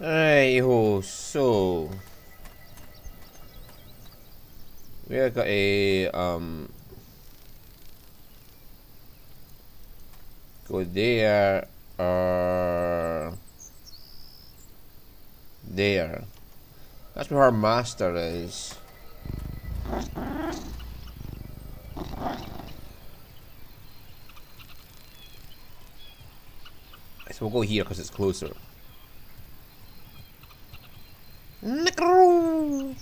Alright, ho, so we have got a go there or there. That's where our master is. So we'll go here because it's closer. Necro!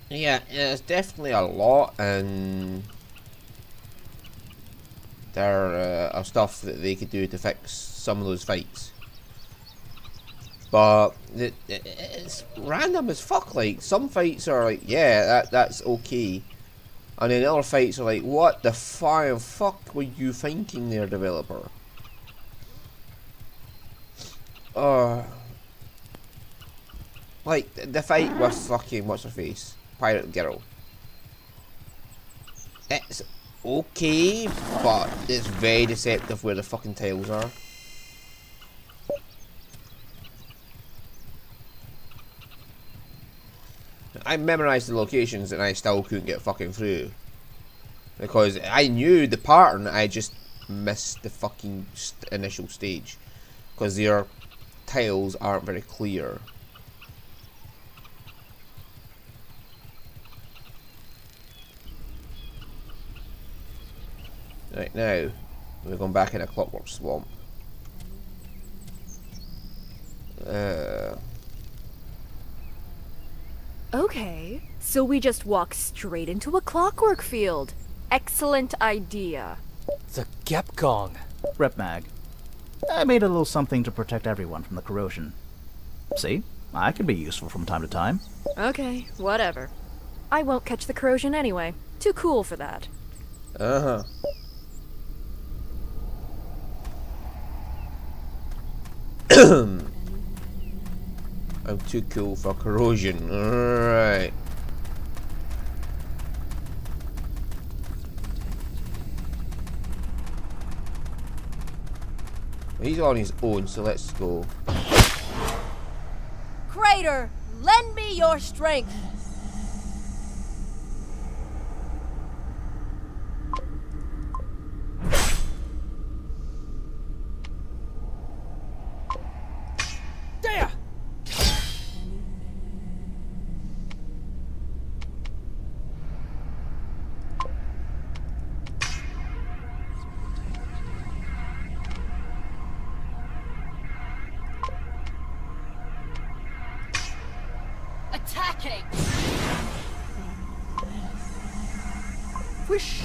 Yeah, it's definitely a lot, and there are stuff that they could do to fix some of those fights. But it's random as fuck. Like, some fights are like, yeah, that's okay, and then other fights are like, what the fire fuck were you thinking there, developer? Like the fight with fucking what's her face, Pirate Girl. It's okay, but it's very deceptive where the fucking tiles are. I memorized the locations and I still couldn't get fucking through. Because I knew the pattern, I just missed the fucking initial stage. Because their tiles aren't very clear. Right now, we're going back in a Clockwork Swamp. Okay, so we just walk straight into a clockwork field. Excellent idea. The Gepgong. Rep Mag. I made a little something to protect everyone from the corrosion. See? I can be useful from time to time. Okay, whatever. I won't catch the corrosion anyway. Too cool for that. Uh-huh. I'm too cool for corrosion. Alright. He's on his own, so let's go. Crater, lend me your strength. There! Attacking! Whoosh!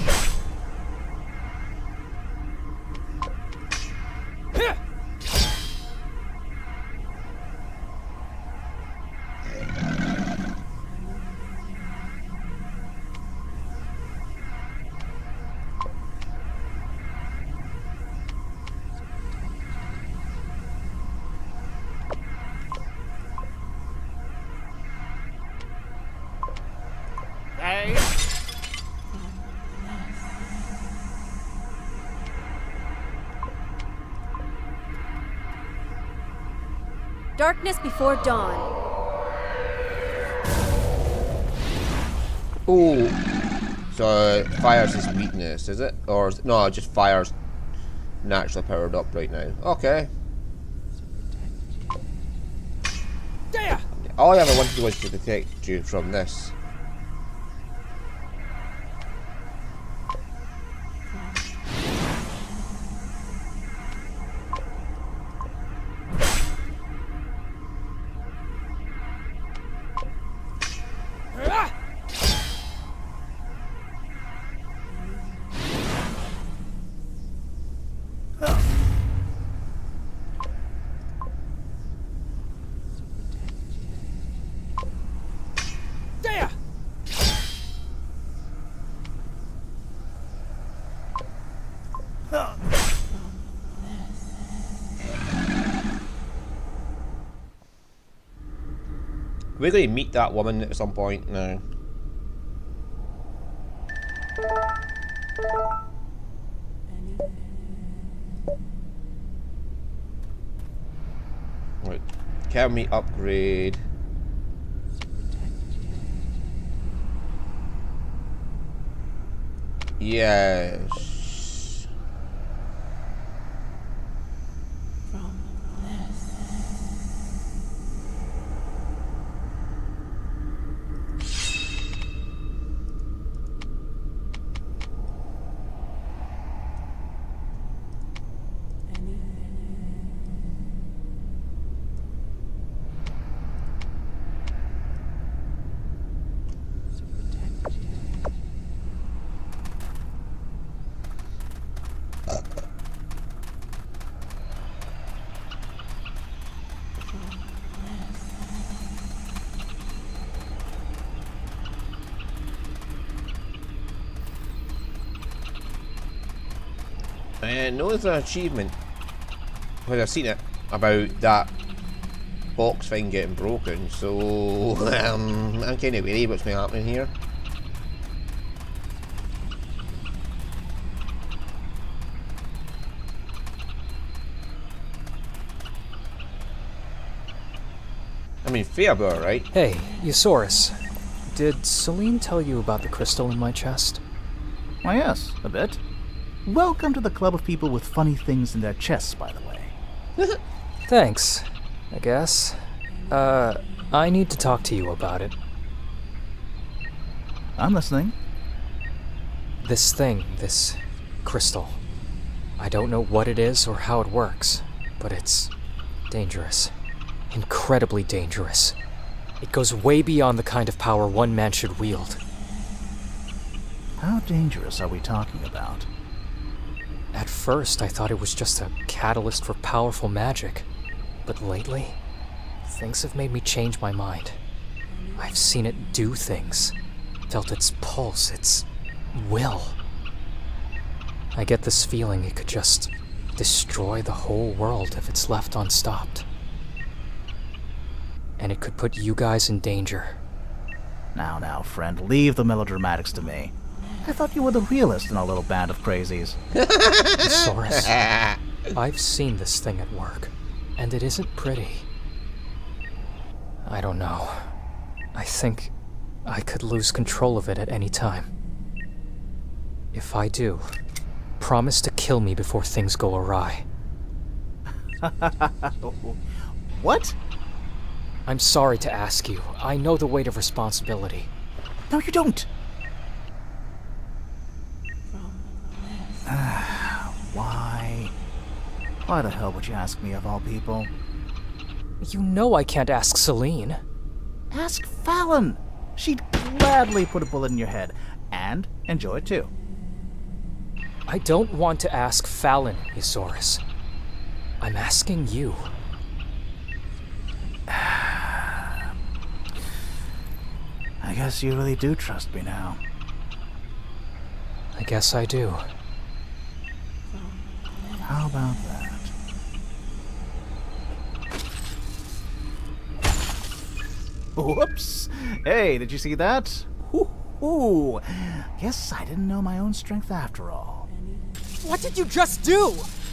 Darkness before dawn. Oh, so fire's his weakness, is it? Or is it, no, just fire's naturally powered up right now. Okay. There! All I ever wanted was to protect you from this. There! We're going to meet that woman at some point now. Right. Can we upgrade? Yes. And no, there's an achievement, because I've seen it, about that box thing getting broken, so I'm kind of wary what's been happening here. I mean, Fairbear, right? Hey, Eusaurus. Did Celine tell you about the crystal in my chest? Why, yes, a bit. Welcome to the club of people with funny things in their chests, by the way. Thanks, I guess. I need to talk to you about it. I'm listening. This thing, this crystal. I don't know what it is or how it works, but it's dangerous. Incredibly dangerous. It goes way beyond the kind of power one man should wield. How dangerous are we talking about? At first, I thought it was just a catalyst for powerful magic. But lately, things have made me change my mind. I've seen it do things, felt its pulse, its will. I get this feeling it could just destroy the whole world if it's left unstopped. And it could put you guys in danger. Now, friend, leave the melodramatics to me. I thought you were the realist in our little band of crazies. Source, I've seen this thing at work, and it isn't pretty. I don't know. I think I could lose control of it at any time. If I do, promise to kill me before things go awry. What? I'm sorry to ask you. I know the weight of responsibility. No, you don't. Why the hell would you ask me of all people? You know I can't ask Celine. Ask Fallon. She'd gladly put a bullet in your head, and enjoy it too. I don't want to ask Fallon, Eusaurus. I'm asking you. I guess you really do trust me now. I guess I do. How about that? Whoops! Hey, did you see that? Ooh. Guess I didn't know my own strength after all. What did you just do?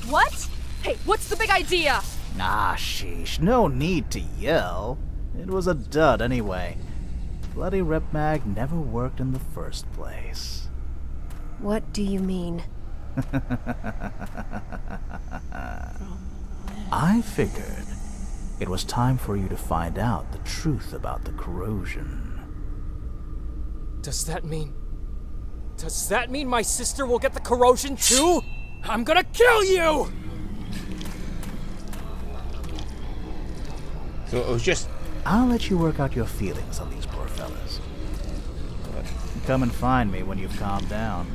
What? Hey, what's the big idea? Ah, sheesh. No need to yell. It was a dud anyway. Bloody Rep Mag never worked in the first place. What do you mean? I figured it was time for you to find out the truth about the corrosion. Does that mean my sister will get the corrosion too? I'm gonna kill you! So it was just... I'll let you work out your feelings on these poor fellas. Come and find me when you've calmed down.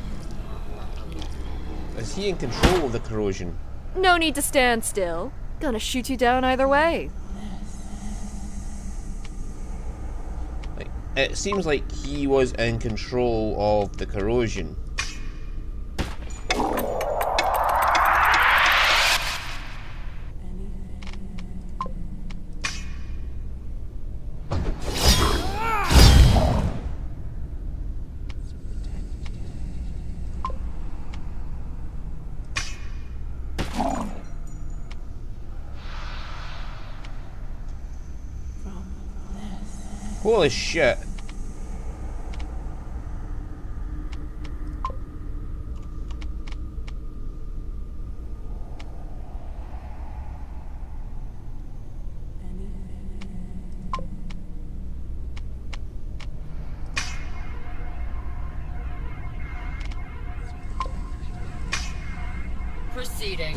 Is he in control of the corrosion? No need to stand still. Gonna shoot you down either way. Like, it seems like he was in control of the corrosion. Holy shit. Proceeding.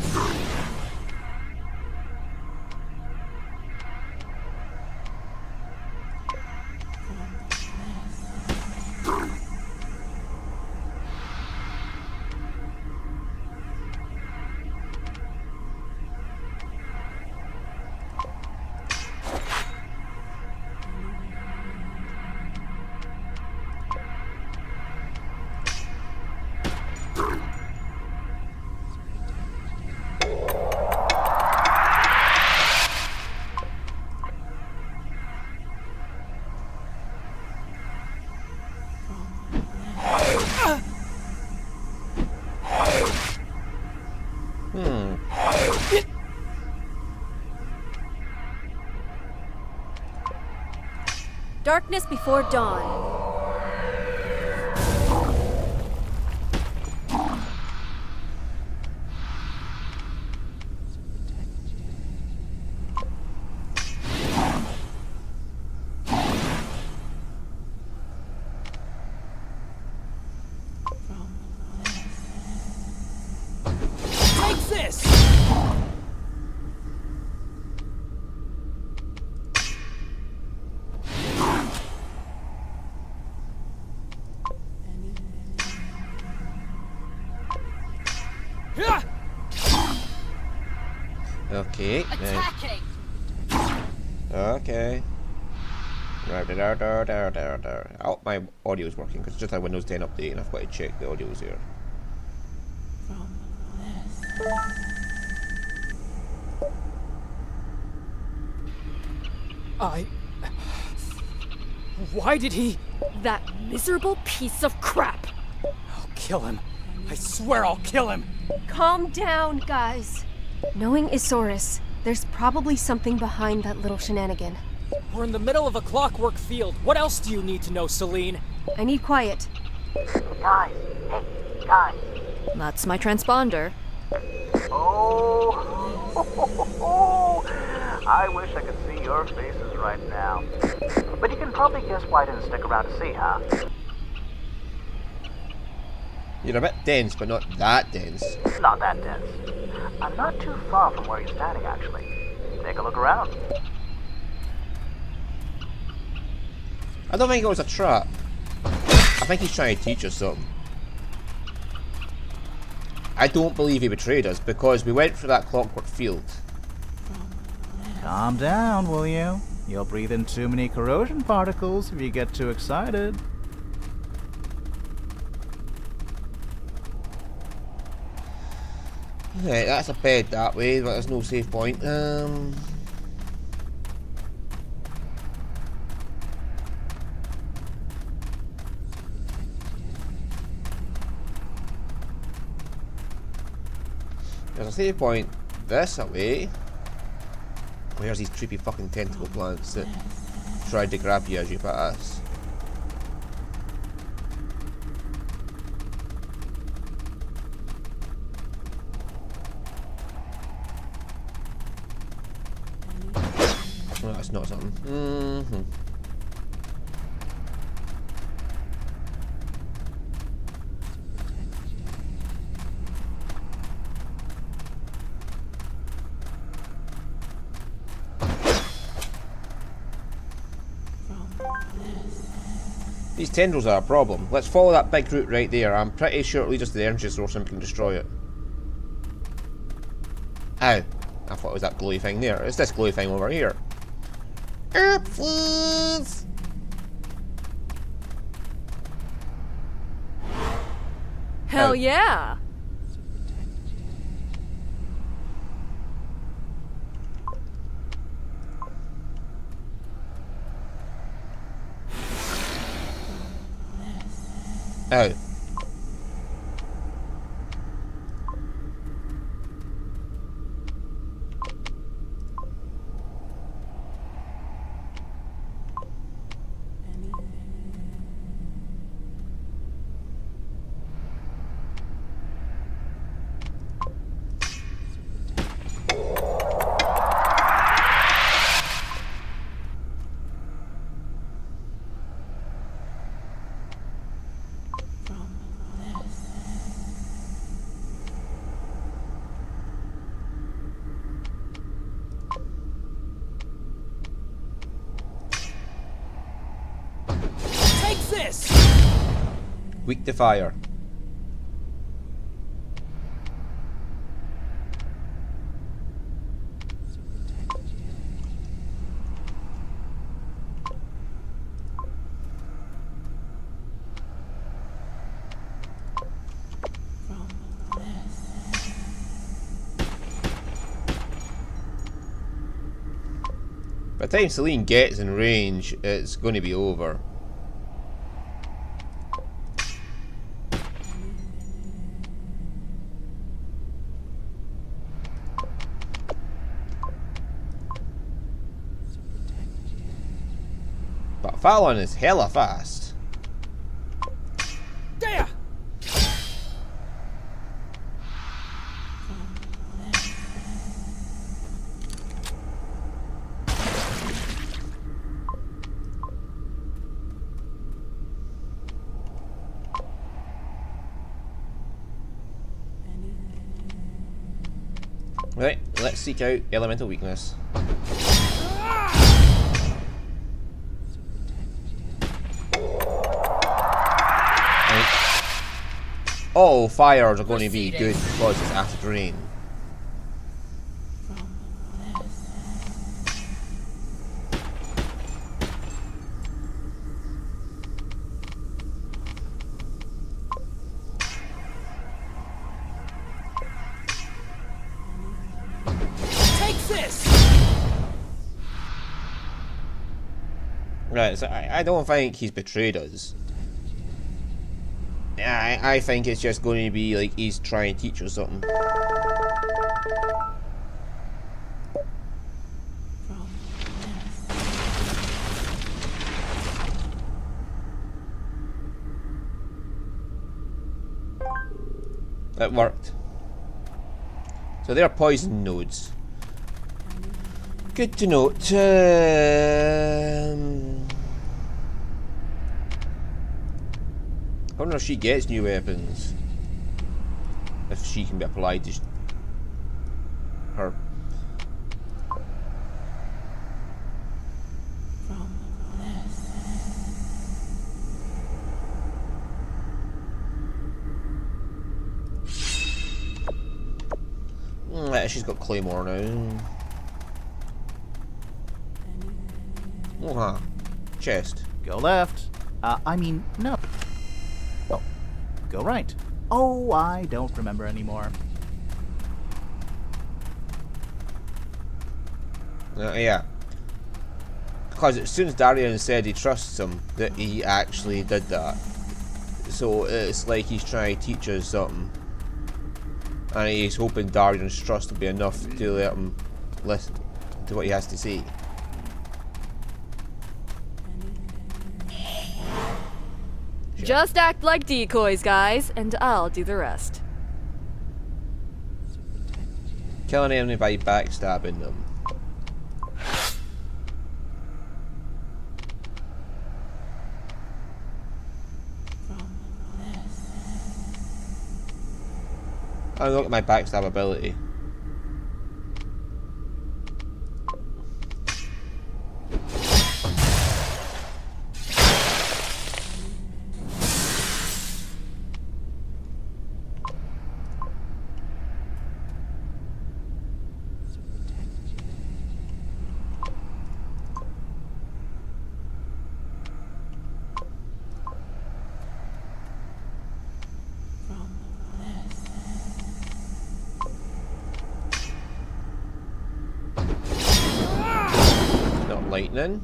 Darkness before dawn. Take this! Okay. Attacking. Okay. Oh, my audio's working because it's just a Windows 10 update and I've got to check the audio's here. Why did he? That miserable piece of crap. I'll kill him. I swear I'll kill him. Calm down, guys. Knowing Isaurus, there's probably something behind that little shenanigan. We're in the middle of a clockwork field. What else do you need to know, Celine? I need quiet. Guys, hey, guys. That's my transponder. Oh, I wish I could see your faces right now. But you can probably guess why I didn't stick around to see, huh? You're a bit dense, but not that dense. Not that dense. I'm not too far from where you're standing, actually. Take a look around. I don't think it was a trap. I think he's trying to teach us something. I don't believe he betrayed us because we went through that clockwork field. Calm down, will you? You'll breathe in too many corrosion particles if you get too excited. Right, that's a bed that way, but there's no save point. There's a save point this away. Where's these creepy fucking tentacle plants that tried to grab you as you pass? Oh, that's not something. These tendrils are a problem. Let's follow that big route right there. I'm pretty sure it leads us to the energy source and we can destroy it. Ow. I thought it was that glowy thing there. It's this glowy thing over here. Oopsies! Hell Oh. yeah! Oh. Weak to fire. By the time Celine gets in range, it's going to be over. But Fallon is hella fast. There! Right, let's seek out elemental weakness. All fires are going to be good because it's acid rain. Take this! Right, so I don't think he's betrayed us. I think it's just going to be like he's trying to teach us something. It worked. So they're poison nodes. Good to note. I wonder if she gets new weapons. If she can be applied to her. She's got Claymore now. Oh, huh. Chest. Go left. I mean, no. Oh, go right. Oh, I don't remember anymore. Yeah. Because as soon as Darian said he trusts him, that he actually did that. So it's like he's trying to teach us something. And he's hoping Darian's trust will be enough to let him listen to what he has to say. Just act like decoys, guys, and I'll do the rest. Kill an enemy by backstabbing them. Oh, look at my backstab ability. Not lightning.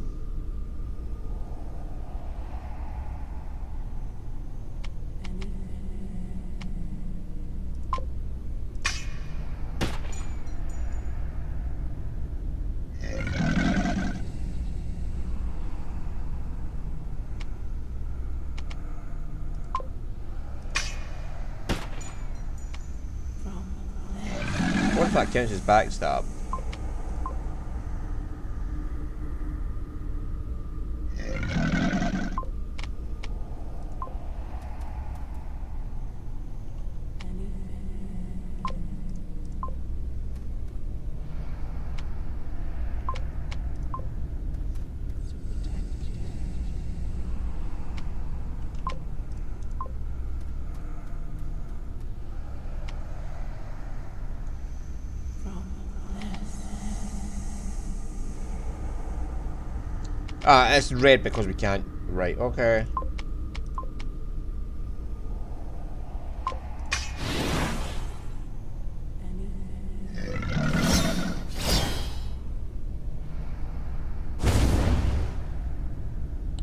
What if that counts as backstab? It's red because we can't. Right, okay.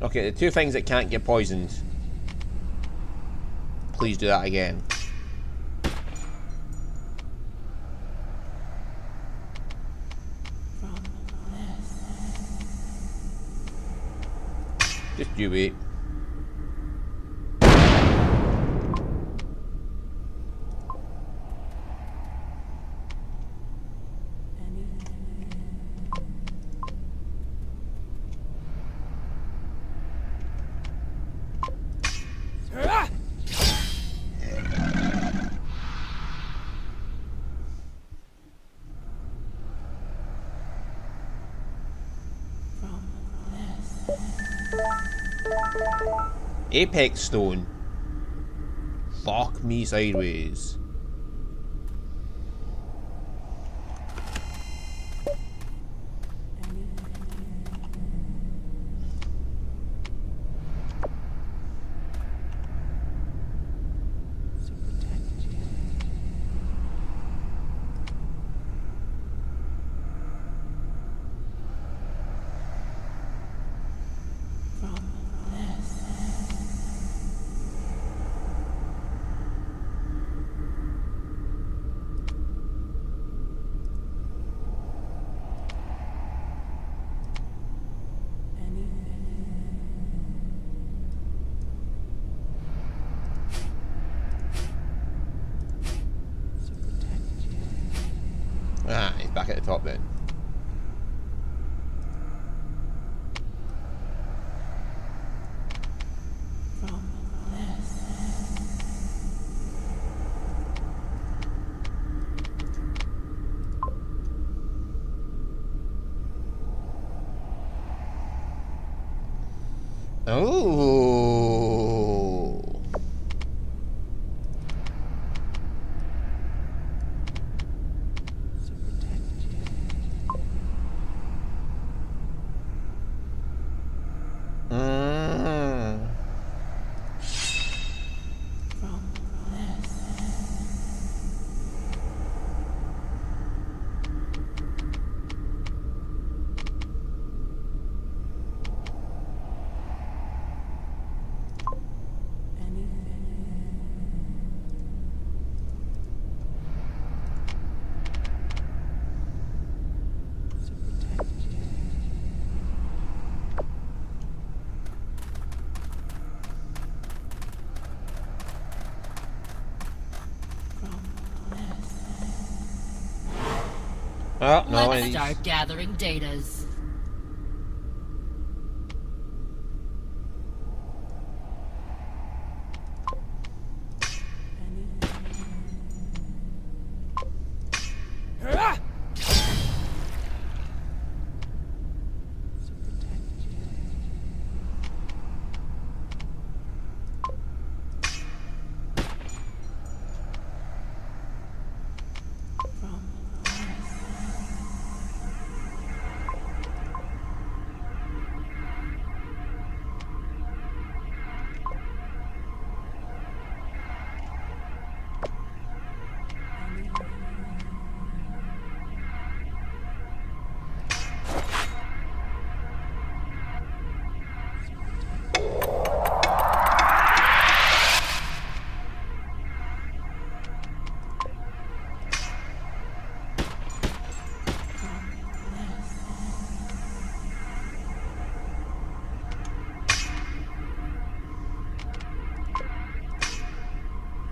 Okay, the two things that can't get poisoned. Please do that again. Just you wait. Apex Stone. Fuck me sideways. Ah, he's back at the top then. Oh. Oh, no, Let's start gathering datas.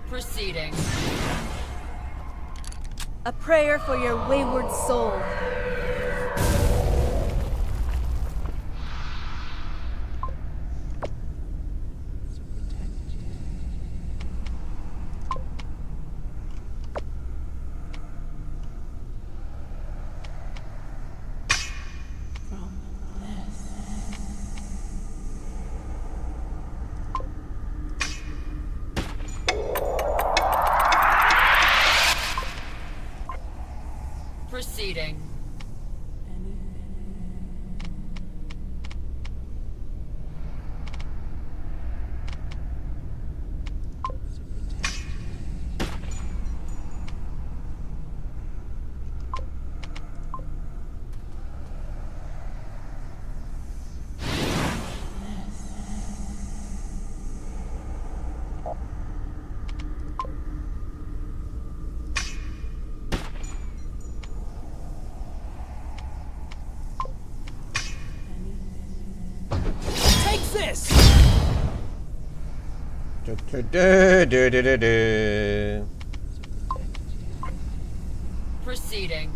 Proceeding. A prayer for your wayward soul. Proceeding. Du-du-du-du-du-du. Proceeding.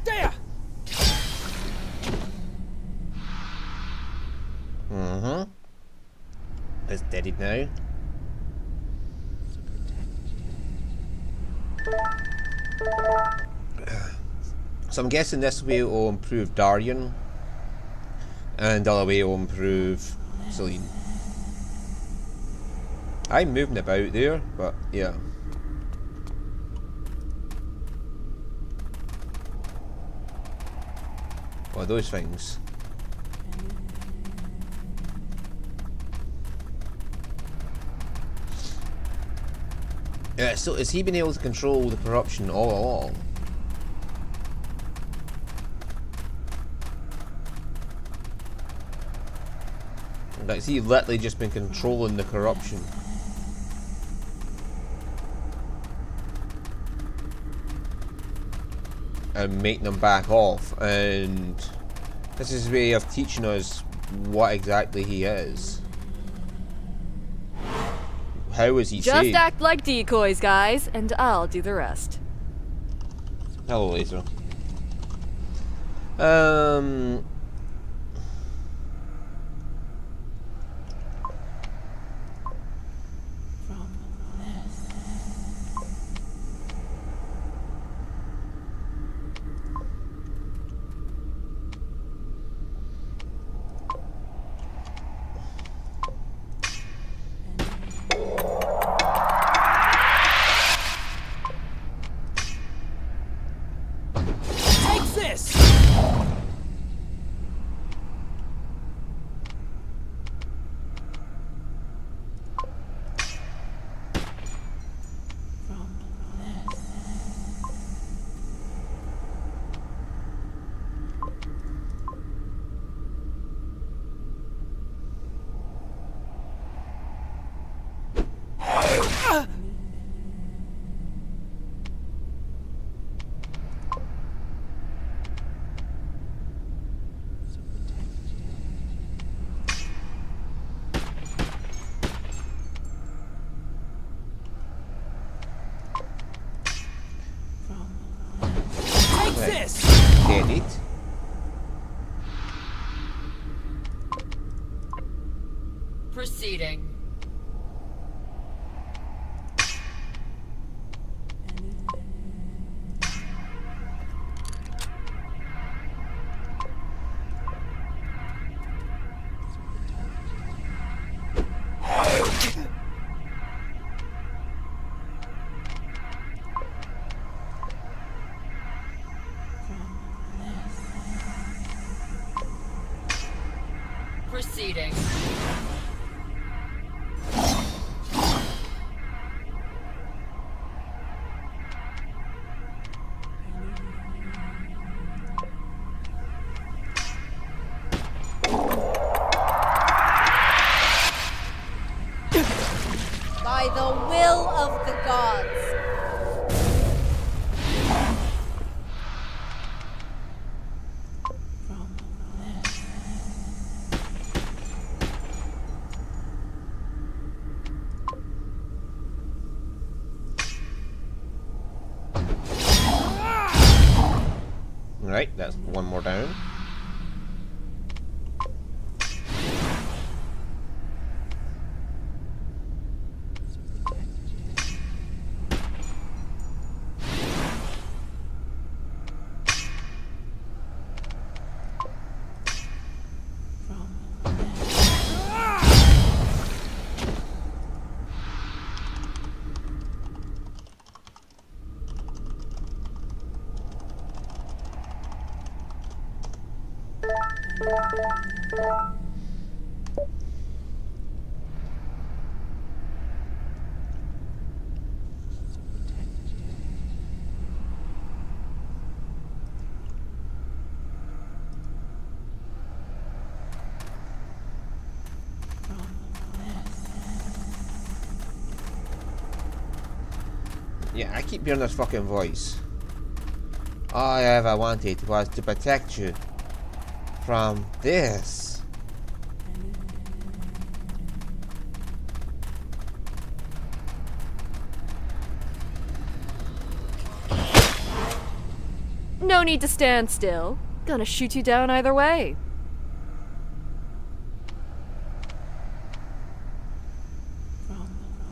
There! Mm-hmm. It's dead now. So I'm guessing this way will improve Darien, and the other way will improve Celine. I'm moving about there, but yeah. Oh, those things. Yeah, so has he been able to control the corruption all along? Like, has he literally just been controlling the corruption? And making them back off, and this is his way of teaching us what exactly he is. How is he Just saved? act like decoys, guys, and I'll do the rest. Hello, Laser. Take this! Take this! Get it? Proceeding. Proceeding. By the will of the gods. Right, that's one more down. Yeah, I keep hearing this fucking voice. All I ever wanted was to protect you from this. No need to stand still. Gonna shoot you down either way.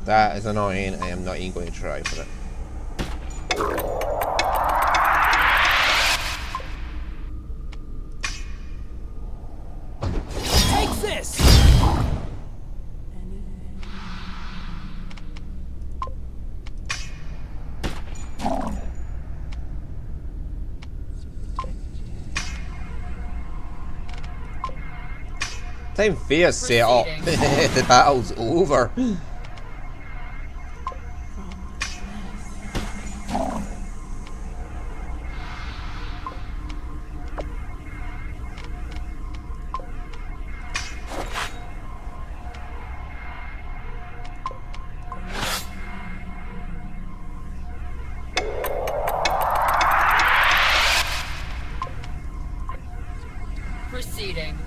That is annoying. I am not even going to try for it. Take this! Time fair set up. The battle's over. Proceeding.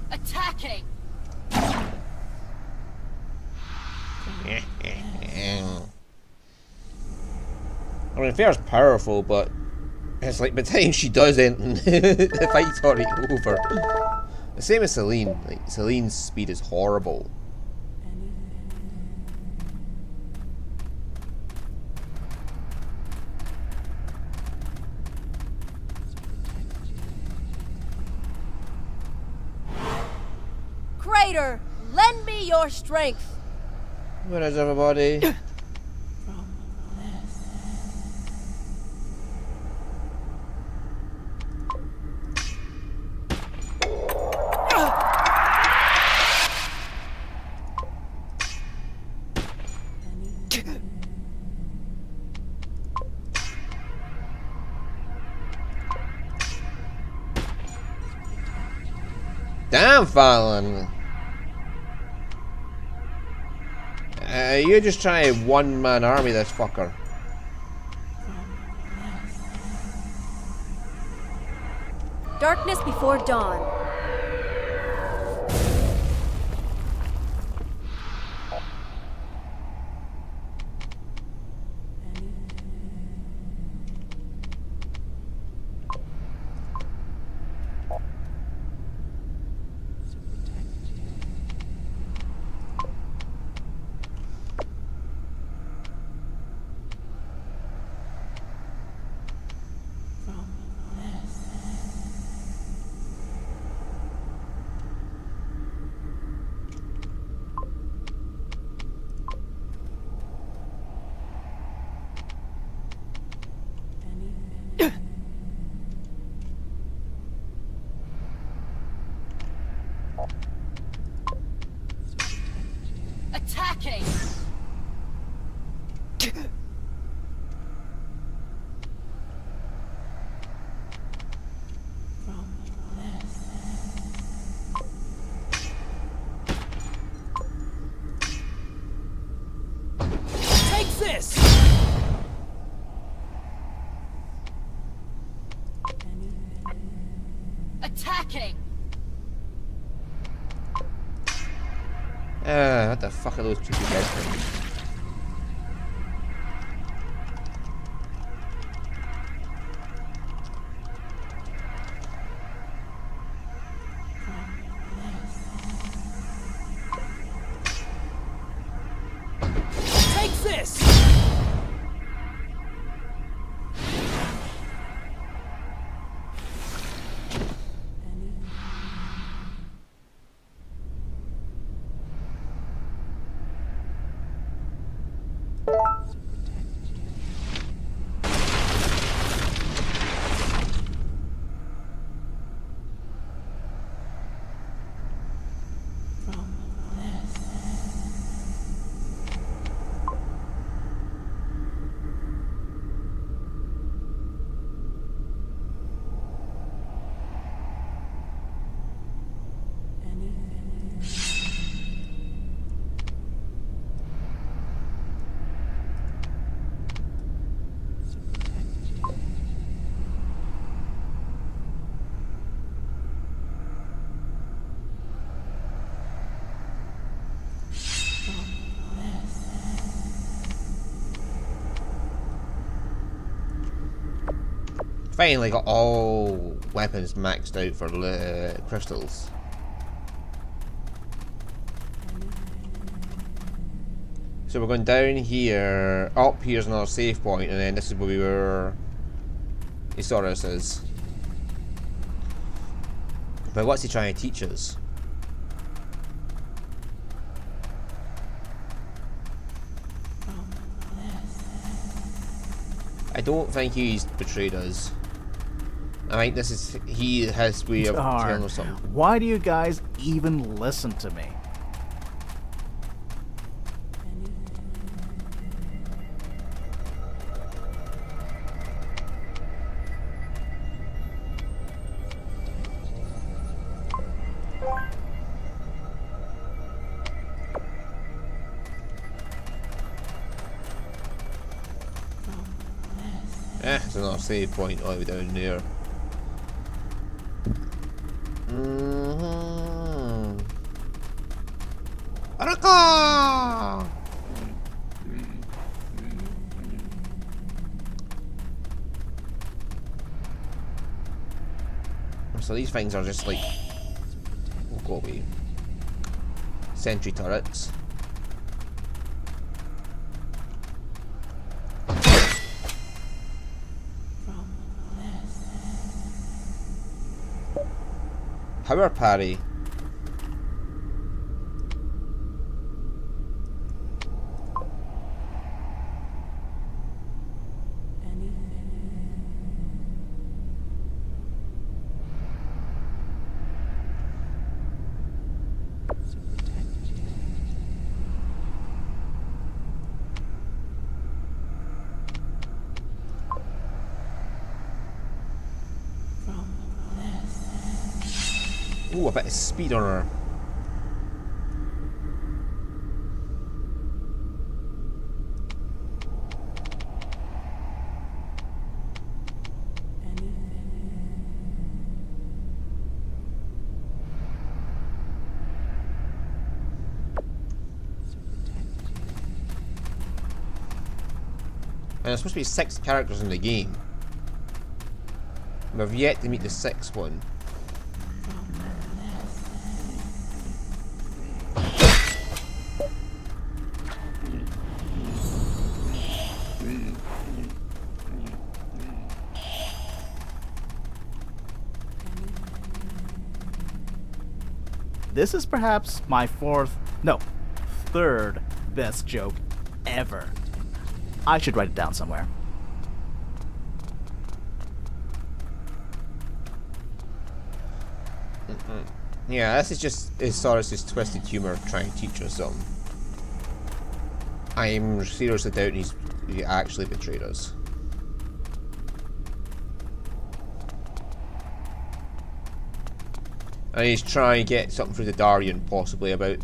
Attacking. I mean, Fair's powerful, but it's like by the time she does anything, the fight's already over. The same as Celine. Like, Celine's speed is horrible. Crater, lend me your strength. Where is everybody? Damn, Fallon. You're just trying to one-man army this fucker. Darkness before dawn. Attacking. Take this! Attacking. What the fuck are those two guys doing? Take this! Finally got all weapons maxed out for crystals. So we're going down here. Up here's another save point, and then this is where we were. Isaurus is. But what's he trying to teach us? I don't think he's betrayed us. I think this is his way of telling us something. Why do you guys even listen to me? There's another save point all the way down there. Araka! So these things are just like, we'll go away. Sentry turrets. Power parry. Ooh, a bit of speed on her. And there's supposed to be 6 characters in the game. We've yet to meet the 6th one. This is perhaps my third best joke ever. I should write it down somewhere. Yeah, this is just Isaurus' twisted humour trying to teach us something. I'm seriously doubting he actually betrayed us. And he's trying to get something through to Darien, possibly about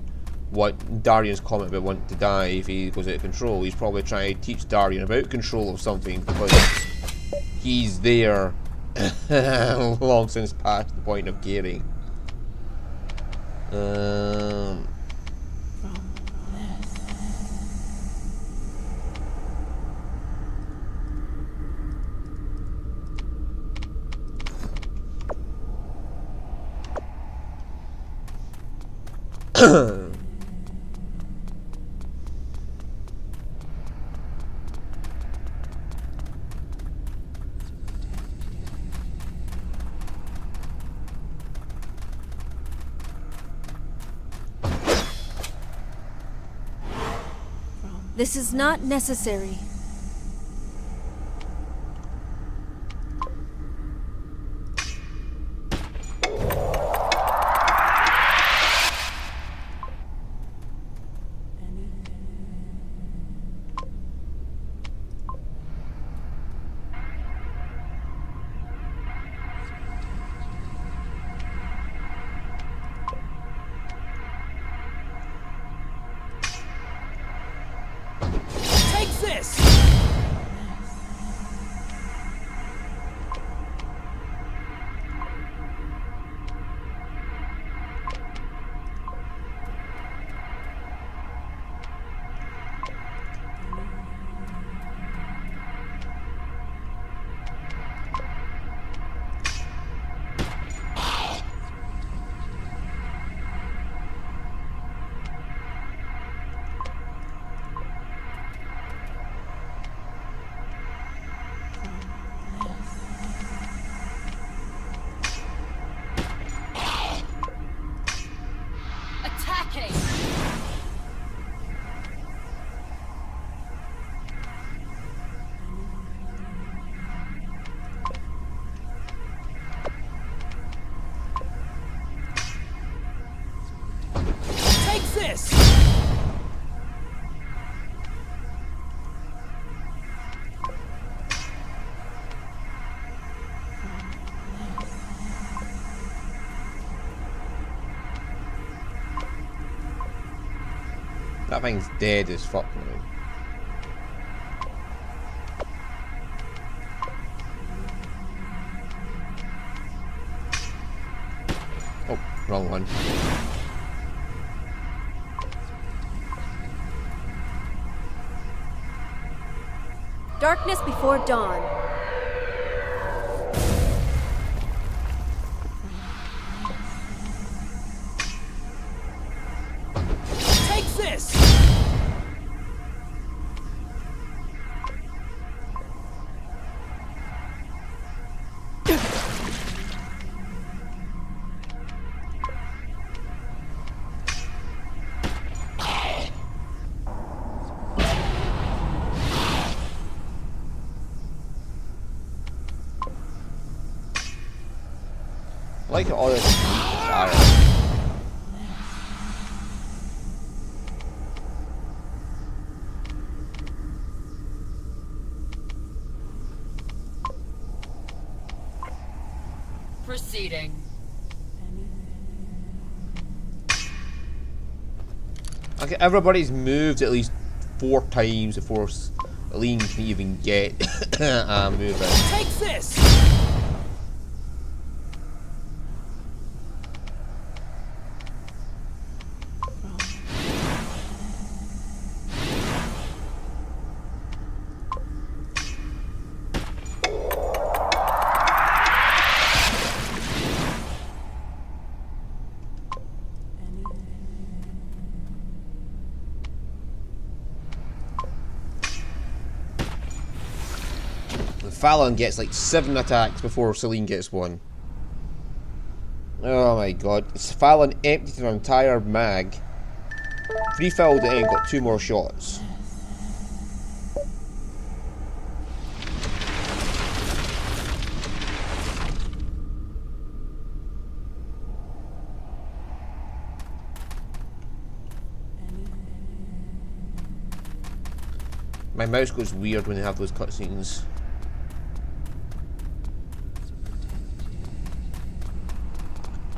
what Darien's comment about wanting to die if he goes out of control. He's probably trying to teach Darien about control of something because he's there long since past the point of caring. This is not necessary. Take this! That thing's dead as fuck now. Oh, wrong one. Darkness before dawn. Take this! I like all this fire. Proceeding. Okay, everybody's moved at least 4 times before Aline can even get moving. Take this! Fallon gets like 7 attacks before Celine gets 1. Oh my god. Fallon emptied her entire mag, refilled it and got 2 more shots. My mouse goes weird when they have those cutscenes.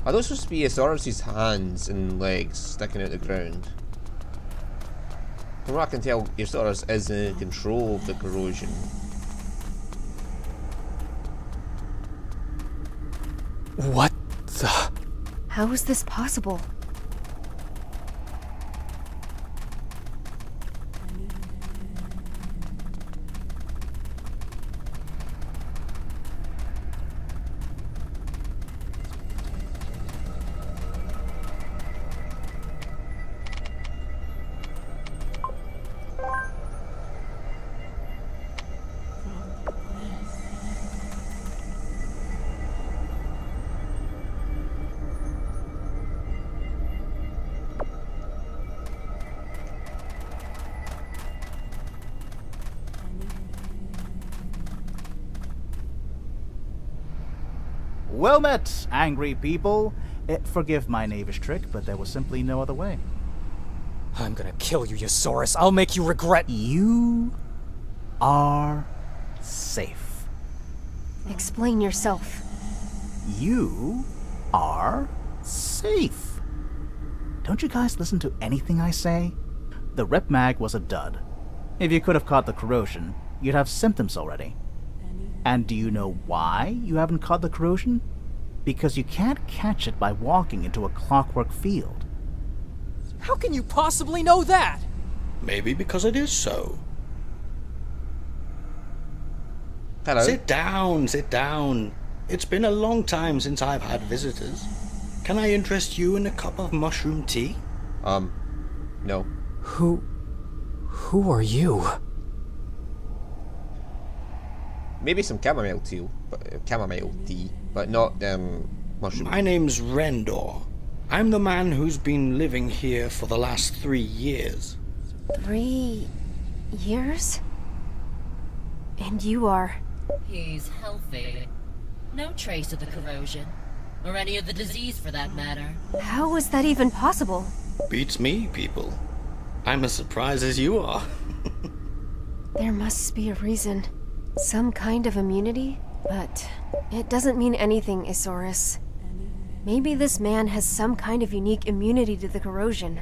Are those supposed to be Asaurus' hands and legs sticking out the ground? From what I can tell, Asaurus is in control of the corrosion. What the? How is this possible? Well met, angry people. Forgive my knavish trick, but there was simply no other way. I'm gonna kill you, Yosaurus. I'll make you regret. You are safe. Explain yourself. You are safe. Don't you guys listen to anything I say? The rep mag was a dud. If you could have caught the corrosion, you'd have symptoms already. And do you know why you haven't caught the corrosion? Because you can't catch it by walking into a clockwork field. How can you possibly know that? Maybe because it is so. Hello. Sit down, sit down. It's been a long time since I've had visitors. Can I interest you in a cup of mushroom tea? No. Who are you? Maybe some chamomile tea, but not mushroom. My name's Rendor. I'm the man who's been living here for the last 3 years. 3 years? And you are... He's healthy. No trace of the corrosion. Or any of the disease for that matter. How is that even possible? Beats me, people. I'm as surprised as you are. There must be a reason. Some kind of immunity? But it doesn't mean anything, Isaurus. Maybe this man has some kind of unique immunity to the corrosion.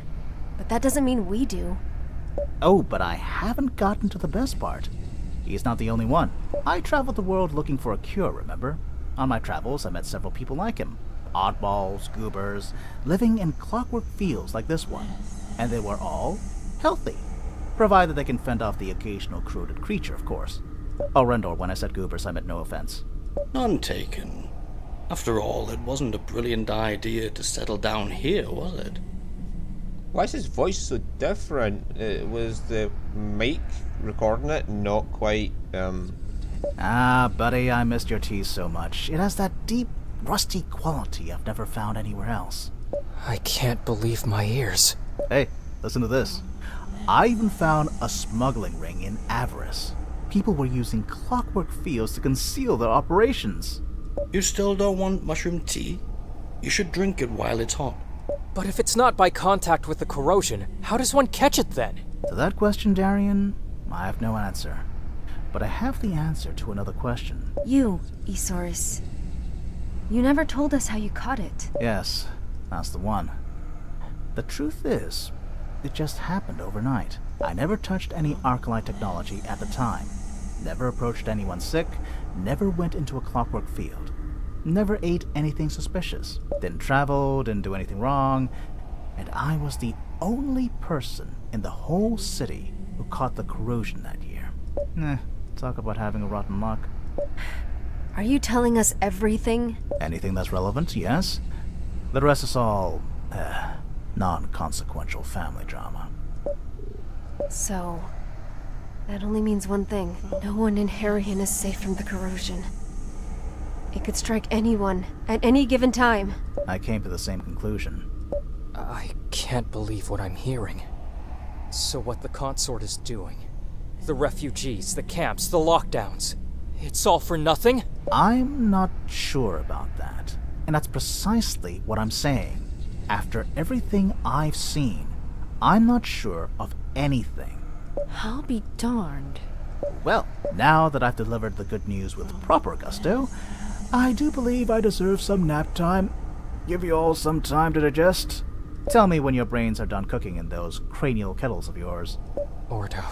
but that doesn't mean we do. Oh, but I haven't gotten to the best part. He's not the only one. I traveled the world looking for a cure, remember? On my travels, I met several people like him. Oddballs, goobers, living in clockwork fields like this one. And they were all healthy. Provided they can fend off the occasional corroded creature, of course. Oh, Rendor, when I said goobers, I meant no offense. None taken. After all, it wasn't a brilliant idea to settle down here, was it? Why is his voice so different? Was the mic recording it not quite, Ah, buddy, I missed your tease so much. It has that deep, rusty quality I've never found anywhere else. I can't believe my ears. Hey, listen to this. I even found a smuggling ring in Avarice. People were using clockwork fields to conceal their operations. You still don't want mushroom tea? You should drink it while it's hot. But if it's not by contact with the corrosion, how does one catch it then? To that question, Darian, I have no answer. But I have the answer to another question. You, Isaurus. You never told us how you caught it. Yes, that's the one. The truth is, it just happened overnight. I never touched any Arclight technology at the time. Never approached anyone sick, never went into a clockwork field. Never ate anything suspicious. Didn't travel, didn't do anything wrong. And I was the only person in the whole city who caught the corrosion that year. Talk about having a rotten luck. Are you telling us everything? Anything that's relevant, yes. The rest is all, non-consequential family drama. So, that only means one thing. No one in Harrion is safe from the corrosion. It could strike anyone, at any given time. I came to the same conclusion. I can't believe what I'm hearing. So what the consort is doing? The refugees, the camps, the lockdowns. It's all for nothing? I'm not sure about that. And that's precisely what I'm saying. After everything I've seen, I'm not sure of anything. I'll be darned. Well, now that I've delivered the good news with proper gusto, I do believe I deserve some nap time. Give you all some time to digest. Tell me when your brains are done cooking in those cranial kettles of yours. Ordo.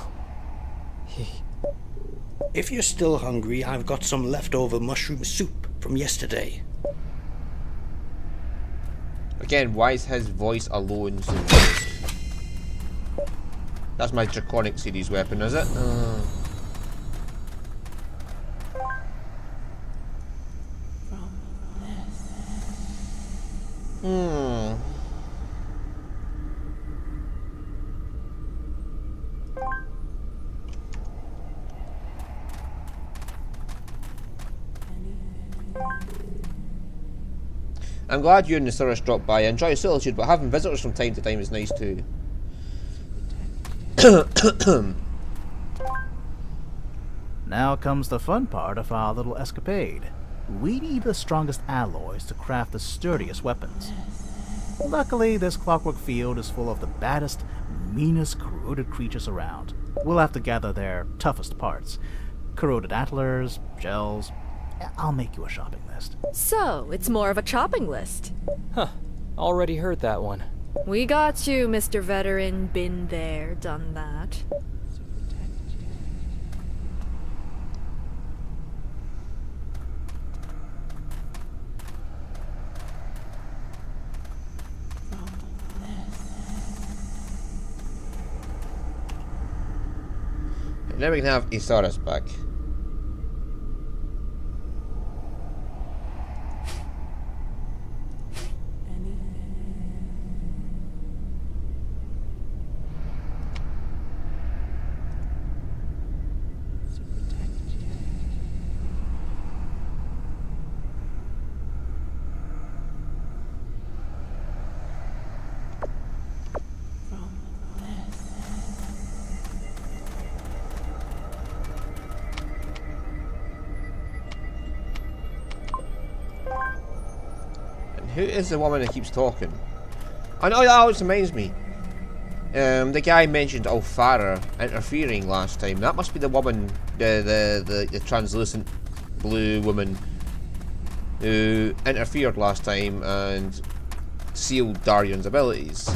If you're still hungry, I've got some leftover mushroom soup from yesterday. Again, why is his voice alone so good? That's my Draconic series weapon, is it? I'm glad you and the Surus dropped by. I enjoy solitude, but having visitors from time to time is nice too. Now comes the fun part of our little escapade. We need the strongest alloys to craft the sturdiest weapons. Luckily, this clockwork field is full of the baddest, meanest corroded creatures around. We'll have to gather their toughest parts. Corroded antlers, shells. I'll make you a shopping list. So, it's more of a chopping list. Huh. Already heard that one. We got you, Mr. Veteran. Been there, done that. Now we can have Isaurus back. Who is the woman that keeps talking? I know that always reminds me. The guy mentioned Alfara interfering last time. That must be the woman, the translucent blue woman who interfered last time and sealed Darian's abilities.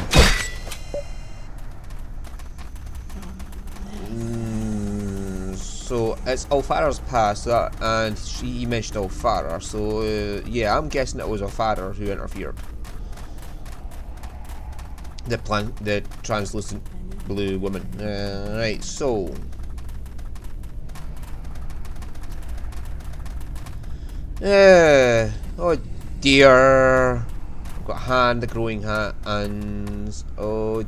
it's Alfara's past, and he mentioned Alfara, so yeah, I'm guessing it was Alfara who interfered. The translucent blue woman. Right, so oh dear, I've got a hand, a growing hat, and oh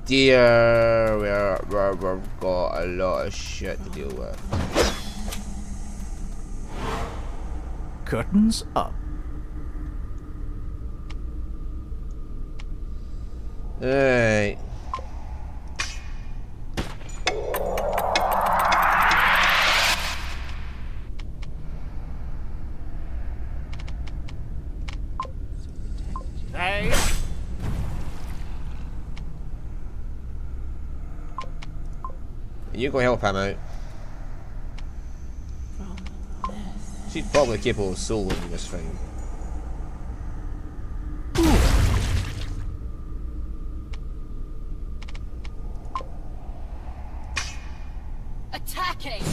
dear, we've got a lot of shit to deal with. Curtains up. Alright. Hey! You go help him out. She's probably capable of soloing this thing. Attacking!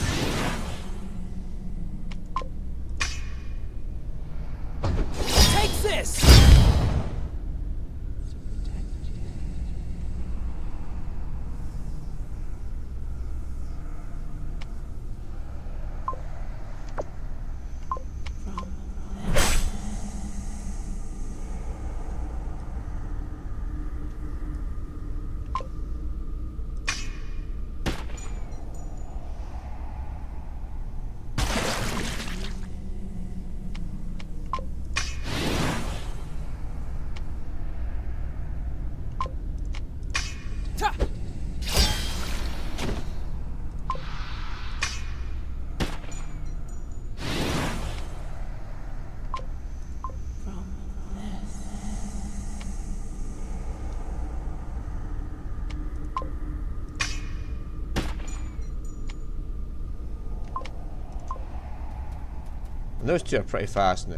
Take this! And those two are pretty fast now.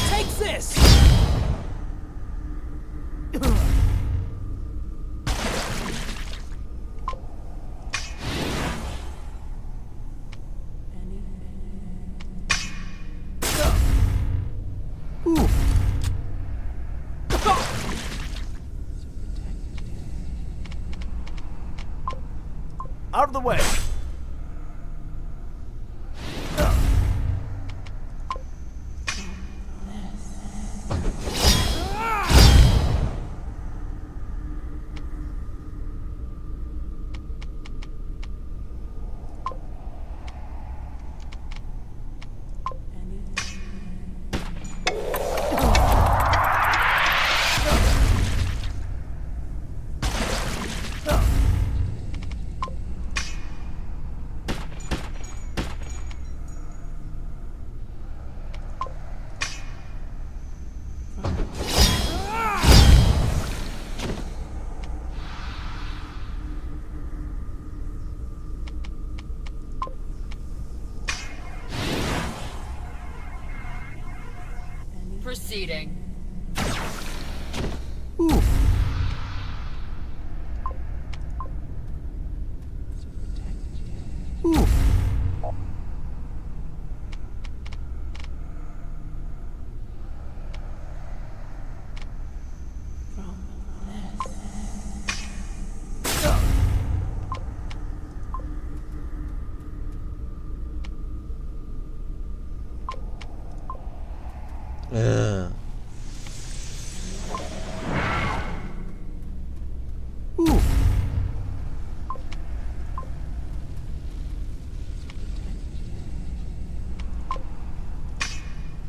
Take this! Out of the way. Proceeding. Ooh. Ooh. Ooh.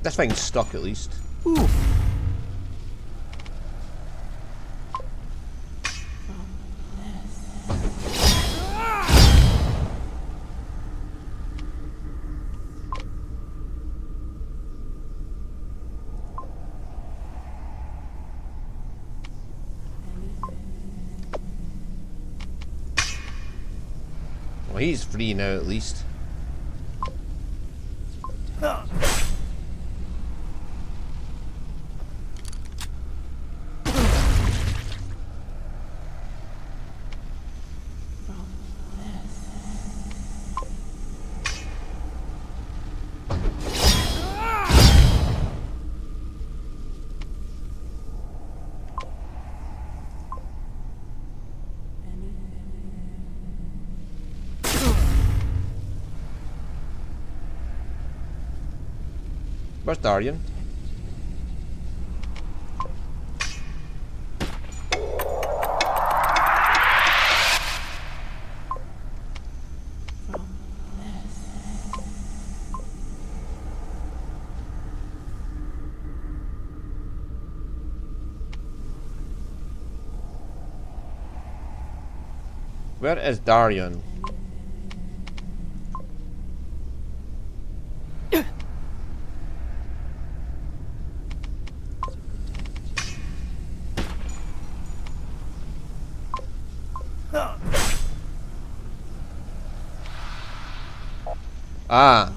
This thing's stuck at least. Ooh. Well, he's free now at least. Where's Darian? Where is Darian? Ah.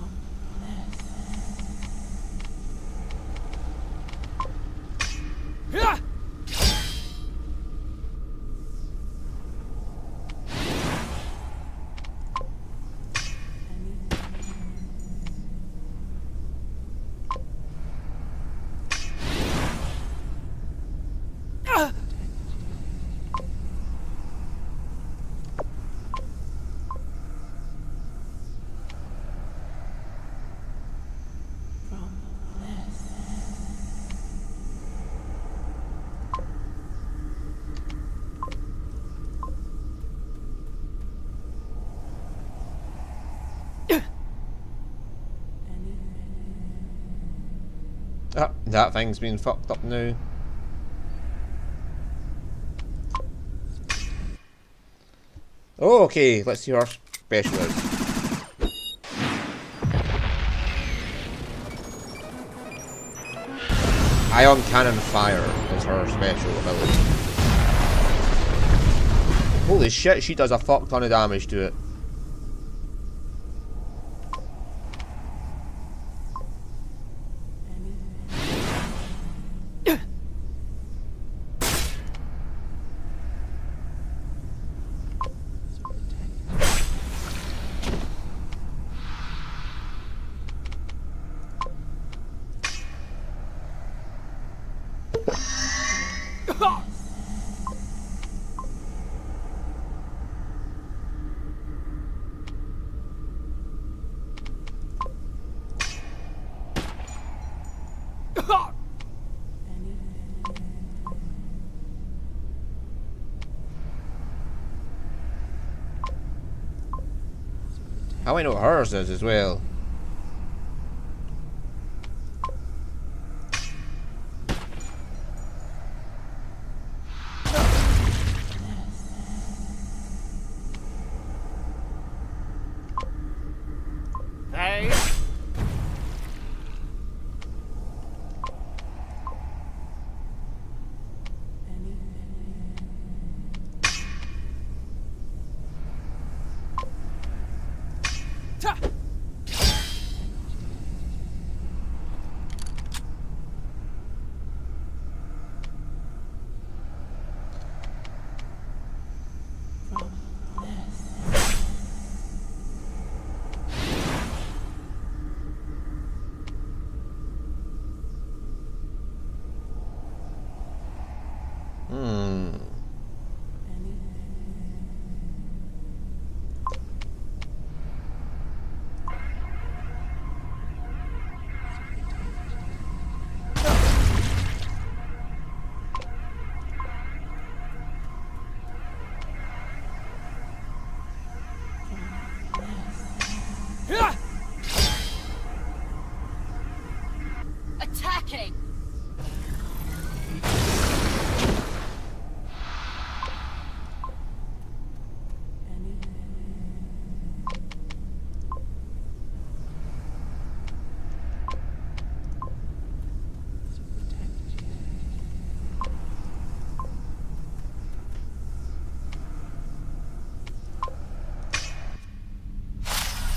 Ah, that thing's been fucked up now. Oh, okay, let's see our special is. Ion Cannon Fire is her special ability. Holy shit, she does a fuck ton of damage to it. How I know what hers is as well. Hey.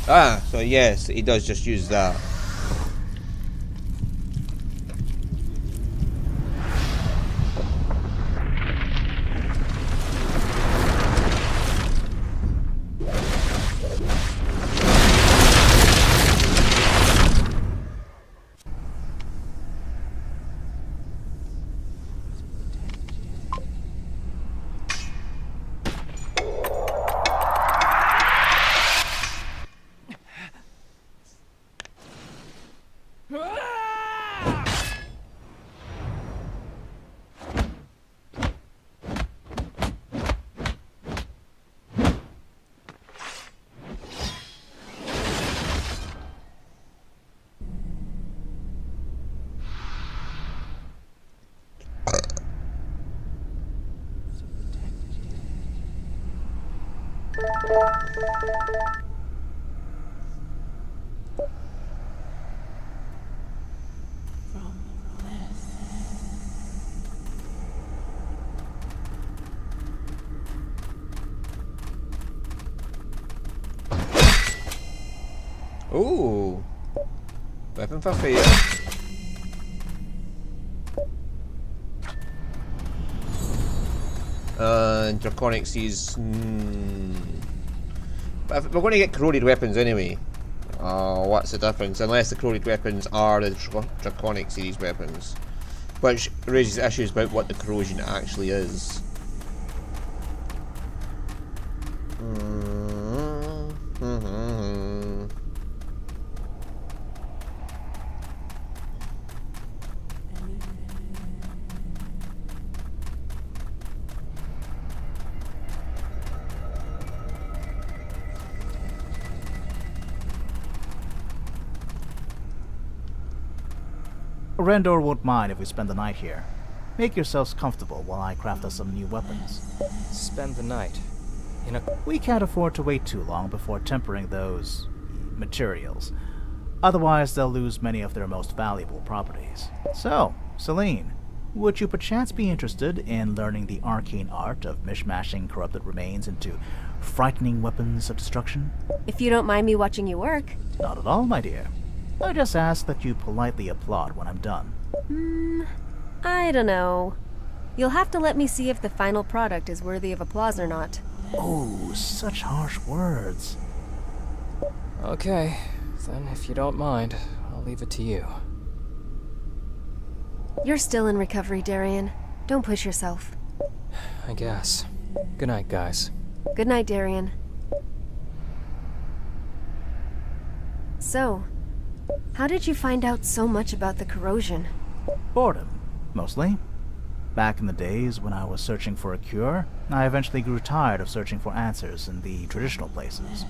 Ah, so yes, he does just use that. Ooh. Weapon for fear. Draconic sees. But we're going to get corroded weapons anyway. What's the difference? Unless the corroded weapons are the Draconic series weapons. Which raises issues about what the corrosion actually is. Rendor won't mind if we spend the night here. Make yourselves comfortable while I craft us some new weapons. Spend the night in a... We can't afford to wait too long before tempering those materials. Otherwise, they'll lose many of their most valuable properties. So, Celine, would you perchance be interested in learning the arcane art of mishmashing corrupted remains into frightening weapons of destruction? If you don't mind me watching you work. Not at all, my dear. I just ask that you politely applaud when I'm done. I don't know. You'll have to let me see if the final product is worthy of applause or not. Oh, such harsh words. Okay, then if you don't mind, I'll leave it to you. You're still in recovery, Darian. Don't push yourself. I guess. Good night, guys. Good night, Darian. So, how did you find out so much about the corrosion? Boredom, mostly. Back in the days when I was searching for a cure, I eventually grew tired of searching for answers in the traditional places.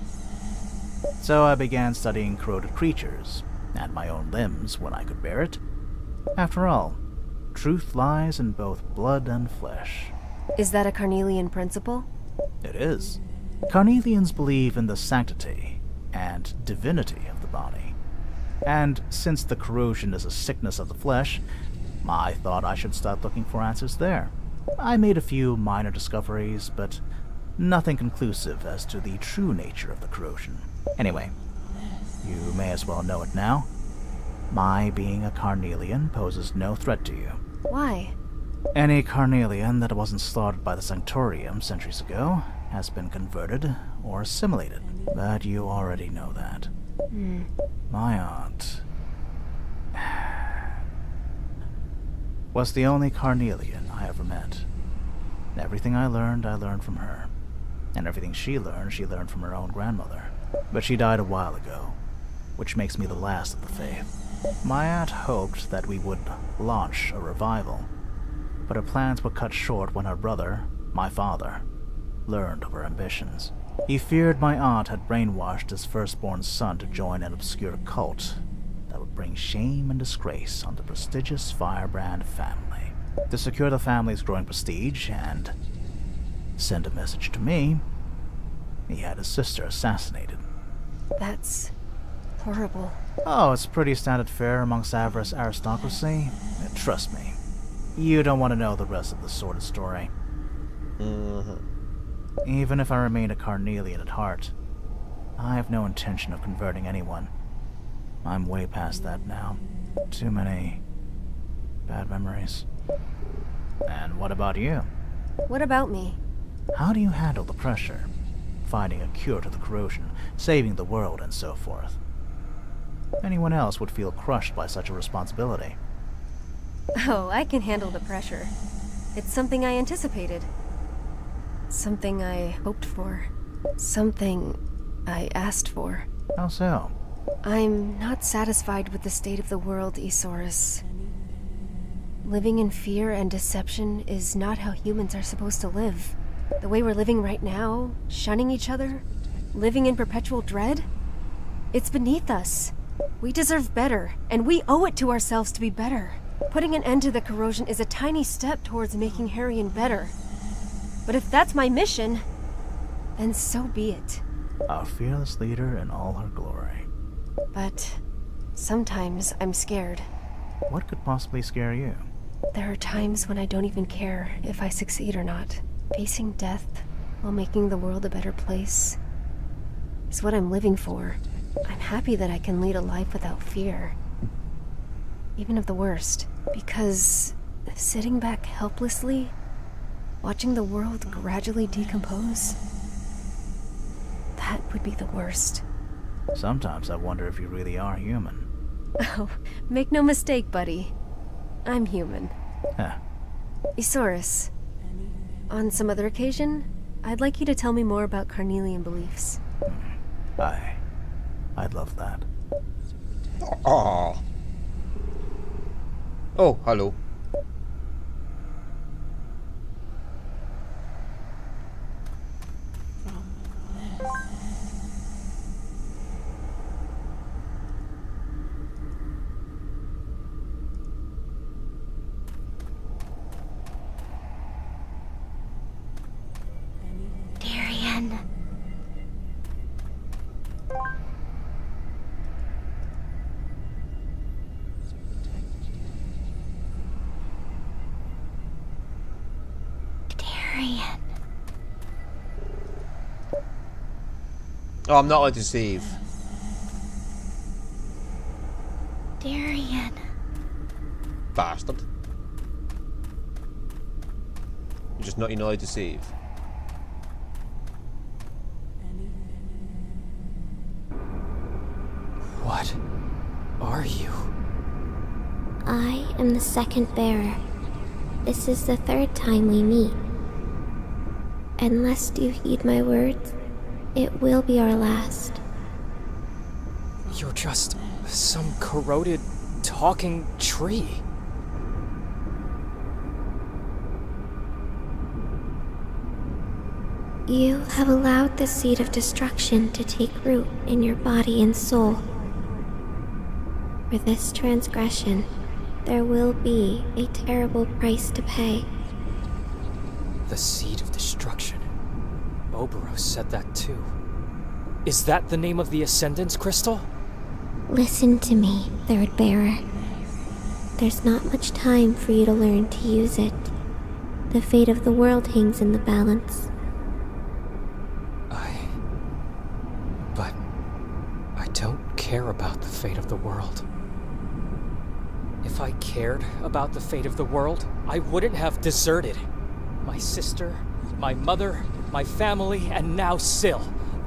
So I began studying corroded creatures, and my own limbs when I could bear it. After all, truth lies in both blood and flesh. Is that a Carnelian principle? It is. Carnelians believe in the sanctity and divinity of the body. And since the corrosion is a sickness of the flesh, I thought I should start looking for answers there. I made a few minor discoveries, but nothing conclusive as to the true nature of the corrosion. Anyway, you may as well know it now. My being a Carnelian poses no threat to you. Why? Any Carnelian that wasn't slaughtered by the Sanctorium centuries ago has been converted or assimilated, but you already know that. My aunt was the only Carnelian I ever met. Everything I learned from her. And everything she learned from her own grandmother. But she died a while ago, which makes me the last of the faith. My aunt hoped that we would launch a revival, but her plans were cut short when her brother, my father, learned of her ambitions. He feared my aunt had brainwashed his firstborn son to join an obscure cult that would bring shame and disgrace on the prestigious Firebrand family. To secure the family's growing prestige and send a message to me, he had his sister assassinated. That's horrible. Oh, it's pretty standard fare amongst Avarice aristocracy. Trust me, you don't want to know the rest of the sordid story. Even if I remained a Carnelian at heart, I have no intention of converting anyone. I'm way past that now. Too many bad memories. And what about you? What about me? How do you handle the pressure? Finding a cure to the corrosion, saving the world, and so forth. Anyone else would feel crushed by such a responsibility. Oh, I can handle the pressure. It's something I anticipated. Something I hoped for. Something I asked for. How so? I'm not satisfied with the state of the world, Isaurus. Living in fear and deception is not how humans are supposed to live. The way we're living right now, shunning each other, living in perpetual dread, it's beneath us. We deserve better, and we owe it to ourselves to be better. Putting an end to the corrosion is a tiny step towards making Harrion better. But if that's my mission, then so be it. Our fearless leader in all her glory. But sometimes I'm scared. What could possibly scare you? There are times when I don't even care if I succeed or not. Facing death while making the world a better place is what I'm living for. I'm happy that I can lead a life without fear. Even of the worst. Because sitting back helplessly, watching the world gradually decompose, that would be the worst. Sometimes I wonder if you really are human. Oh, make no mistake, buddy. I'm human. Huh. Isaurus, on some other occasion, I'd like you to tell me more about Carnelian beliefs. I'd love that. Aww. Oh, hello. Darian. Darian. Oh, I'm not allowed to save. Darian. Bastard. You're just not allowed to save. What are you? I am the second bearer. This is the third time we meet. Unless you heed my words, it will be our last. You're just some corroded, talking tree. You have allowed the seed of destruction to take root in your body and soul. For this transgression, there will be a terrible price to pay. The seed of destruction. Oberos said that too. Is that the name of the Ascendance Crystal? Listen to me, Third Bearer. There's not much time for you to learn to use it. The fate of the world hangs in the balance. But I don't care about the fate of the world. If I cared about the fate of the world, I wouldn't have deserted my sister, my mother, my family, and now Syl.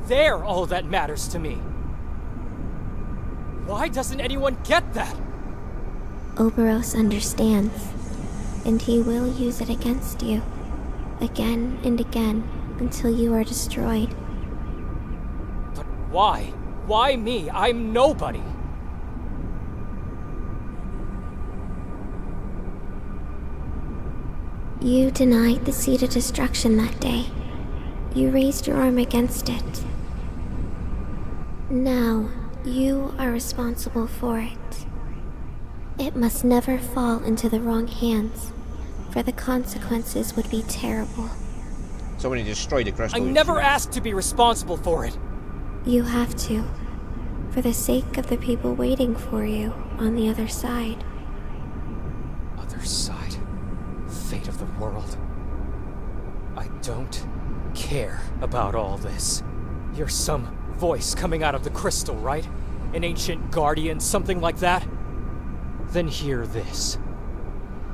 They're all that matters to me. Why doesn't anyone get that? Oberos understands, and he will use it against you, again and again, until you are destroyed. But why? Why me? I'm nobody. You denied the seed of destruction that day. You raised your arm against it. Now, you are responsible for it. It must never fall into the wrong hands, for the consequences would be terrible. Somebody destroyed the crystal. I never asked to be responsible for it. You have to, for the sake of the people waiting for you on the other side. Other side. Fate of the world. I don't care about all this. You're some voice coming out of the crystal, right? An ancient guardian, something like that? Then hear this.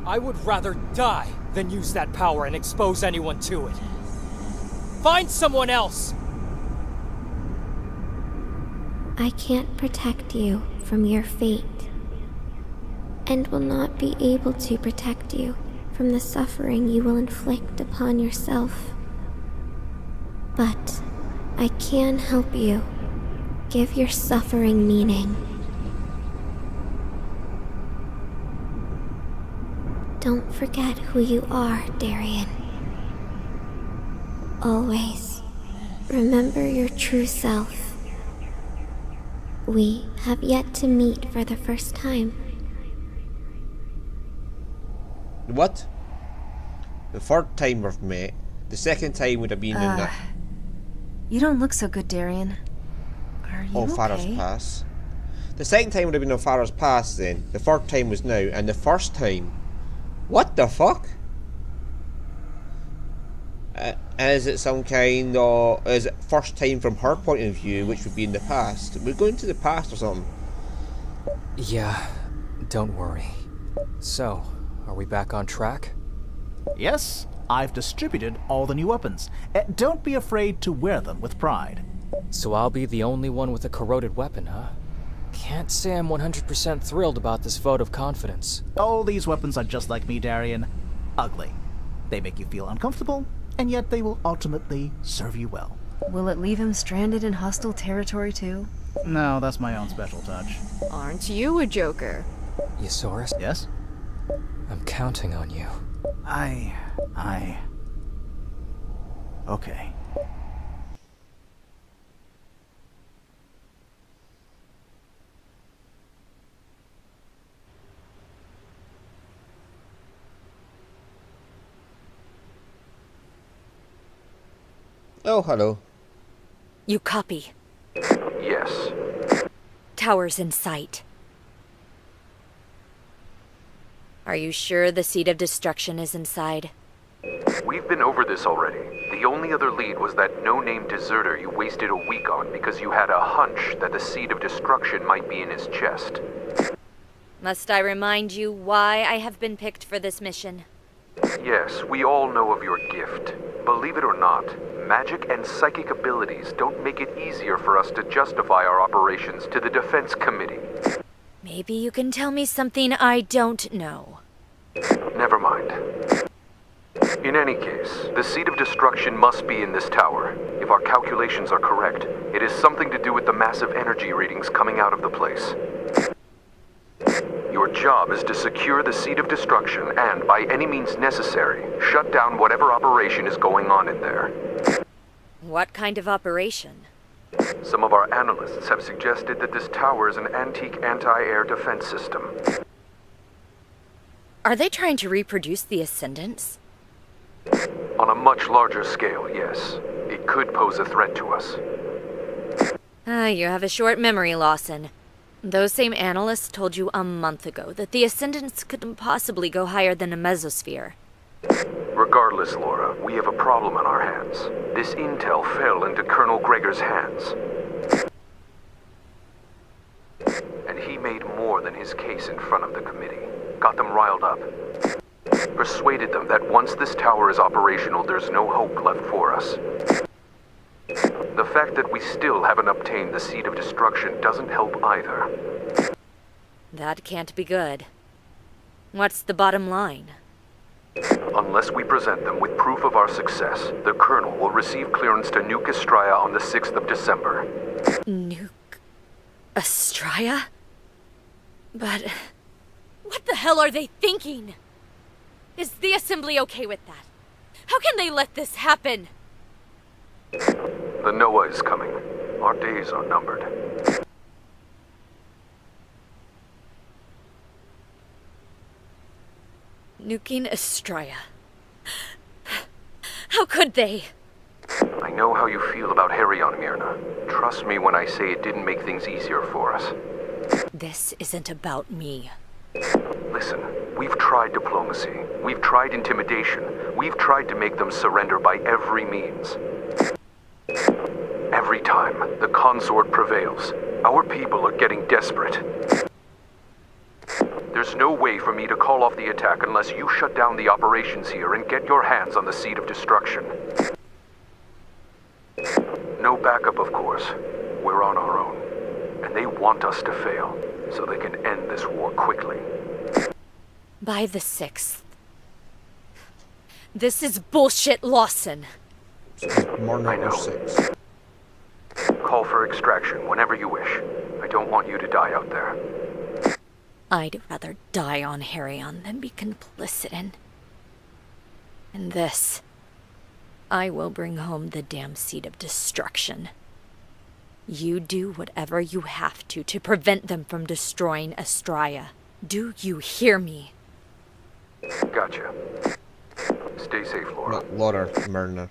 I would rather die than use that power and expose anyone to it. Find someone else! I can't protect you from your fate, and will not be able to protect you from the suffering you will inflict upon yourself. But I can help you give your suffering meaning. Don't forget who you are, Darien. Always remember your true self. We have yet to meet for the first time. What? The third time we've met. The second time would have been in the... You don't look so good, Darien. Are you Oh, Farah's okay? Pass. The second time would have been on Farah's Pass then. The third time was now. And the first time... What the fuck? Is it some kind of... Is it first time from her point of view, which would be in the past? We're going to the past or something. Yeah, don't worry. So, are we back on track? Yes, I've distributed all the new weapons. Don't be afraid to wear them with pride. So I'll be the only one with a corroded weapon, huh? Can't say I'm 100% thrilled about this vote of confidence. All these weapons are just like me, Darien. Ugly. They make you feel uncomfortable, and yet they will ultimately serve you well. Will it leave him stranded in hostile territory too? No, that's my own special touch. Aren't you a joker? Eusaurus? Yes? I'm counting on you. Okay. Oh, hello. You copy. Yes. Tower's in sight. Are you sure the Seed of Destruction is inside? We've been over this already. The only other lead was that no-name deserter you wasted a week on because you had a hunch that the Seed of Destruction might be in his chest. Must I remind you why I have been picked for this mission? Yes, we all know of your gift. Believe it or not, magic and psychic abilities don't make it easier for us to justify our operations to the Defense Committee. Maybe you can tell me something I don't know. Never mind. In any case, the Seed of Destruction must be in this tower. If our calculations are correct, it is something to do with the massive energy readings coming out of the place. Your job is to secure the Seed of Destruction and, by any means necessary, shut down whatever operation is going on in there. What kind of operation? Some of our analysts have suggested that this tower is an antique anti-air defense system. Are they trying to reproduce the Ascendants? On a much larger scale, yes. It could pose a threat to us. You have a short memory, Lawson. Those same analysts told you a month ago that the Ascendants couldn't possibly go higher than a mesosphere. Regardless, Laura, we have a problem on our hands. This intel fell into Colonel Gregor's hands. And he made more than his case in front of the committee. Got them riled up. Persuaded them that once this tower is operational, there's no hope left for us. The fact that we still haven't obtained the Seed of Destruction doesn't help either. That can't be good. What's the bottom line? Unless we present them with proof of our success, the Colonel will receive clearance to nuke Estraya on the 6th of December. Nuke Estraya? But what the hell are they thinking? Is the Assembly okay with that? How can they let this happen? The Noah is coming. Our days are numbered. Nuking Estraya. How could they? I know how you feel about Herrion, Myrna. Trust me when I say it didn't make things easier for us. This isn't about me. Listen, we've tried diplomacy. We've tried intimidation. We've tried to make them surrender by every means. Every time, the consort prevails. Our people are getting desperate. There's no way for me to call off the attack unless you shut down the operations here and get your hands on the Seed of Destruction. No backup, of course. We're on our own. And they want us to fail, so they can end this war quickly. By the 6th. This is bullshit, Lawson. Morning or 6. Call for extraction whenever you wish. I don't want you to die out there. I'd rather die on Harrion than be complicit in this. I will bring home the damn Seed of Destruction. You do whatever you have to prevent them from destroying Astraea. Do you hear me? Gotcha. Stay safe, Laura. Not Laura, Myrna.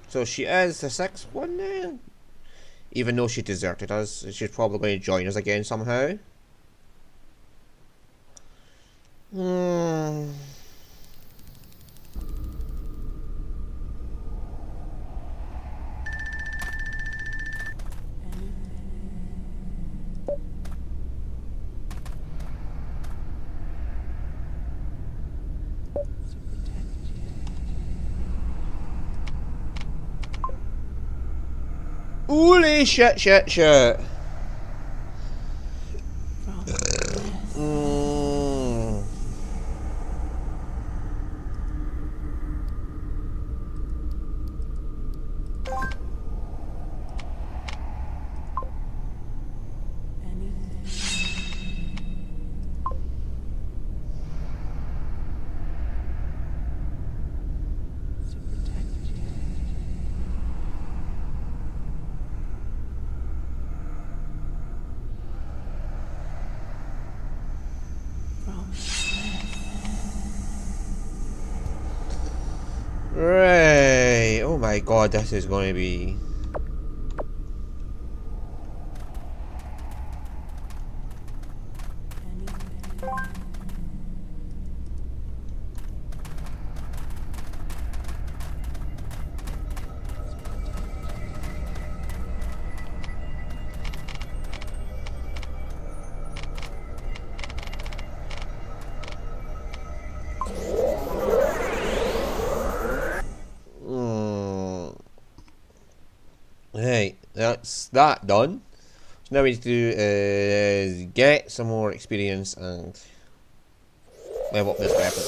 So she is the 6th one now? Even though she deserted us, she's probably going to join us again somehow. Holy shit. Right. Oh my god, this is going to be... Hey, that's that done. So now we need to do is get some more experience and level up this weapon.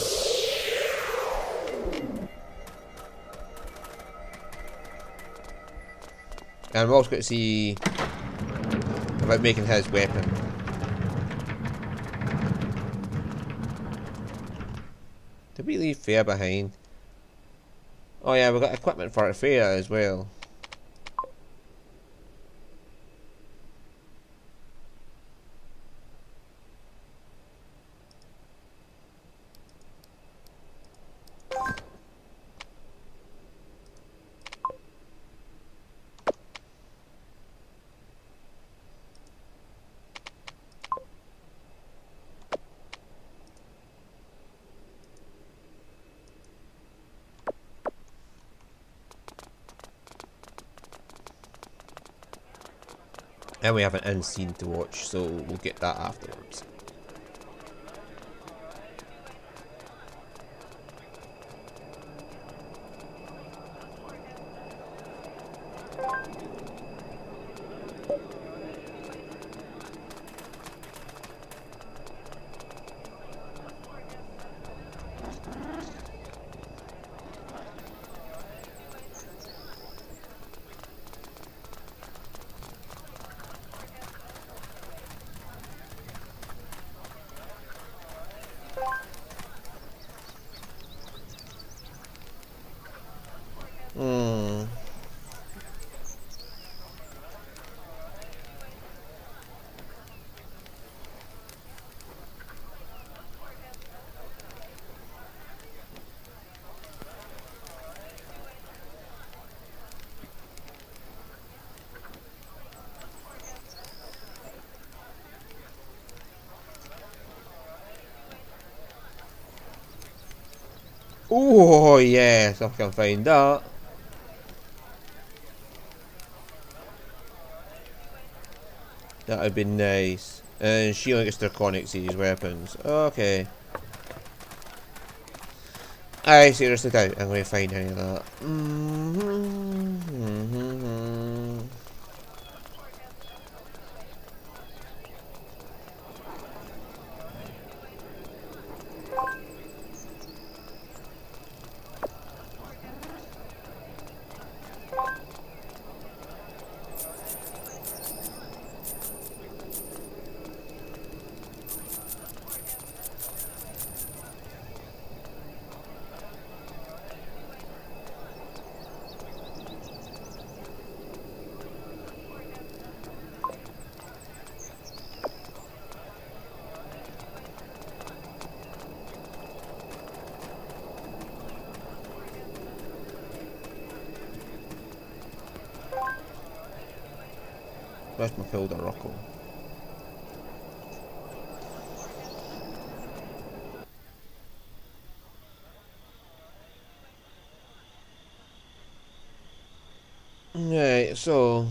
And we're also going to see about making his weapon. Did we leave Fair behind? Oh yeah, we've got equipment for Fair as well. And we have an end scene to watch, so we'll get that afterwards. Oh yes, I can find that. That would be nice. And she only gets draconic series weapons. Okay. I seriously doubt I'm going to find any of that. Where's my folder, Rocco? Right, so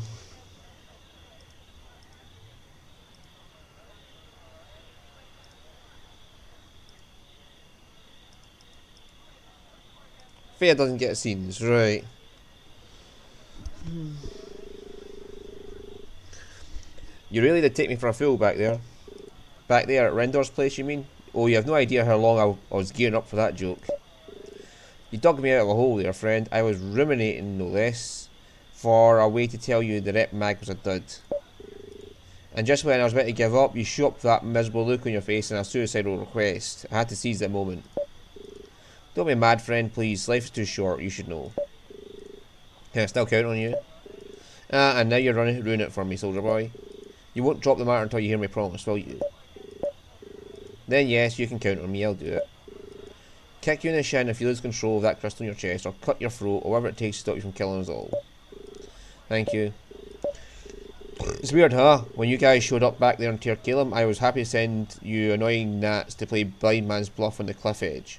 Fair doesn't get scenes, right? You really did take me for a fool back there. Back there at Rendor's place, you mean? Oh, you have no idea how long I was gearing up for that joke. You dug me out of a hole there, friend. I was ruminating, no less, for a way to tell you the rep mag was a dud. And just when I was about to give up, you showed up with that miserable look on your face and a suicidal request. I had to seize that moment. Don't be mad, friend, please. Life is too short, you should know. Can I still count on you? And now you're ruining it for me, soldier boy. You won't drop the matter until you hear me promise, will you? Then yes, you can count on me, I'll do it. Kick you in the shin if you lose control of that crystal in your chest, or cut your throat, or whatever it takes to stop you from killing us all. Thank you. It's weird, huh? When you guys showed up back there in Tir Kalem, I was happy to send you annoying gnats to play blind man's bluff on the cliff edge.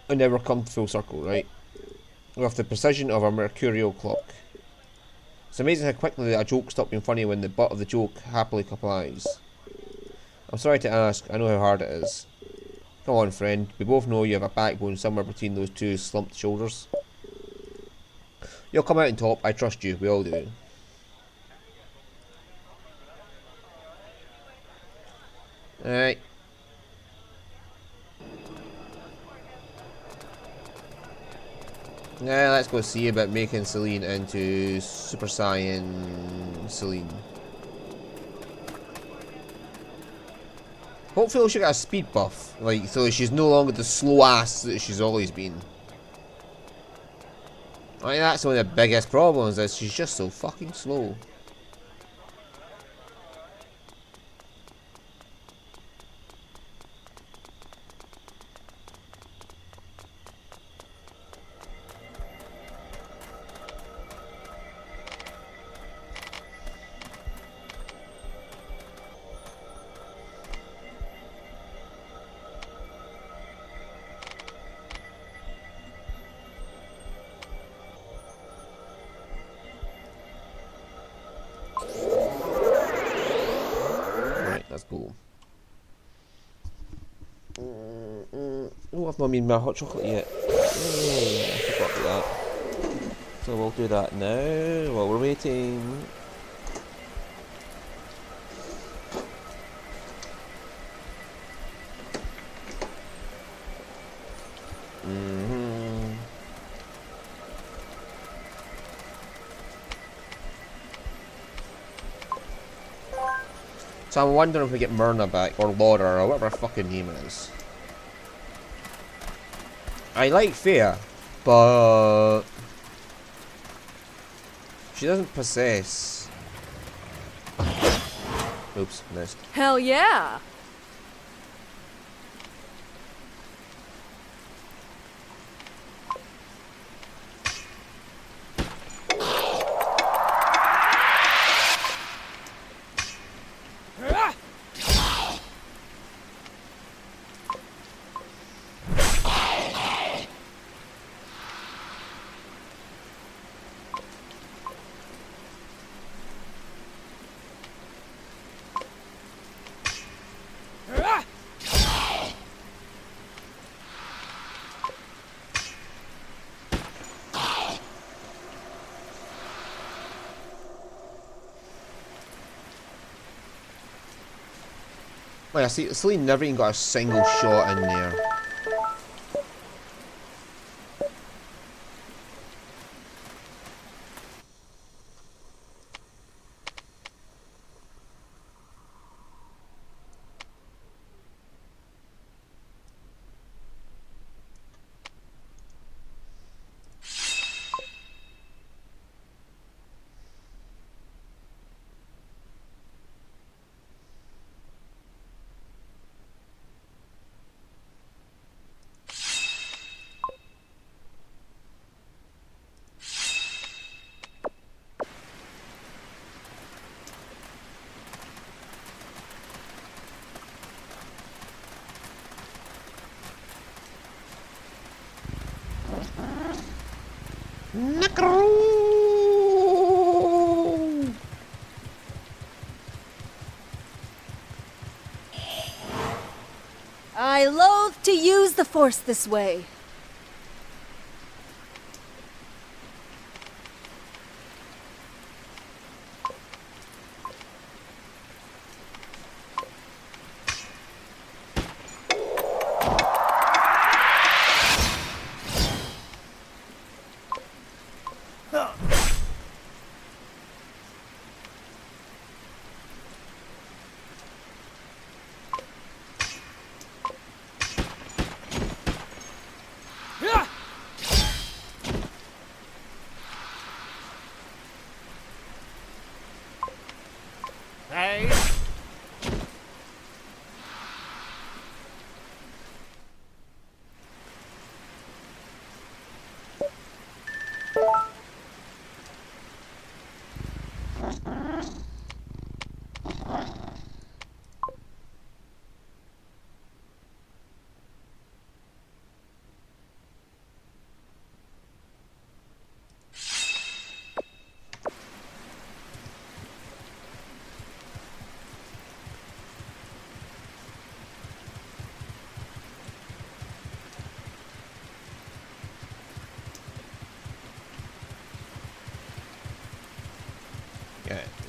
I never come full circle, right? With the precision of a mercurial clock. It's amazing how quickly a joke stopped being funny when the butt of the joke happily complies. I'm sorry to ask, I know how hard it is. Come on, friend, we both know you have a backbone somewhere between those two slumped shoulders. You'll come out on top, I trust you, we all do. Alright. Now let's go see about making Celine into Super Saiyan Celine. Hopefully she'll get a speed buff, like, so she's no longer the slow ass that she's always been. I think that's one of the biggest problems, is she's just so fucking slow. Let's go. Oh, I've not made my hot chocolate yet. I forgot about that. So we'll do that now while we're waiting. So I'm wondering if we get Myrna back, or Laura, or whatever her fucking name is. I like Faye, but she doesn't possess. Oops, missed. Hell yeah! Wait, I see Celine never even got a single shot in there. I loathe to use the Force this way. Hey.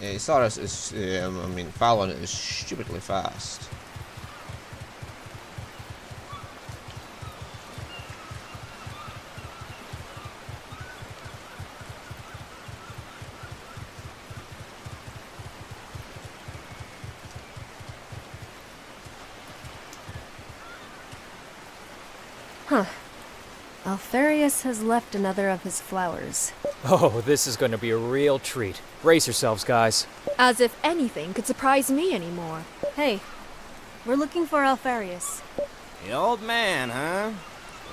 Yeah, Saurus is, I mean, Fallon is stupidly fast. Huh. Alfarius has left another of his flowers. Oh, this is going to be a real treat. Brace yourselves, guys. As if anything could surprise me anymore. Hey, we're looking for Alfarius. The old man, huh?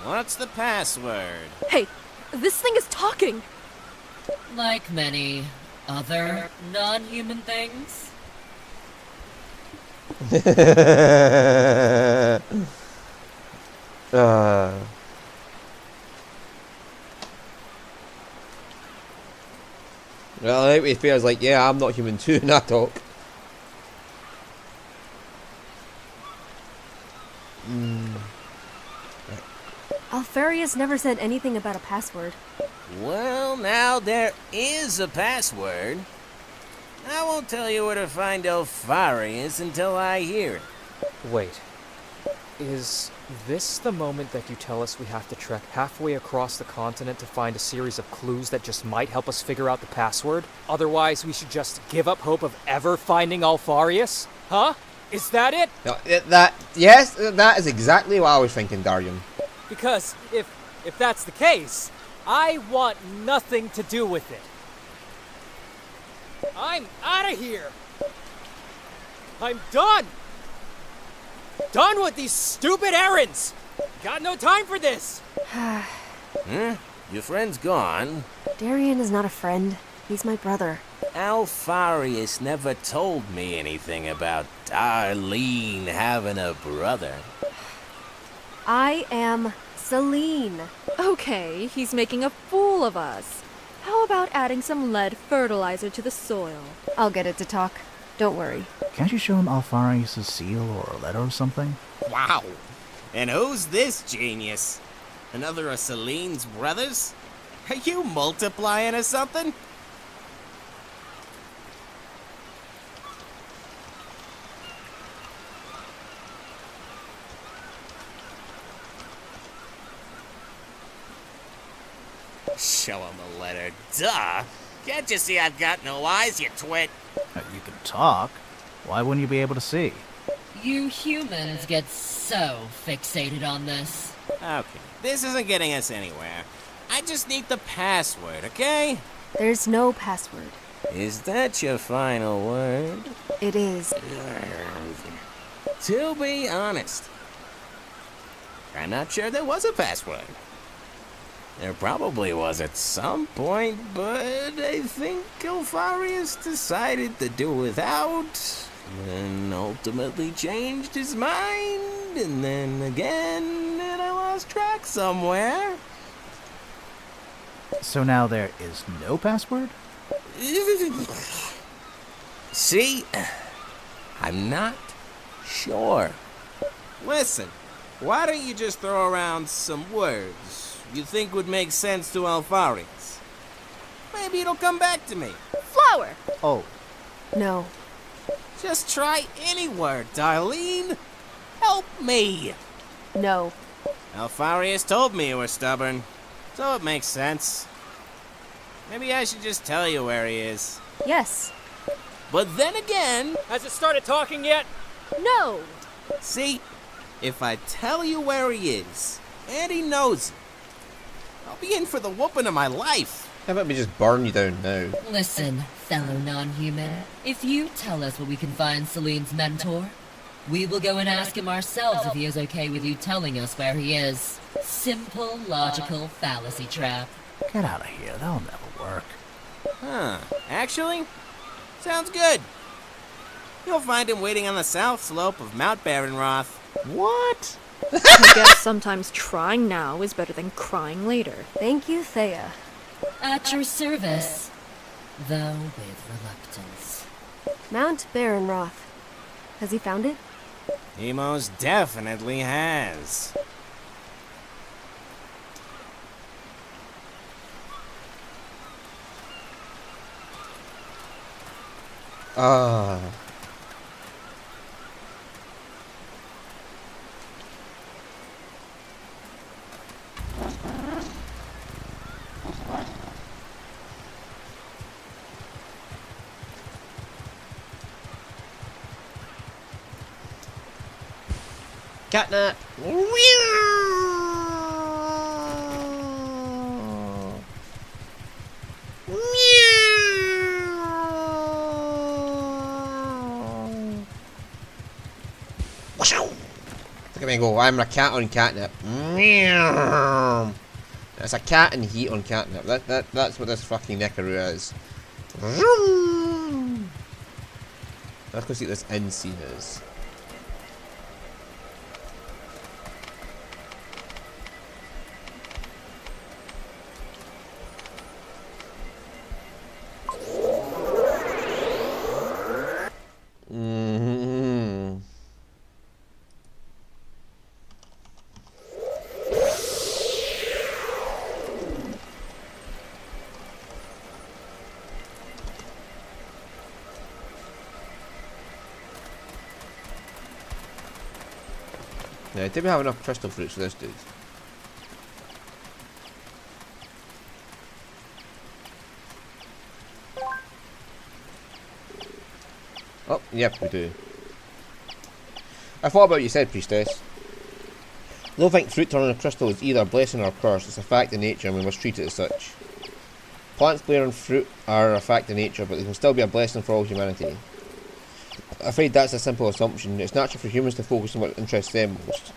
What's the password? Hey, this thing is talking! Like many other non-human things. Well, it feels like, yeah, I'm not human too, and I talk. Alfarius never said anything about a password. Well, now there is a password. I won't tell you where to find Alfarius until I hear it. Wait. Is this the moment that you tell us we have to trek halfway across the continent to find a series of clues that just might help us figure out the password? Otherwise, we should just give up hope of ever finding Alfarius? Huh? Is that it? No, yes, that is exactly what I was thinking, Darian. Because if that's the case, I want nothing to do with it. I'm out of here. I'm done. Done with these stupid errands. Got no time for this. Your friend's gone. Darian is not a friend. He's my brother. Alfarius never told me anything about Darlene having a brother. I am Celine. Okay, he's making a fool of us. How about adding some lead fertilizer to the soil? I'll get it to talk. Don't worry. Can't you show him Alfarius' seal or a letter or something? Wow. And who's this genius? Another of Celine's brothers? Are you multiplying or something? Show him the letter. Duh! Can't you see I've got no eyes, you twit? You can talk. Why wouldn't you be able to see? You humans get so fixated on this. Okay, this isn't getting us anywhere. I just need the password, okay? There's no password. Is that your final word? It is. To be honest, I'm not sure there was a password. There probably was at some point, but I think Alfarius decided to do without, and ultimately changed his mind, and then again, and I lost track somewhere. So now there is no password? See? I'm not sure. Listen, why don't you just throw around some words you think would make sense to Alfarius? Maybe it'll come back to me. Flower! Oh. No. Just try any word, Darlene. Help me. No. Alfarius told me you were stubborn, so it makes sense. Maybe I should just tell you where he is. Yes. But then again... Has it started talking yet? No! See, if I tell you where he is, and he knows it, I'll be in for the whooping of my life. How about we just burn you down now? Listen, fellow non-human. If you tell us where we can find Celine's mentor, we will go and ask him ourselves if he is okay with you telling us where he is. Simple, logical fallacy trap. Get out of here. That'll never work. Huh. Actually, sounds good. You'll find him waiting on the south slope of Mount Barenroth. What? I guess sometimes trying now is better than crying later. Thank you, Thea. At your service, though with reluctance. Mount Barenroth. Has he found it? He most definitely has. Ah. Catnap. Look at me go, I'm a cat on catnip. It's a cat in heat on catnip. That's what this fucking Neckaroo is. Let's go see what this end scene is. Now, did we have enough crystal fruits for this dude? Oh, yep, we do. I thought about what you said, priestess. Don't think fruit turning a crystal is either a blessing or a curse. It's a fact of nature and we must treat it as such. Plants bearing fruit are a fact of nature, but they can still be a blessing for all humanity. I'm afraid that's a simple assumption. It's natural for humans to focus on what interests them most.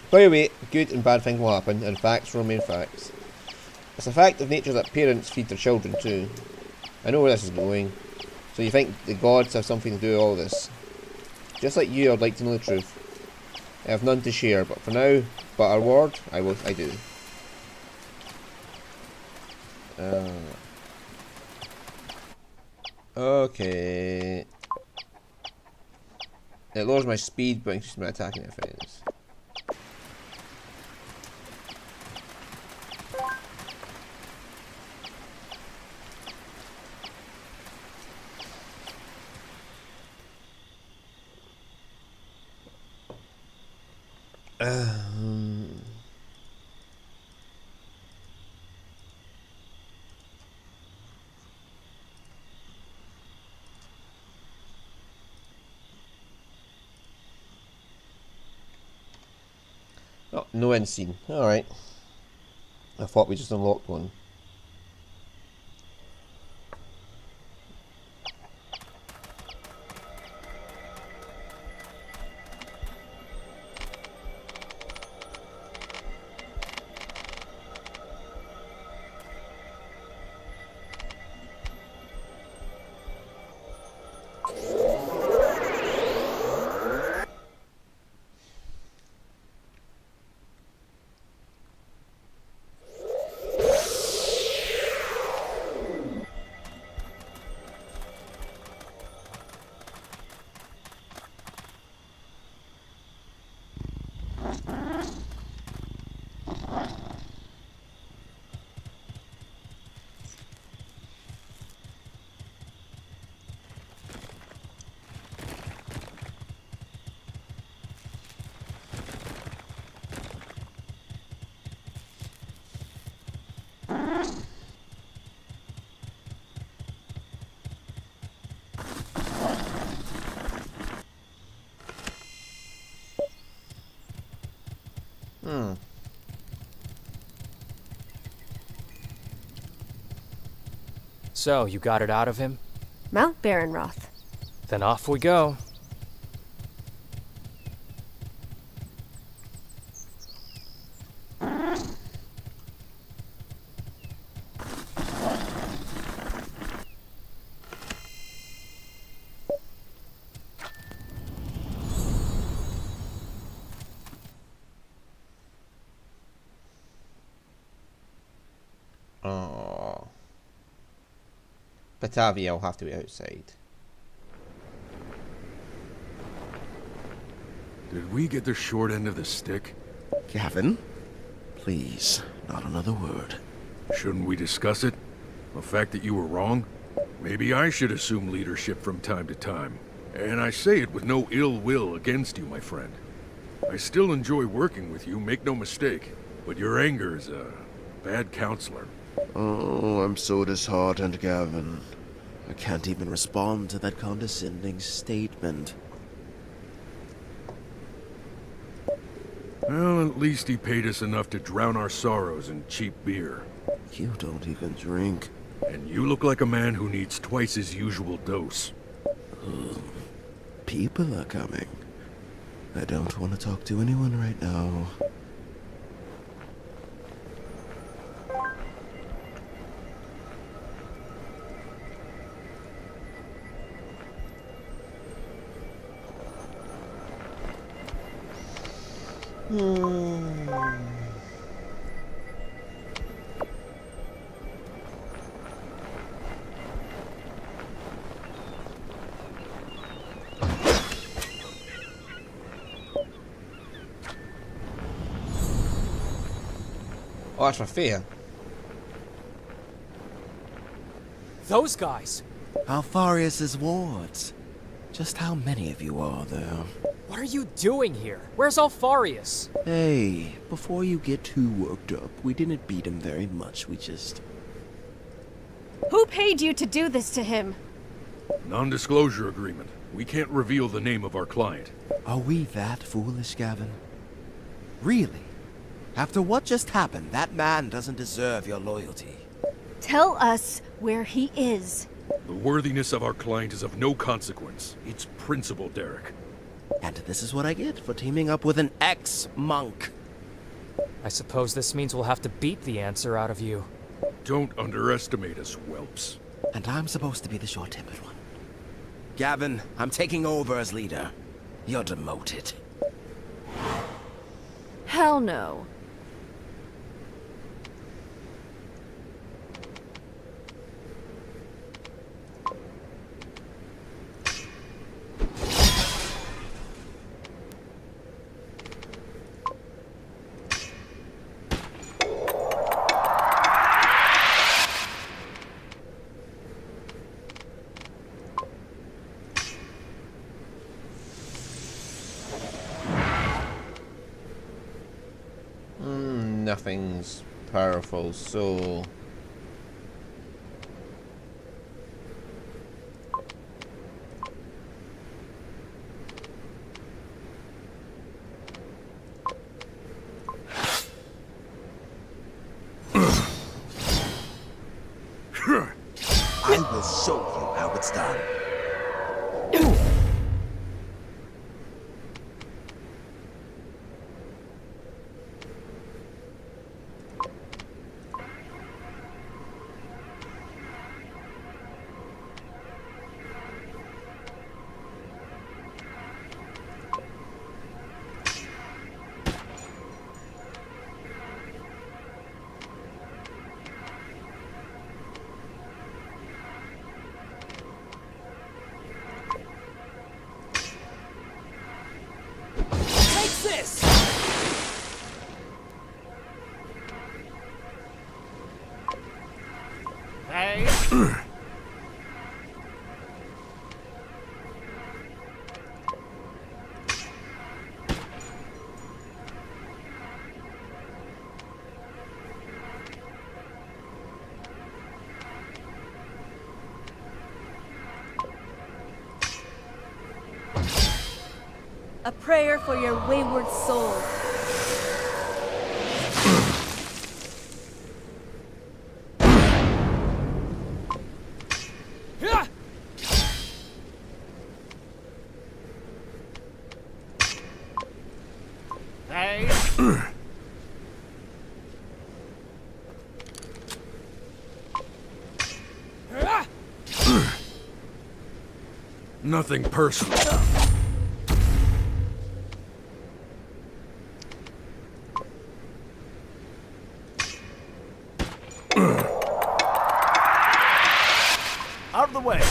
By the way, good and bad things will happen, and facts remain facts. It's a fact of nature that parents feed their children too. I know where this is going. So you think the gods have something to do with all this? Just like you, I'd like to know the truth. I have none to share, but for now, but our word, I do. Okay. It lowers my speed, but increases my attacking defense. Oh, no end scene. Alright. I thought we just unlocked one. So, you got it out of him? Mount Baronroth. Then off we go. Oh. Batavia will have to be outside. Did we get the short end of the stick? Gavin, please, not another word. Shouldn't we discuss it? The fact that you were wrong? Maybe I should assume leadership from time to time. And I say it with no ill will against you, my friend. I still enjoy working with you, make no mistake. But your anger is a bad counselor. Oh, I'm so disheartened, Gavin. I can't even respond to that condescending statement. Well, at least he paid us enough to drown our sorrows in cheap beer. You don't even drink. And you look like a man who needs twice his usual dose. People are coming. I don't want to talk to anyone right now. Oh, that's Rafia. Those guys! Alfarius's wards. Just how many of you are there? What are you doing here? Where's Alfarius? Hey, before you get too worked up, we didn't beat him very much, we just... Who paid you to do this to him? Non-disclosure agreement. We can't reveal the name of our client. Are we that foolish, Gavin? Really? After what just happened, that man doesn't deserve your loyalty. Tell us where he is. The worthiness of our client is of no consequence. It's principle, Derek. And this is what I get for teaming up with an ex-monk. I suppose this means we'll have to beat the answer out of you. Don't underestimate us, whelps. And I'm supposed to be the short-tempered one. Gavin, I'm taking over as leader. You're demoted. Hell no. Nothing's powerful, so... I will show you how it's done. A prayer for your wayward soul. Nothing personal. Out of the way.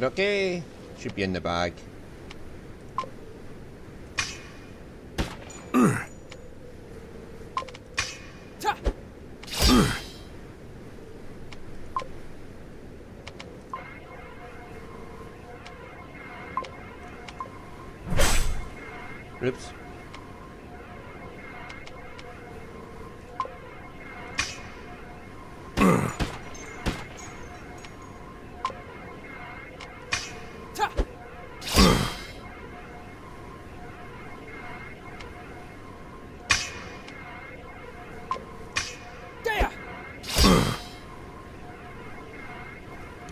Okay. Should be in the bag. Oops.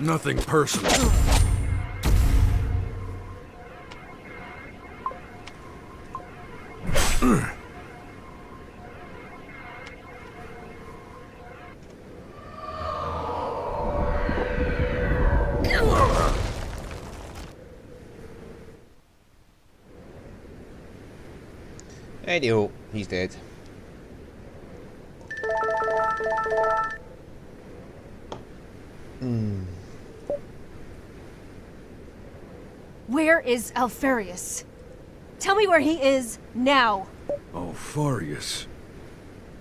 Nothing personal. Anywho, he's dead. Where is Alfarius? Tell me where he is now. Alfarius.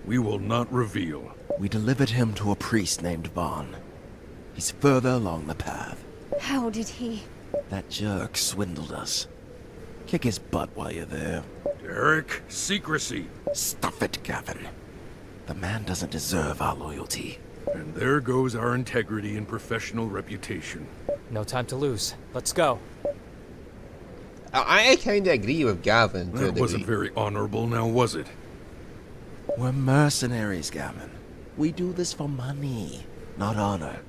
We will not reveal. We delivered him to a priest named Vaughn. He's further along the path. How did he? That jerk swindled us. Kick his butt while you're there. Derek, secrecy. Stuff it, Gavin. The man doesn't deserve our loyalty. And there goes our integrity and professional reputation. No time to lose. Let's go. I kind of agree with Gavin. That wasn't very honorable, now was it? We're mercenaries, Gavin. We do this for money, not honor.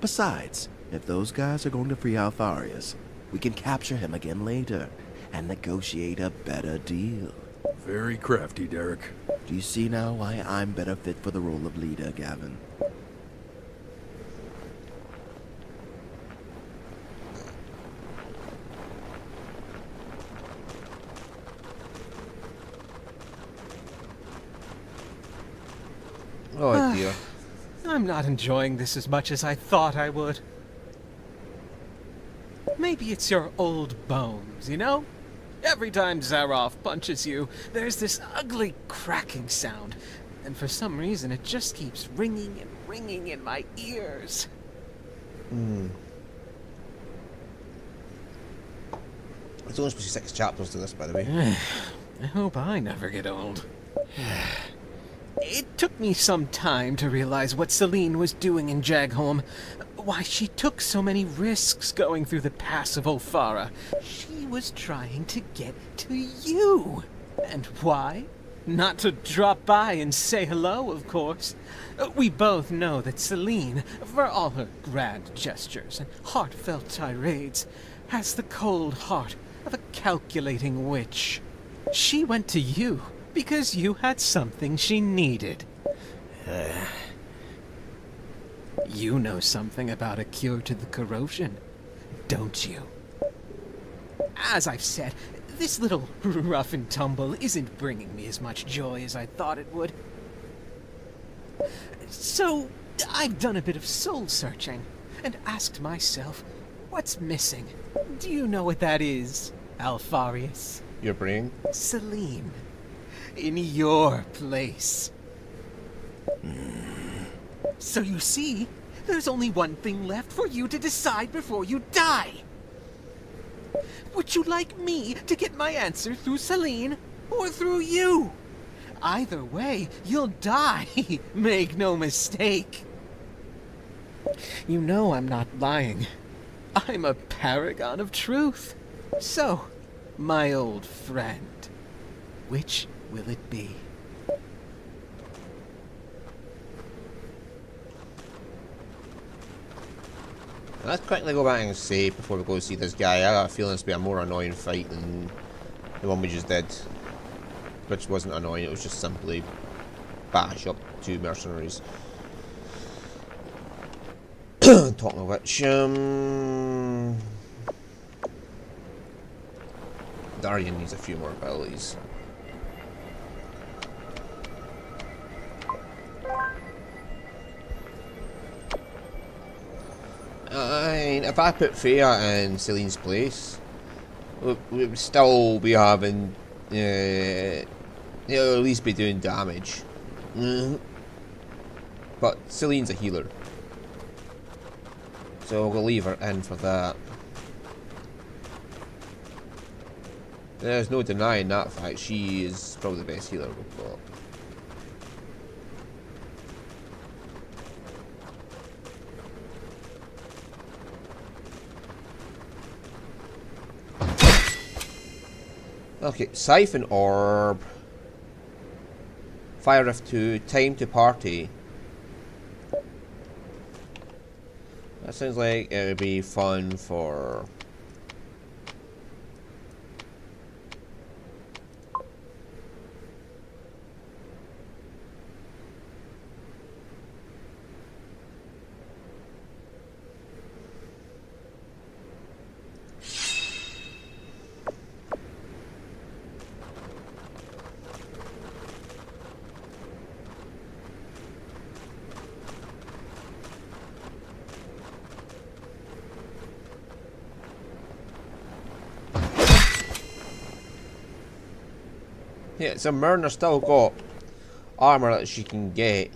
Besides, if those guys are going to free Alfarius, we can capture him again later and negotiate a better deal. Very crafty, Derek. Do you see now why I'm better fit for the role of leader, Gavin? Oh dear. I'm not enjoying this as much as I thought I would. Maybe it's your old bones, you know? Every time Zaroff punches you, there's this ugly cracking sound. And for some reason, it just keeps ringing and ringing in my ears. There's only supposed to be 6 chapters to this, by the way. I hope I never get old. It took me some time to realize what Celine was doing in Jagholm. Why she took so many risks going through the pass of Ulfara. She was trying to get to you. And why? Not to drop by and say hello, of course. We both know that Celine, for all her grand gestures and heartfelt tirades, has the cold heart of a calculating witch. She went to you because you had something she needed. You know something about a cure to the corrosion, don't you? As I've said, this little rough and tumble isn't bringing me as much joy as I thought it would. So, I've done a bit of soul searching and asked myself, what's missing? Do you know what that is, Alpharius? Your brain? Celine. In your place. So you see, there's only one thing left for you to decide before you die. Would you like me to get my answer through Celine or through you? Either way, you'll die. Make no mistake. You know I'm not lying. I'm a paragon of truth. So, my old friend, which will it be? Let's quickly go back and say before we go see this guy, I got a feeling this will be a more annoying fight than the one we just did. Which wasn't annoying, it was just simply bash up two mercenaries. Talking of which, Darian needs a few more abilities. If I put Freya in Celine's place, we would still be having, at least be doing damage. But Celine's a healer, so we'll leave her in for that. There's no denying that fact. She is probably the best healer we've got. Okay, Siphon Orb, Fire Rift 2, Time to Party. That sounds like it would be fun for... Yeah, so Myrna's still got armor that she can get.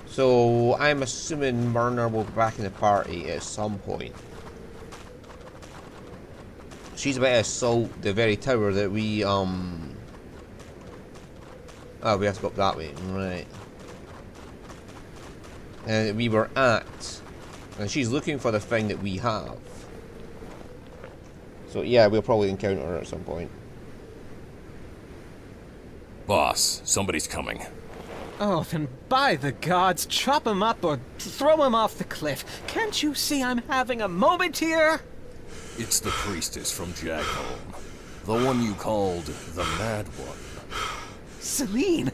So I'm assuming Myrna will be back in the party at some point. She's about to assault the very tower that we, oh, we have to go up that way, right. And we were at, and she's looking for the thing that we have. So yeah, we'll probably encounter her at some point. Boss, somebody's coming. Oh, then by the gods, chop him up or throw him off the cliff. Can't you see I'm having a moment here? It's the priestess from Jagholm. The one you called the Mad One. Celine!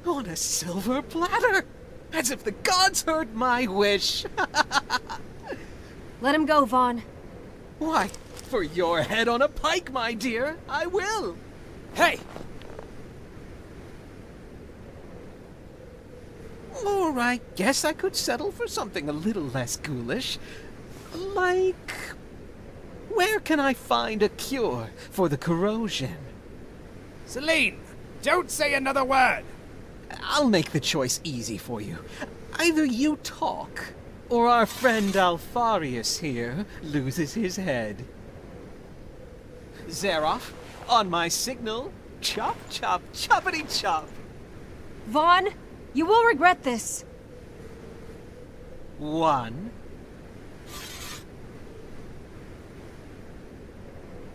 On a silver platter! As if the gods heard my wish! Let him go, Vaughn. Why, for your head on a pike, my dear, I will! Hey! Or I guess I could settle for something a little less ghoulish. Like... where can I find a cure for the corrosion? Celine, don't say another word! I'll make the choice easy for you. Either you talk, or our friend Alfarius here loses his head. Zaroff, on my signal, chop, chop, choppity chop. Vaughn, you will regret this. 1.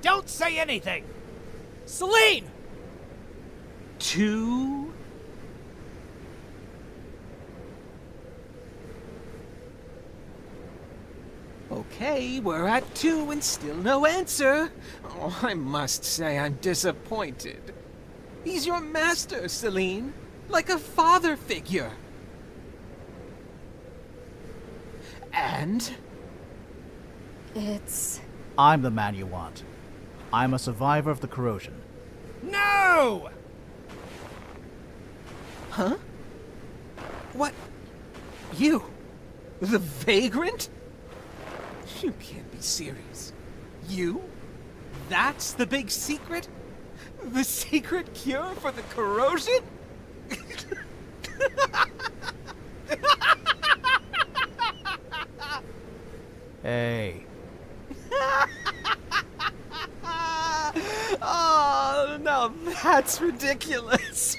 Don't say anything! Celine! 2. Okay, we're at 2 and still no answer. Oh, I must say I'm disappointed. He's your master, Celine. Like a father figure. And? It's... I'm the man you want. I'm a survivor of the corrosion. No! Huh? What? You? The vagrant? You can't be serious. You? That's the big secret? The secret cure for the corrosion? Hey. Oh, now that's ridiculous.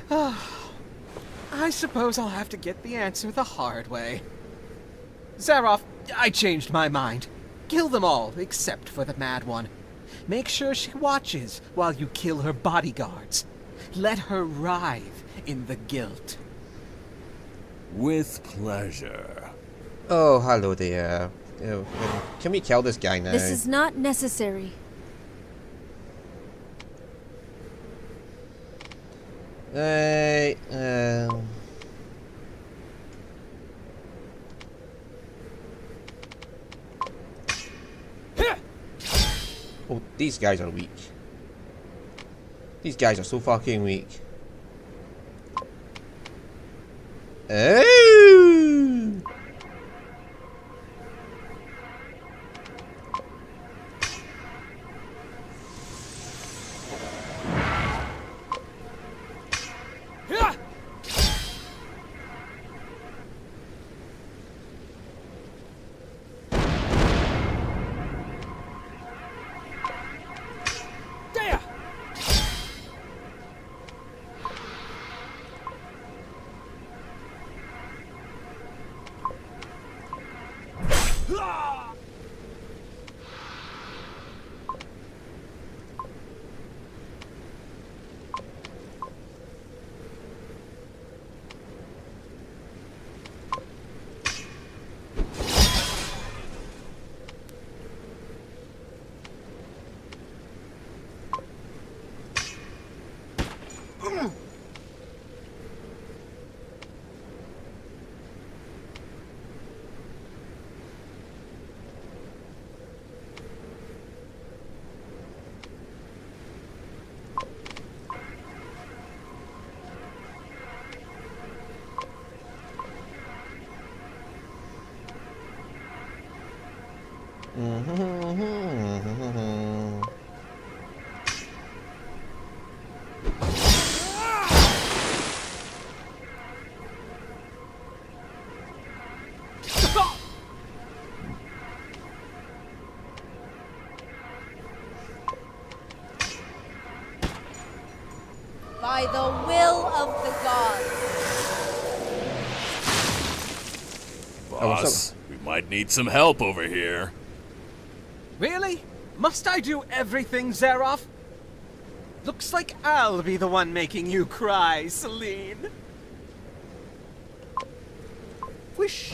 I suppose I'll have to get the answer the hard way. Zaroff, I changed my mind. Kill them all, except for the mad one. Make sure she watches while you kill her bodyguards. Let her writhe in the guilt. With pleasure. Oh, hello there. Can we kill this guy now? This is not necessary. Right, Oh, these guys are weak. These guys are so fucking weak. Oh! By the will of the gods. Boss, we might need some help over here. Really? Must I do everything, Zaroff? Looks like I'll be the one making you cry, Celine. Whoosh.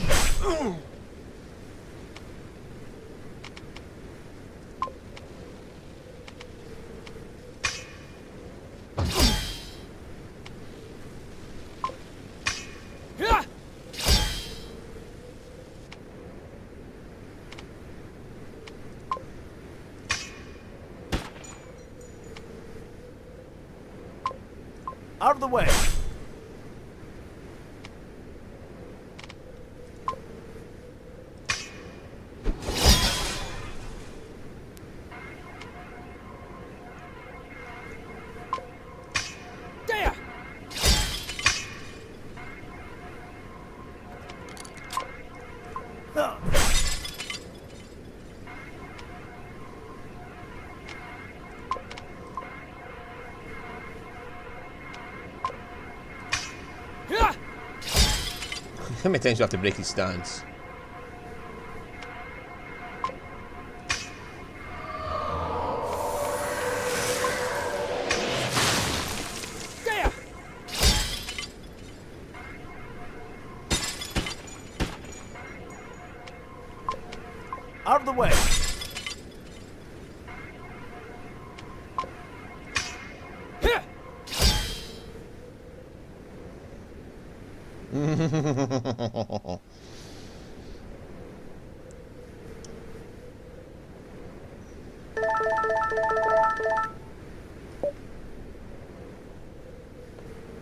Out of the way. How many times do you have to break his stance? Out of the way.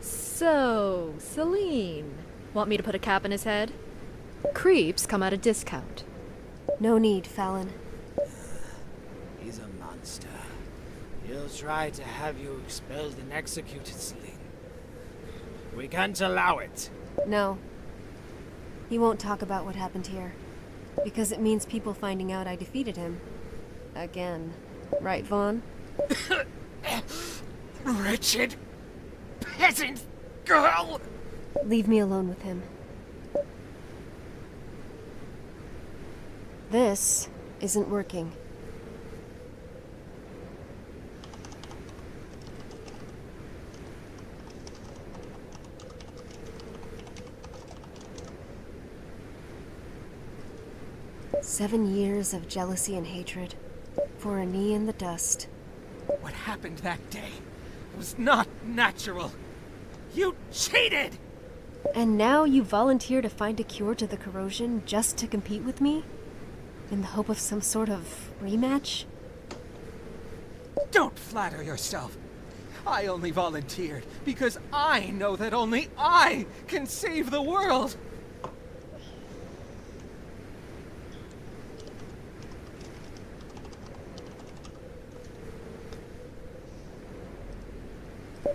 So, Celine. Want me to put a cap in his head? Creeps come at a discount. No need, Fallon. He's a monster. He'll try to have you expelled and executed, Celine. We can't allow it. No. He won't talk about what happened here. Because it means people finding out I defeated him. Again. Right, Vaughn? Wretched peasant girl! Leave me alone with him. This isn't working. "7 years of jealousy and hatred for a knee in the dust." What happened that day was not natural. You cheated! And now you volunteer to find a cure to the corrosion just to compete with me? In the hope of some sort of rematch? Don't flatter yourself. I only volunteered because I know that only I can save the world.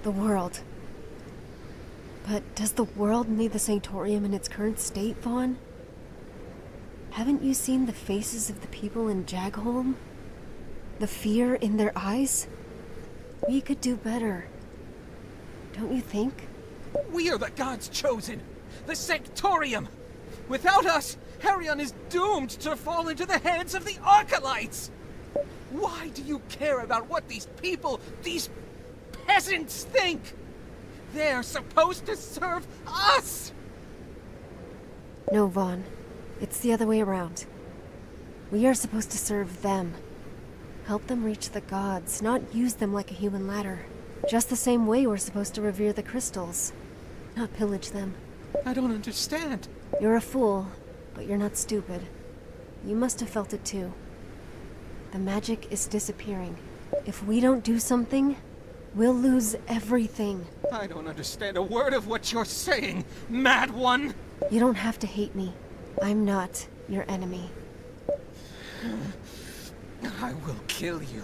The world. But does the world need the Sanctorium in its current state, Vaughn? Haven't you seen the faces of the people in Jagholm? The fear in their eyes? We could do better. Don't you think? We are the gods chosen. The Sanctorium. Without us, Herion is doomed to fall into the hands of the Archelites. Why do you care about what these people, these peasants think? They're supposed to serve us! No, Vaughn. It's the other way around. We are supposed to serve them. Help them reach the gods, not use them like a human ladder. Just the same way we're supposed to revere the crystals, not pillage them. I don't understand. You're a fool, but you're not stupid. You must have felt it too. The magic is disappearing. If we don't do something, we'll lose everything. I don't understand a word of what you're saying, mad one! You don't have to hate me. I'm not your enemy. I will kill you.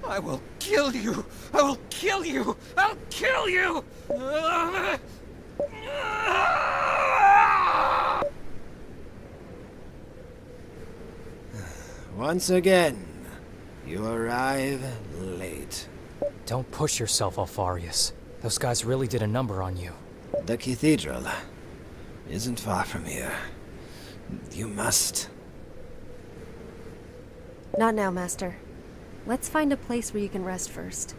I will kill you. I will kill you. I'll kill you! Once again, you arrive late. Don't push yourself, Alfarius. Those guys really did a number on you. The cathedral isn't far from here. You must. Not now, Master. Let's find a place where you can rest first.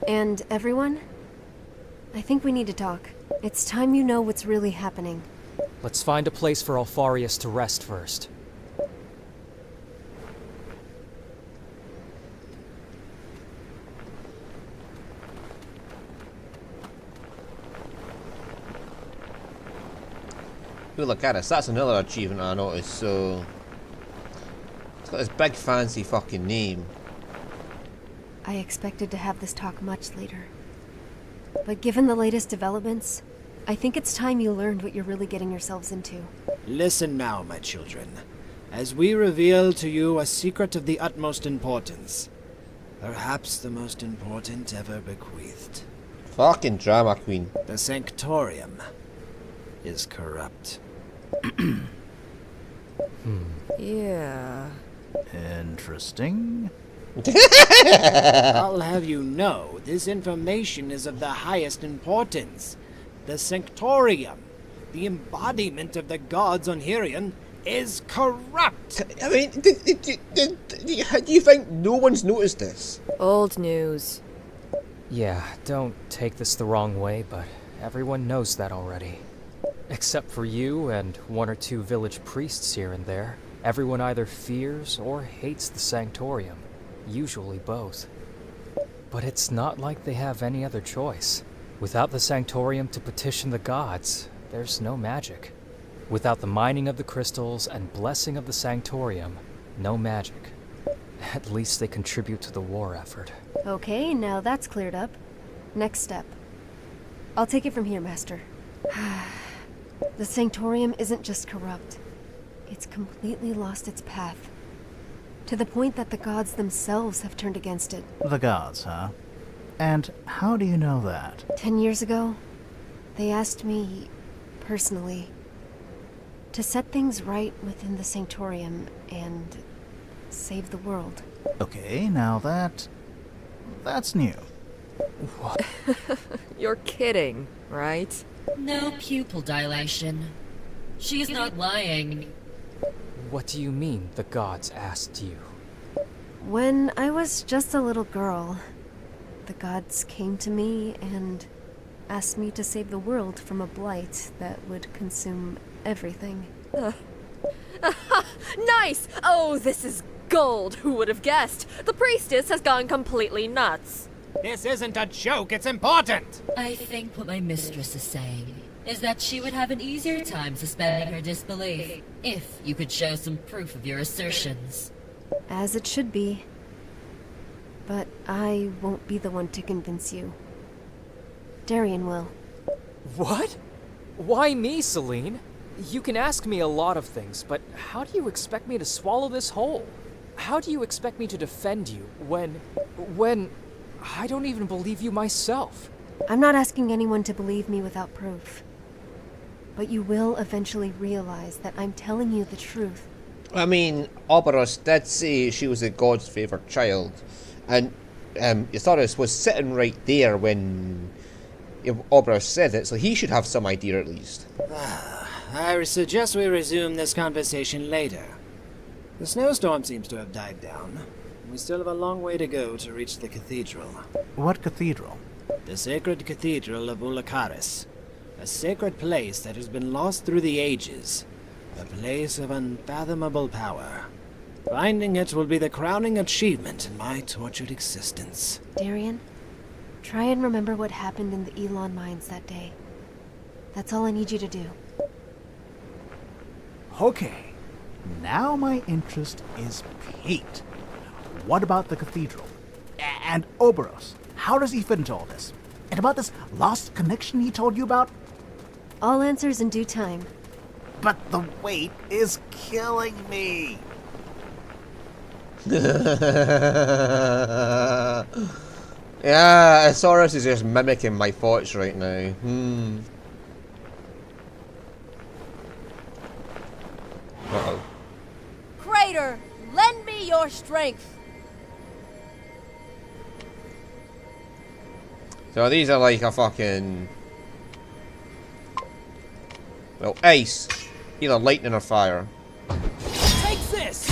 And everyone, I think we need to talk. It's time you know what's really happening. Let's find a place for Alfarius to rest first. Ooh, look at us. That's another achievement I noticed, so... It's got this big fancy fucking name. I expected to have this talk much later. But given the latest developments, I think it's time you learned what you're really getting yourselves into. Listen now, my children, as we reveal to you a secret of the utmost importance. Perhaps the most important ever bequeathed. Fucking drama queen. The Sanctorium is corrupt. Yeah. Interesting. I'll have you know, this information is of the highest importance. The Sanctorium, the embodiment of the gods on Herion, is corrupt. I mean, do you think no one's noticed this? Old news. Yeah, don't take this the wrong way, but everyone knows that already. Except for you and one or two village priests here and there. Everyone either fears or hates the Sanctorium. Usually both. But it's not like they have any other choice. Without the Sanctorium to petition the gods, there's no magic. Without the mining of the crystals and blessing of the Sanctorium, no magic. At least they contribute to the war effort. Okay, now that's cleared up. Next step. I'll take it from here, Master. The Sanctorium isn't just corrupt. It's completely lost its path. To the point that the gods themselves have turned against it. The gods, huh? And how do you know that? 10 years ago, they asked me, personally, to set things right within the Sanctorium and save the world. Okay, now that's new. What? You're kidding, right? No pupil dilation. She's not lying. What do you mean, the gods asked you? When I was just a little girl, the gods came to me and asked me to save the world from a blight that would consume everything. Nice! Oh, this is gold. Who would have guessed? The priestess has gone completely nuts. This isn't a joke, it's important! I think what my mistress is saying is that she would have an easier time suspending her disbelief if you could show some proof of your assertions. As it should be. But I won't be the one to convince you. Darian will. What? Why me, Celine? You can ask me a lot of things, but how do you expect me to swallow this whole? How do you expect me to defend you when I don't even believe you myself? I'm not asking anyone to believe me without proof. But you will eventually realize that I'm telling you the truth. I mean, Oberus did say she was a god's favourite child, and Euthorus was sitting right there when Oberus said it, so he should have some idea at least. I suggest we resume this conversation later. The snowstorm seems to have died down. We still have a long way to go to reach the cathedral. What cathedral? The sacred cathedral of Ulakaris. A sacred place that has been lost through the ages. A place of unfathomable power. Finding it will be the crowning achievement in my tortured existence. Darian, try and remember what happened in the Elon mines that day. That's all I need you to do. Okay, now my interest is piqued. What about the cathedral? And Oberos, how does he fit into all this? And about this lost connection he told you about? All answers in due time. But the wait is killing me. Yeah, Saurus is just mimicking my thoughts right now. Uh-oh. Crater, lend me your strength. So these are like a fucking... well, ice. Either lightning or fire. Take this!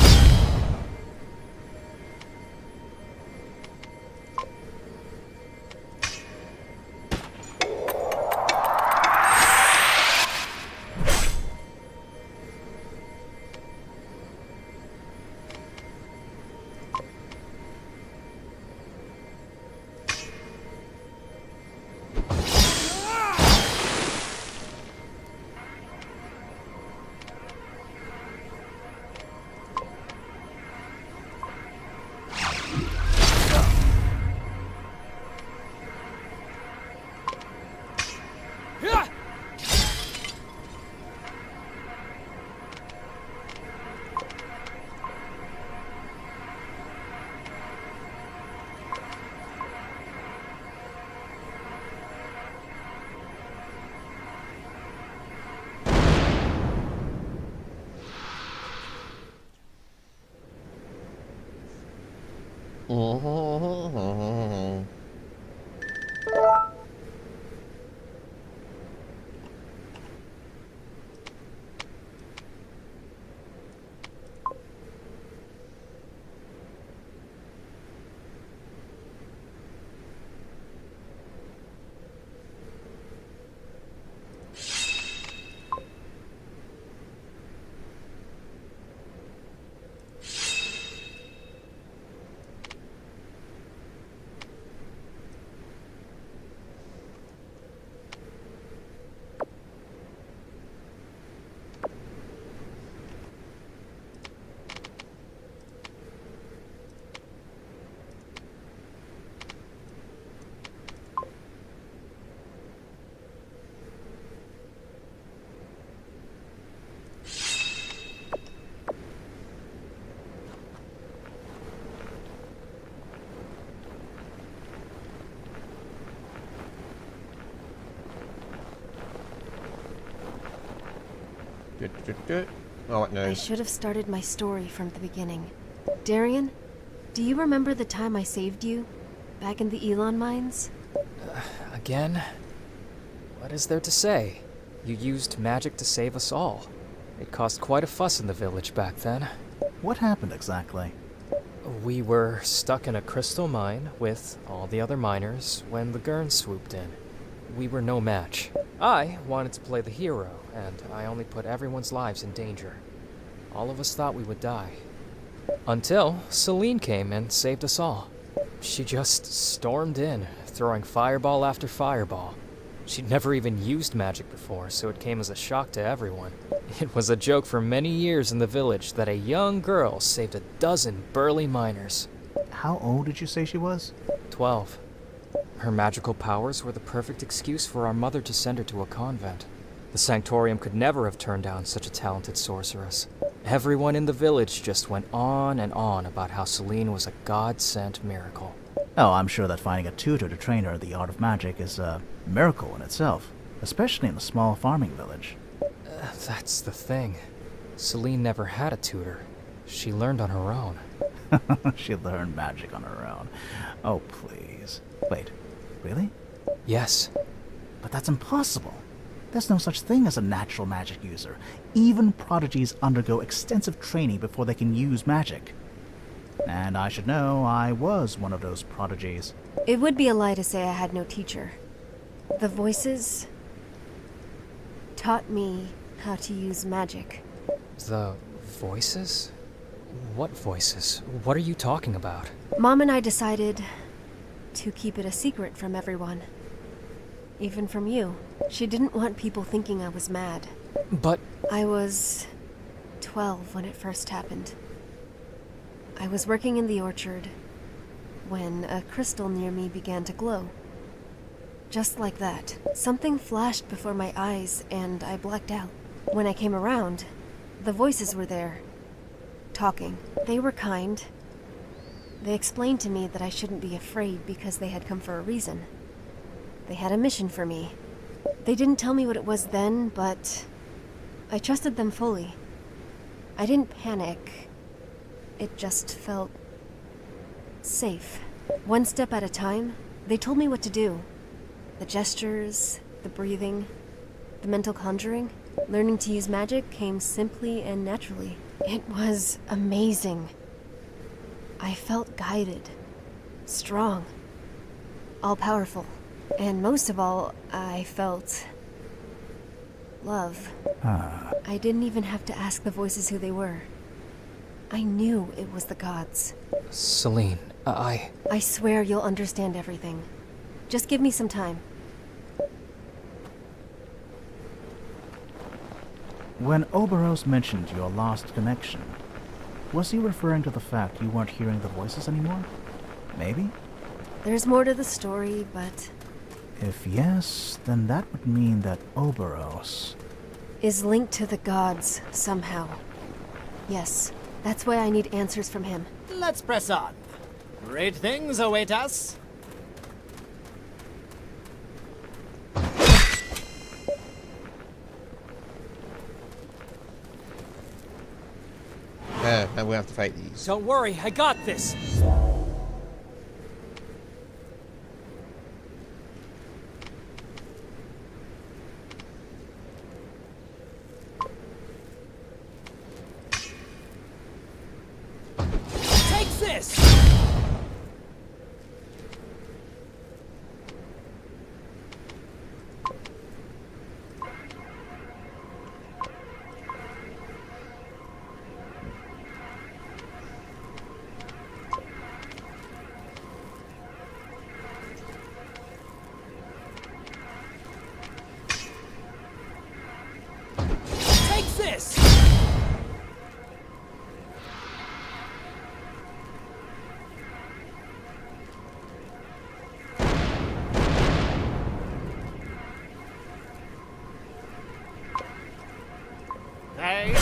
Oh, what now? I should have started my story from the beginning. Darian, do you remember the time I saved you? Back in the Elon mines? Again? What is there to say? You used magic to save us all. It caused quite a fuss in the village back then. What happened exactly? We were stuck in a crystal mine with all the other miners when the Gurn swooped in. We were no match. I wanted to play the hero, and I only put everyone's lives in danger. All of us thought we would die. Until Celine came and saved us all. She just stormed in, throwing fireball after fireball. She'd never even used magic before, so it came as a shock to everyone. It was a joke for many years in the village that a young girl saved a dozen burly miners. How old did you say she was? 12. Her magical powers were the perfect excuse for our mother to send her to a convent. The Sanctorium could never have turned down such a talented sorceress. Everyone in the village just went on and on about how Celine was a god-sent miracle. Oh, I'm sure that finding a tutor to train her in the art of magic is a miracle in itself, especially in a small farming village. That's the thing. Celine never had a tutor. She learned on her own. She learned magic on her own. Oh, please. Wait, really? Yes. But that's impossible. There's no such thing as a natural magic user. Even prodigies undergo extensive training before they can use magic. And I should know I was one of those prodigies. It would be a lie to say I had no teacher. The voices taught me how to use magic. The voices? What voices? What are you talking about? Mom and I decided to keep it a secret from everyone. Even from you. She didn't want people thinking I was mad. But... I was 12 when it first happened. I was working in the orchard when a crystal near me began to glow. Just like that. Something flashed before my eyes and I blacked out. When I came around, the voices were there, talking. They were kind. They explained to me that I shouldn't be afraid because they had come for a reason. They had a mission for me. They didn't tell me what it was then, but I trusted them fully. I didn't panic. It just felt safe. One step at a time, they told me what to do. The gestures, the breathing, the mental conjuring. Learning to use magic came simply and naturally. It was amazing. I felt guided, strong, all-powerful. And most of all, I felt love. I didn't even have to ask the voices who they were. I knew it was the gods. Celine, I swear you'll understand everything. Just give me some time. When Oberos mentioned your lost connection, was he referring to the fact you weren't hearing the voices anymore? Maybe? There's more to the story, but... If yes, then that would mean that Oberos... is linked to the gods somehow. Yes, that's why I need answers from him. Let's press on. Great things await us. Now we have to fight these. Don't worry, I got this! this! Take this! Hey!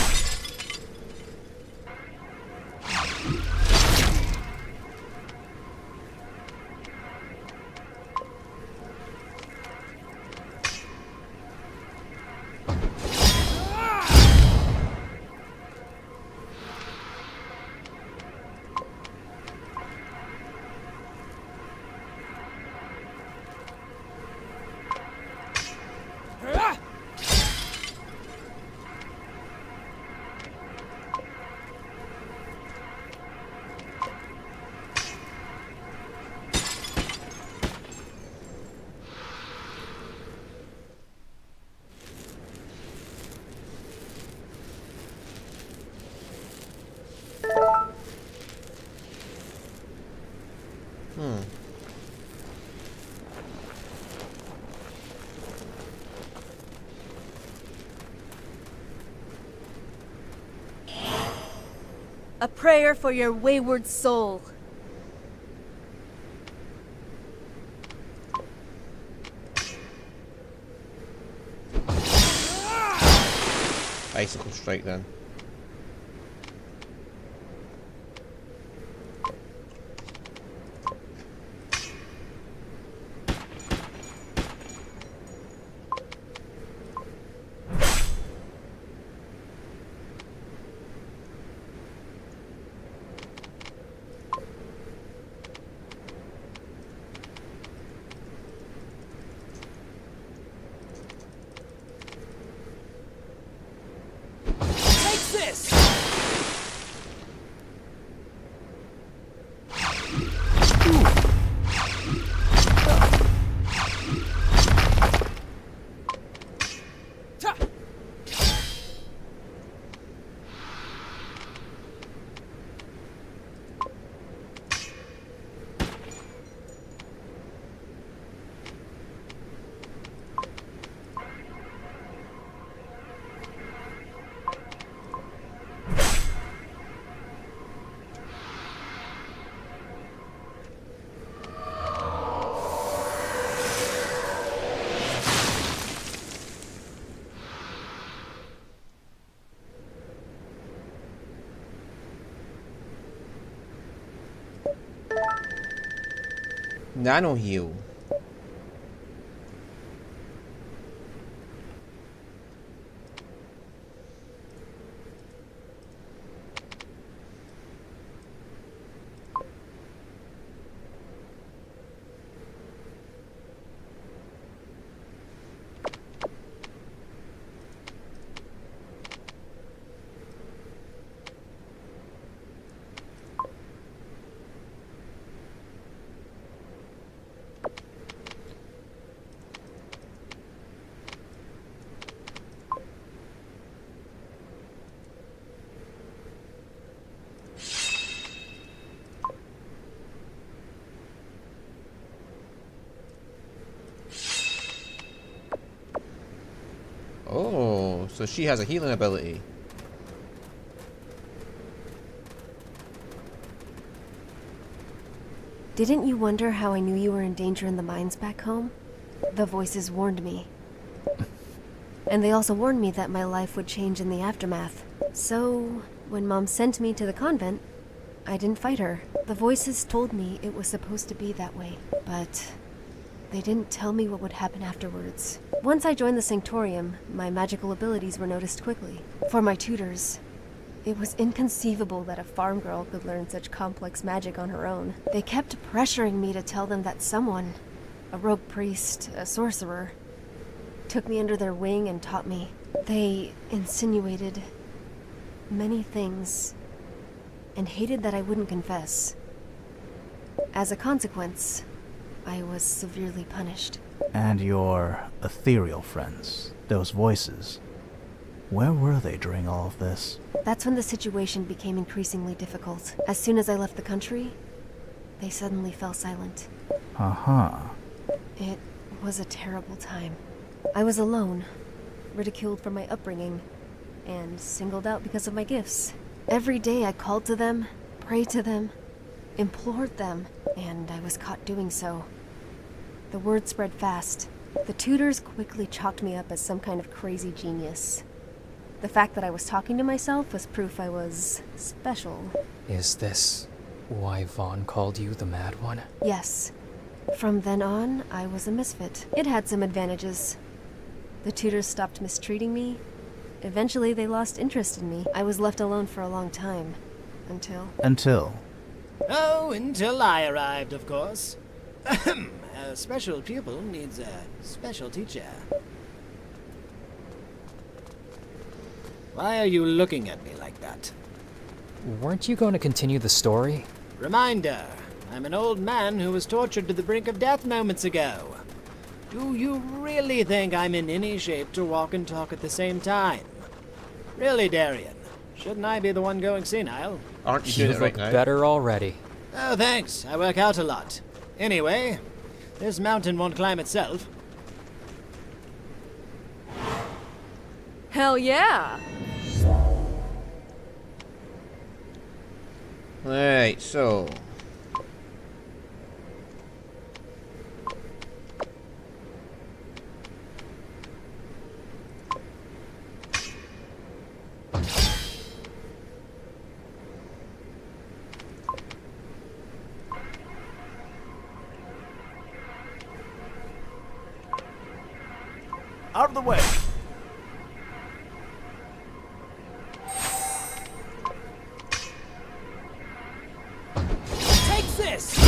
A prayer for your wayward soul. Icicle strike then. Take this! Nano heal. Oh, so she has a healing ability. Didn't you wonder how I knew you were in danger in the mines back home? The voices warned me. And they also warned me that my life would change in the aftermath. So, when Mom sent me to the convent, I didn't fight her. The voices told me it was supposed to be that way, but they didn't tell me what would happen afterwards. Once I joined the Sanctorium, my magical abilities were noticed quickly. For my tutors, it was inconceivable that a farm girl could learn such complex magic on her own. They kept pressuring me to tell them that someone, a rogue priest, a sorcerer, took me under their wing and taught me. They insinuated many things and hated that I wouldn't confess. As a consequence, I was severely punished. And your ethereal friends, those voices, where were they during all of this? That's when the situation became increasingly difficult. As soon as I left the country, they suddenly fell silent. Uh-huh. It was a terrible time. I was alone, ridiculed for my upbringing, and singled out because of my gifts. Every day I called to them, prayed to them, implored them, and I was caught doing so. The word spread fast. The tutors quickly chalked me up as some kind of crazy genius. The fact that I was talking to myself was proof I was special. Is this why Vaughn called you the Mad One? Yes. From then on, I was a misfit. It had some advantages. The tutors stopped mistreating me. Eventually, they lost interest in me. I was left alone for a long time. Until... Oh, until I arrived, of course. A special pupil needs a special teacher. Why are you looking at me like that? Weren't you going to continue the story? Reminder, I'm an old man who was tortured to the brink of death moments ago. Do you really think I'm in any shape to walk and talk at the same time? Really, Darian? Shouldn't I be the one going senile? Aren't you doing it right now? Better already. Oh, thanks. I work out a lot. Anyway, this mountain won't climb itself. Hell yeah! Alright, so... Out of the way! Take this!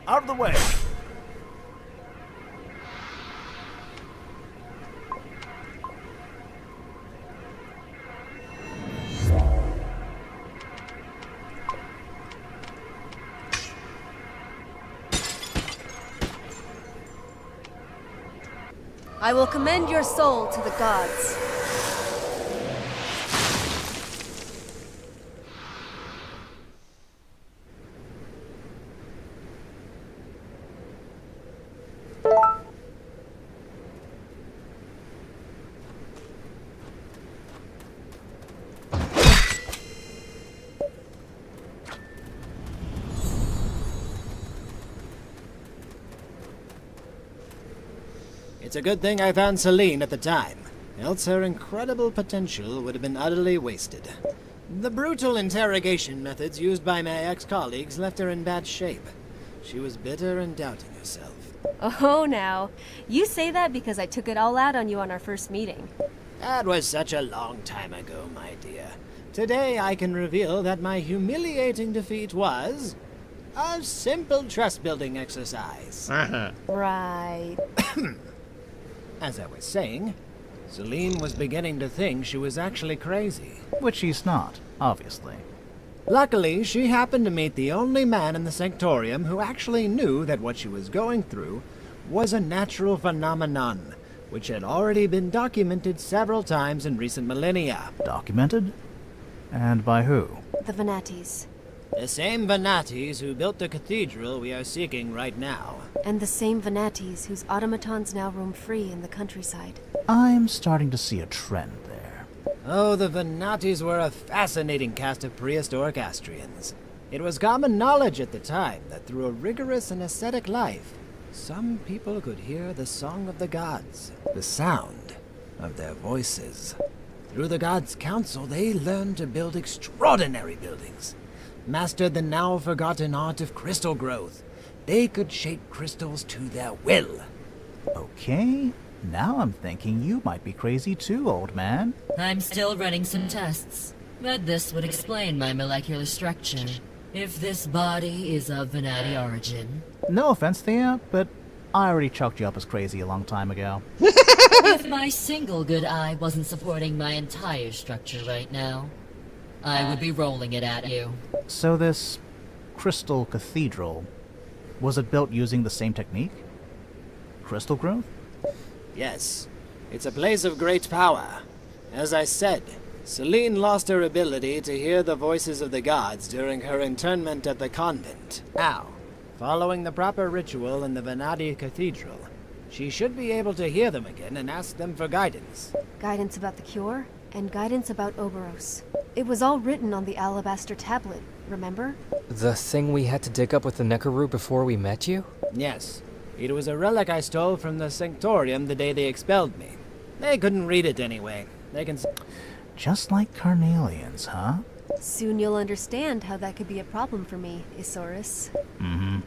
Out of the way! I will commend your soul to the gods. It's a good thing I found Celine at the time, else her incredible potential would have been utterly wasted. The brutal interrogation methods used by my ex-colleagues left her in bad shape. She was bitter and doubting herself. Oh, now. You say that because I took it all out on you on our first meeting. That was such a long time ago, my dear. Today I can reveal that my humiliating defeat was a simple trust-building exercise. Right. As I was saying, Celine was beginning to think she was actually crazy. Which she's not, obviously. Luckily, she happened to meet the only man in the Sanctorium who actually knew that what she was going through was a natural phenomenon, which had already been documented several times in recent millennia. Documented? And by who? The Venatis. The same Venatis who built the cathedral we are seeking right now. And the same Venatis whose automatons now roam free in the countryside. I'm starting to see a trend there. Oh, the Venatis were a fascinating cast of prehistoric Astrians. It was common knowledge at the time that through a rigorous and ascetic life, some people could hear the song of the gods, the sound of their voices. Through the gods' council, they learned to build extraordinary buildings. mastered the now forgotten art of crystal growth. They could shape crystals to their will. Okay, now I'm thinking you might be crazy too, old man. I'm still running some tests, but this would explain my molecular structure. If this body is of Venati origin. No offense, Thea, but I already chalked you up as crazy a long time ago. If my single good eye wasn't supporting my entire structure right now, I would be rolling it at you. So this crystal cathedral, was it built using the same technique? Crystal growth? Yes, it's a place of great power. As I said, Celine lost her ability to hear the voices of the gods during her internment at the convent. Now, following the proper ritual in the Venati Cathedral, she should be able to hear them again and ask them for guidance. Guidance about the cure, and guidance about Oberos. It was all written on the alabaster tablet, remember? The thing we had to dig up with the Nekaru before we met you? Yes. It was a relic I stole from the Sanctorium the day they expelled me. They couldn't read it anyway. They can... Just like Carnelians, huh? Soon you'll understand how that could be a problem for me, Isaurus. Mm-hmm.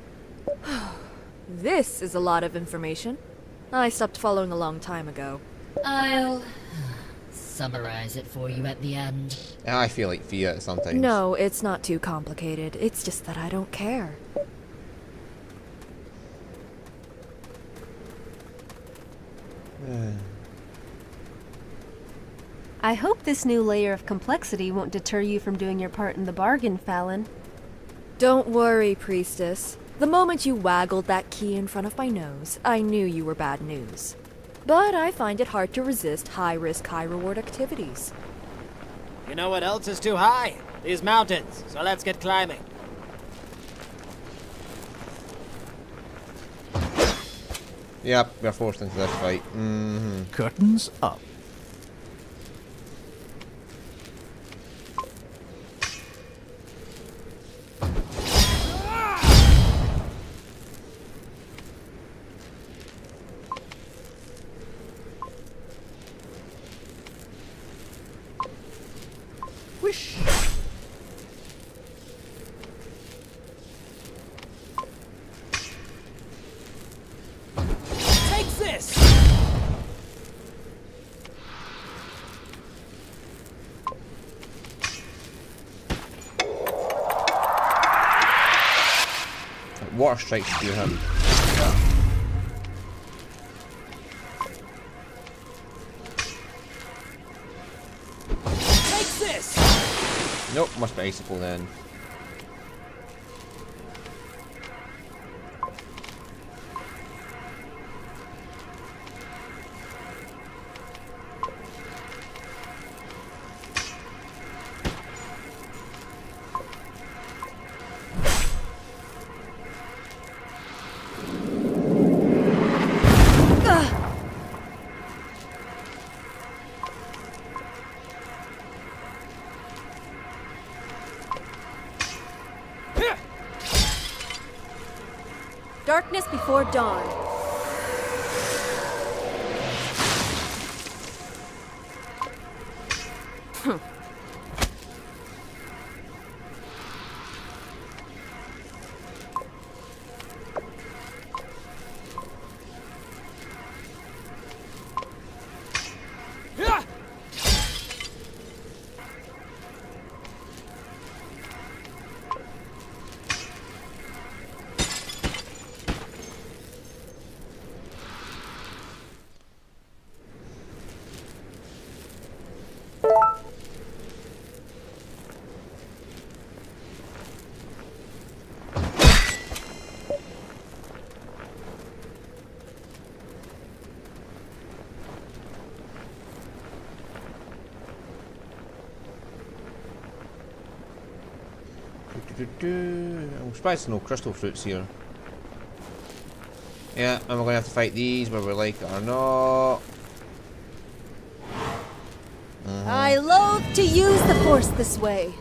This is a lot of information. I stopped following a long time ago. I'll summarize it for you at the end. I feel like Fiat sometimes. No, it's not too complicated. It's just that I don't care. I hope this new layer of complexity won't deter you from doing your part in the bargain, Fallon. Don't worry, Priestess. The moment you waggled that key in front of my nose, I knew you were bad news. But I find it hard to resist high-risk, high-reward activities. You know what else is too high? These mountains. So let's get climbing. Yep, we're forced into this fight. Mm-hmm. Curtains up. Whoosh! Take this! Water strikes through him. Take this! Nope, must be icicle then. Darkness before dawn. I'm surprised there's no crystal fruits here. Yeah, and we're going to have to fight these whether we like it or not. I loathe to use the Force this way.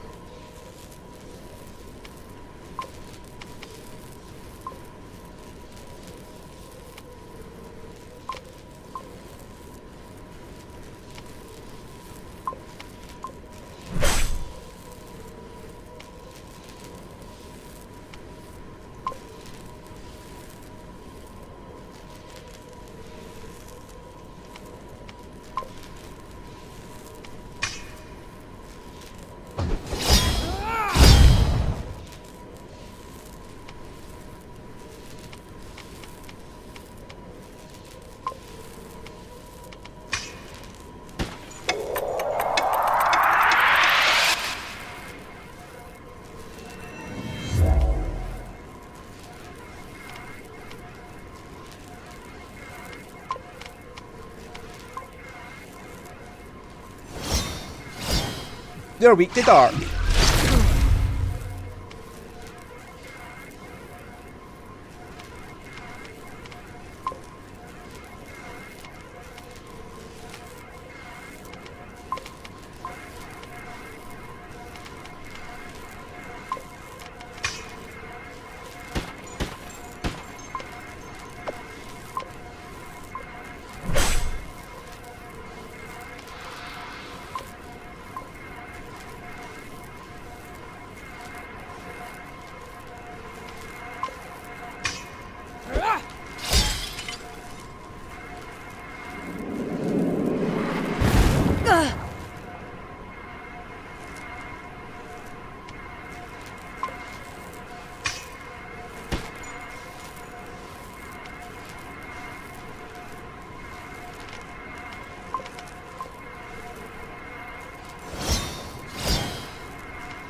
They're weak to dark.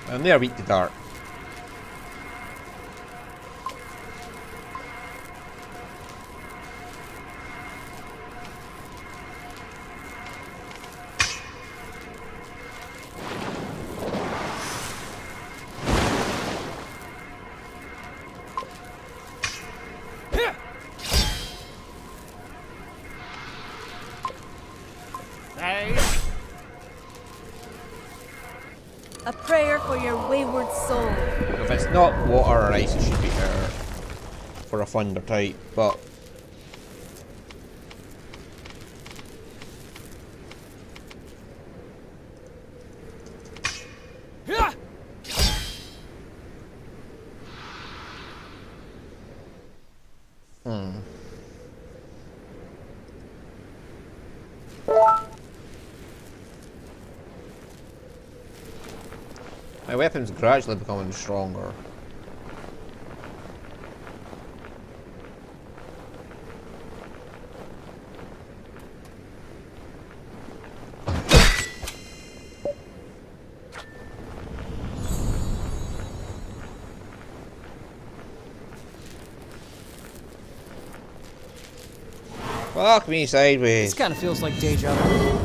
And they're weak to dark. A prayer for your wayward soul. If it's not water or ice, it should be air for a thunder type, but my weapon's gradually becoming stronger. Fuck me sideways. This kind of feels like deja vu.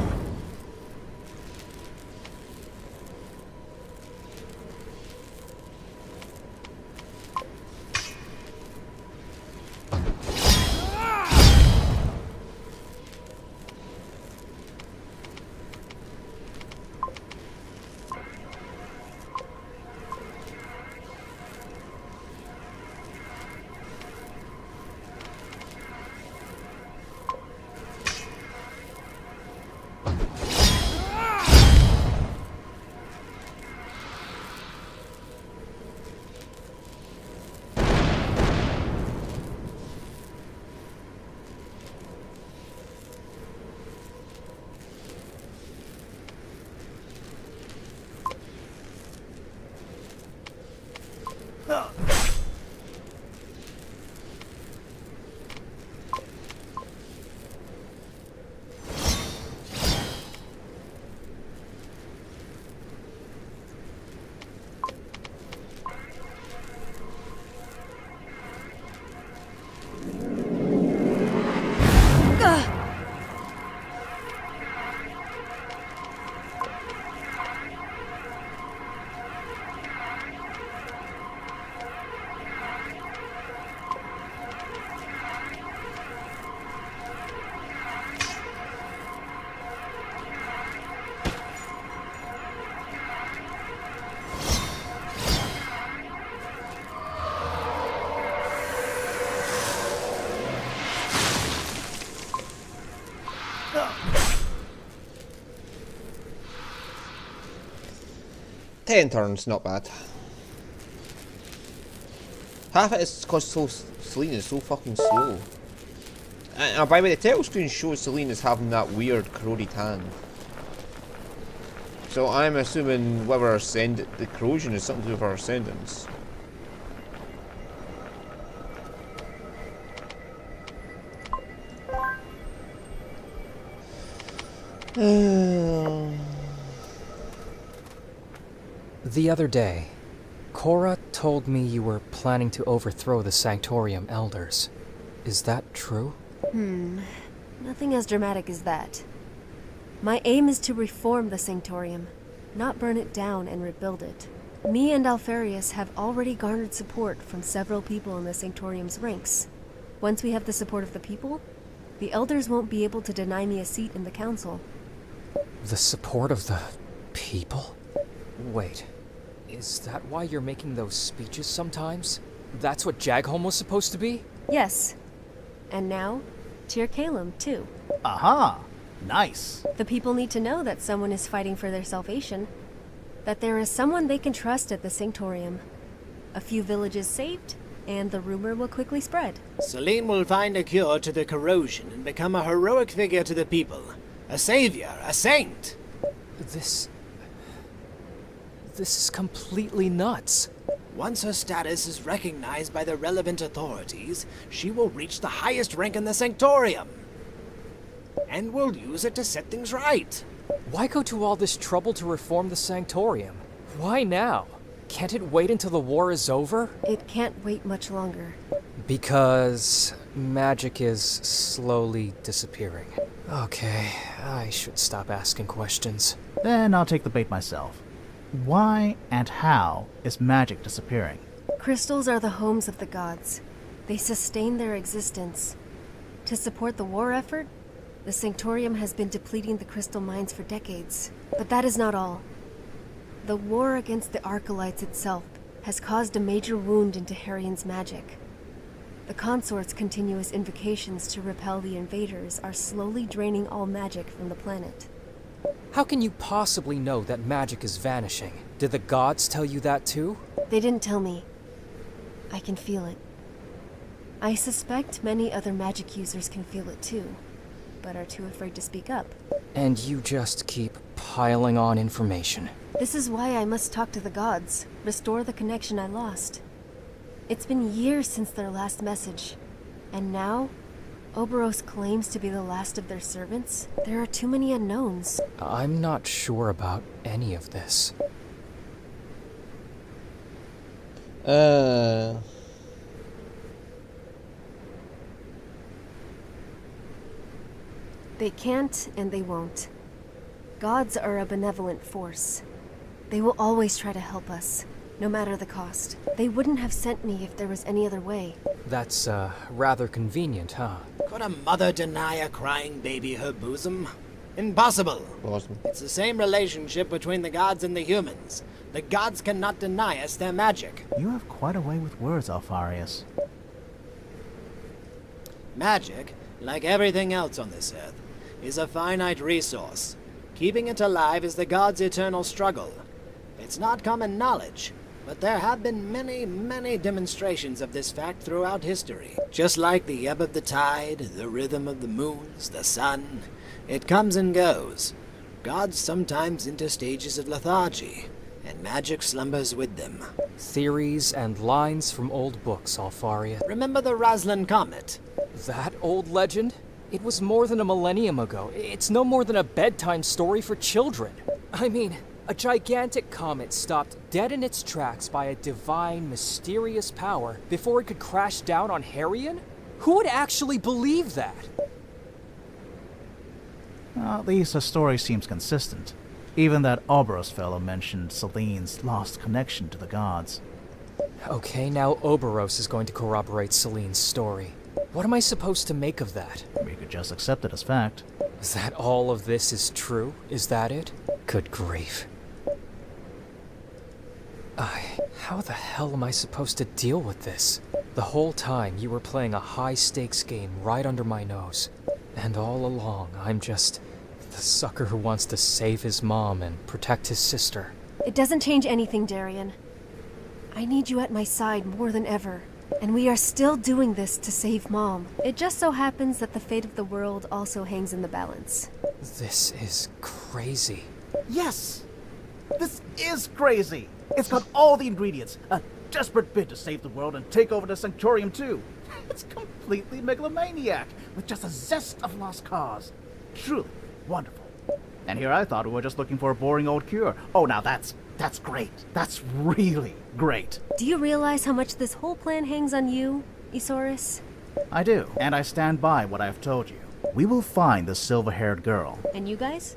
Ten turns, not bad. Half it is because Selene is so fucking slow. And by the way, the title screen shows Selene as having that weird corroded hand. So I'm assuming whether the corrosion is something to do with her ascendance. The other day, Cora told me you were planning to overthrow the Sanctorium Elders. Is that true? Nothing as dramatic as that. My aim is to reform the Sanctorium. not burn it down and rebuild it. Me and Alfarius have already garnered support from several people in the Sanctorium's ranks. Once we have the support of the people, the elders won't be able to deny me a seat in the council. The support of the people? Wait, is that why you're making those speeches sometimes? That's what Jagholm was supposed to be? Yes. And now, Tir Kalum, too. Aha! Nice. The people need to know that someone is fighting for their salvation. That there is someone they can trust at the Sanctorium. A few villages saved, and the rumor will quickly spread. Selene will find a cure to the corrosion and become a heroic figure to the people. A savior, a saint. This is completely nuts. Once her status is recognized by the relevant authorities, she will reach the highest rank in the Sanctorium. And we'll use it to set things right. Why go to all this trouble to reform the Sanctorium? Why now? Can't it wait until the war is over? It can't wait much longer. Because magic is slowly disappearing. Okay, I should stop asking questions. Then I'll take the bait myself. Why and how is magic disappearing? Crystals are the homes of the gods. They sustain their existence. To support the war effort, the Sanctorium has been depleting the crystal mines for decades. But that is not all. The war against the Archelites itself has caused a major wound into Harion's magic. The consort's continuous invocations to repel the invaders are slowly draining all magic from the planet. How can you possibly know that magic is vanishing? Did the gods tell you that too? They didn't tell me. I can feel it. I suspect many other magic users can feel it too, but are too afraid to speak up. And you just keep piling on information. This is why I must talk to the gods, restore the connection I lost. It's been years since their last message, and now Oberos claims to be the last of their servants. There are too many unknowns. I'm not sure about any of this. They can't and they won't. Gods are a benevolent force. They will always try to help us, no matter the cost. They wouldn't have sent me if there was any other way. That's, rather convenient, huh? Could a mother deny a crying baby her bosom? Impossible. Awesome. It's the same relationship between the gods and the humans. The gods cannot deny us their magic. You have quite a way with words, Alfarius. Magic, like everything else on this earth, is a finite resource. Keeping it alive is the gods' eternal struggle. It's not common knowledge, but there have been many, many demonstrations of this fact throughout history. Just like the ebb of the tide, the rhythm of the moons, the sun, it comes and goes. Gods sometimes enter stages of lethargy, and magic slumbers with them. Theories and lines from old books, Alfaria. Remember the Roslin Comet? That old legend? It was more than a millennium ago. It's no more than a bedtime story for children. I mean, a gigantic comet stopped dead in its tracks by a divine, mysterious power before it could crash down on Harion? Who would actually believe that? Well, at least the story seems consistent. Even that Oberos fellow mentioned Selene's lost connection to the gods. Okay, now Oberos is going to corroborate Selene's story. What am I supposed to make of that? We could just accept it as fact. Is that all of this is true? Is that it? Good grief. How the hell am I supposed to deal with this? The whole time you were playing a high-stakes game right under my nose. And all along, I'm just the sucker who wants to save his mom and protect his sister. It doesn't change anything, Darian. I need you at my side more than ever. And we are still doing this to save Mom. It just so happens that the fate of the world also hangs in the balance. This is crazy. Yes! This is crazy! It's got all the ingredients. A desperate bid to save the world and take over the Sanctorium too. It's completely megalomaniac, with just a zest of lost cause. Truly wonderful. And here I thought we were just looking for a boring old cure. Oh, now that's great. That's really great. Do you realize how much this whole plan hangs on you, Isaurus? I do, and I stand by what I have told you. We will find the silver-haired girl. And you guys?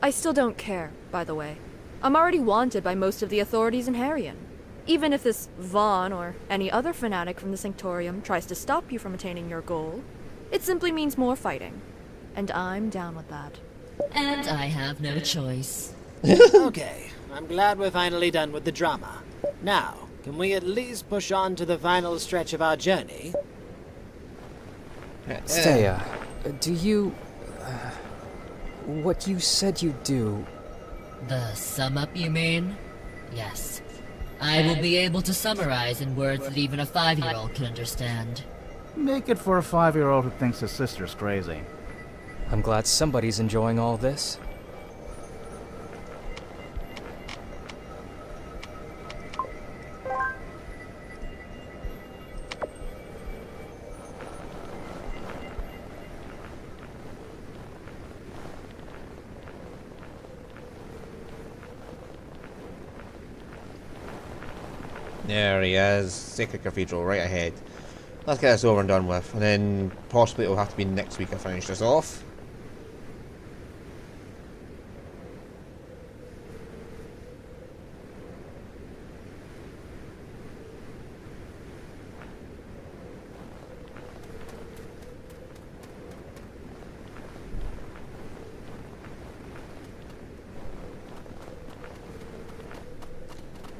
I still don't care, by the way. I'm already wanted by most of the authorities in Harion. Even if this Vaughn or any other fanatic from the Sanctorium tries to stop you from attaining your goal, it simply means more fighting. And I'm down with that. And I have no choice. Okay, I'm glad we're finally done with the drama. Now, can we at least push on to the final stretch of our journey? Steya, do you... what you said you'd do... The sum up, you mean? Yes. I will be able to summarize in words that even a 5-year-old can understand. Make it for a 5-year-old who thinks his sister's crazy. I'm glad somebody's enjoying all this. There he is, Sacred Cathedral, right ahead. Let's get this over and done with, and then possibly it'll have to be next week I finish this off.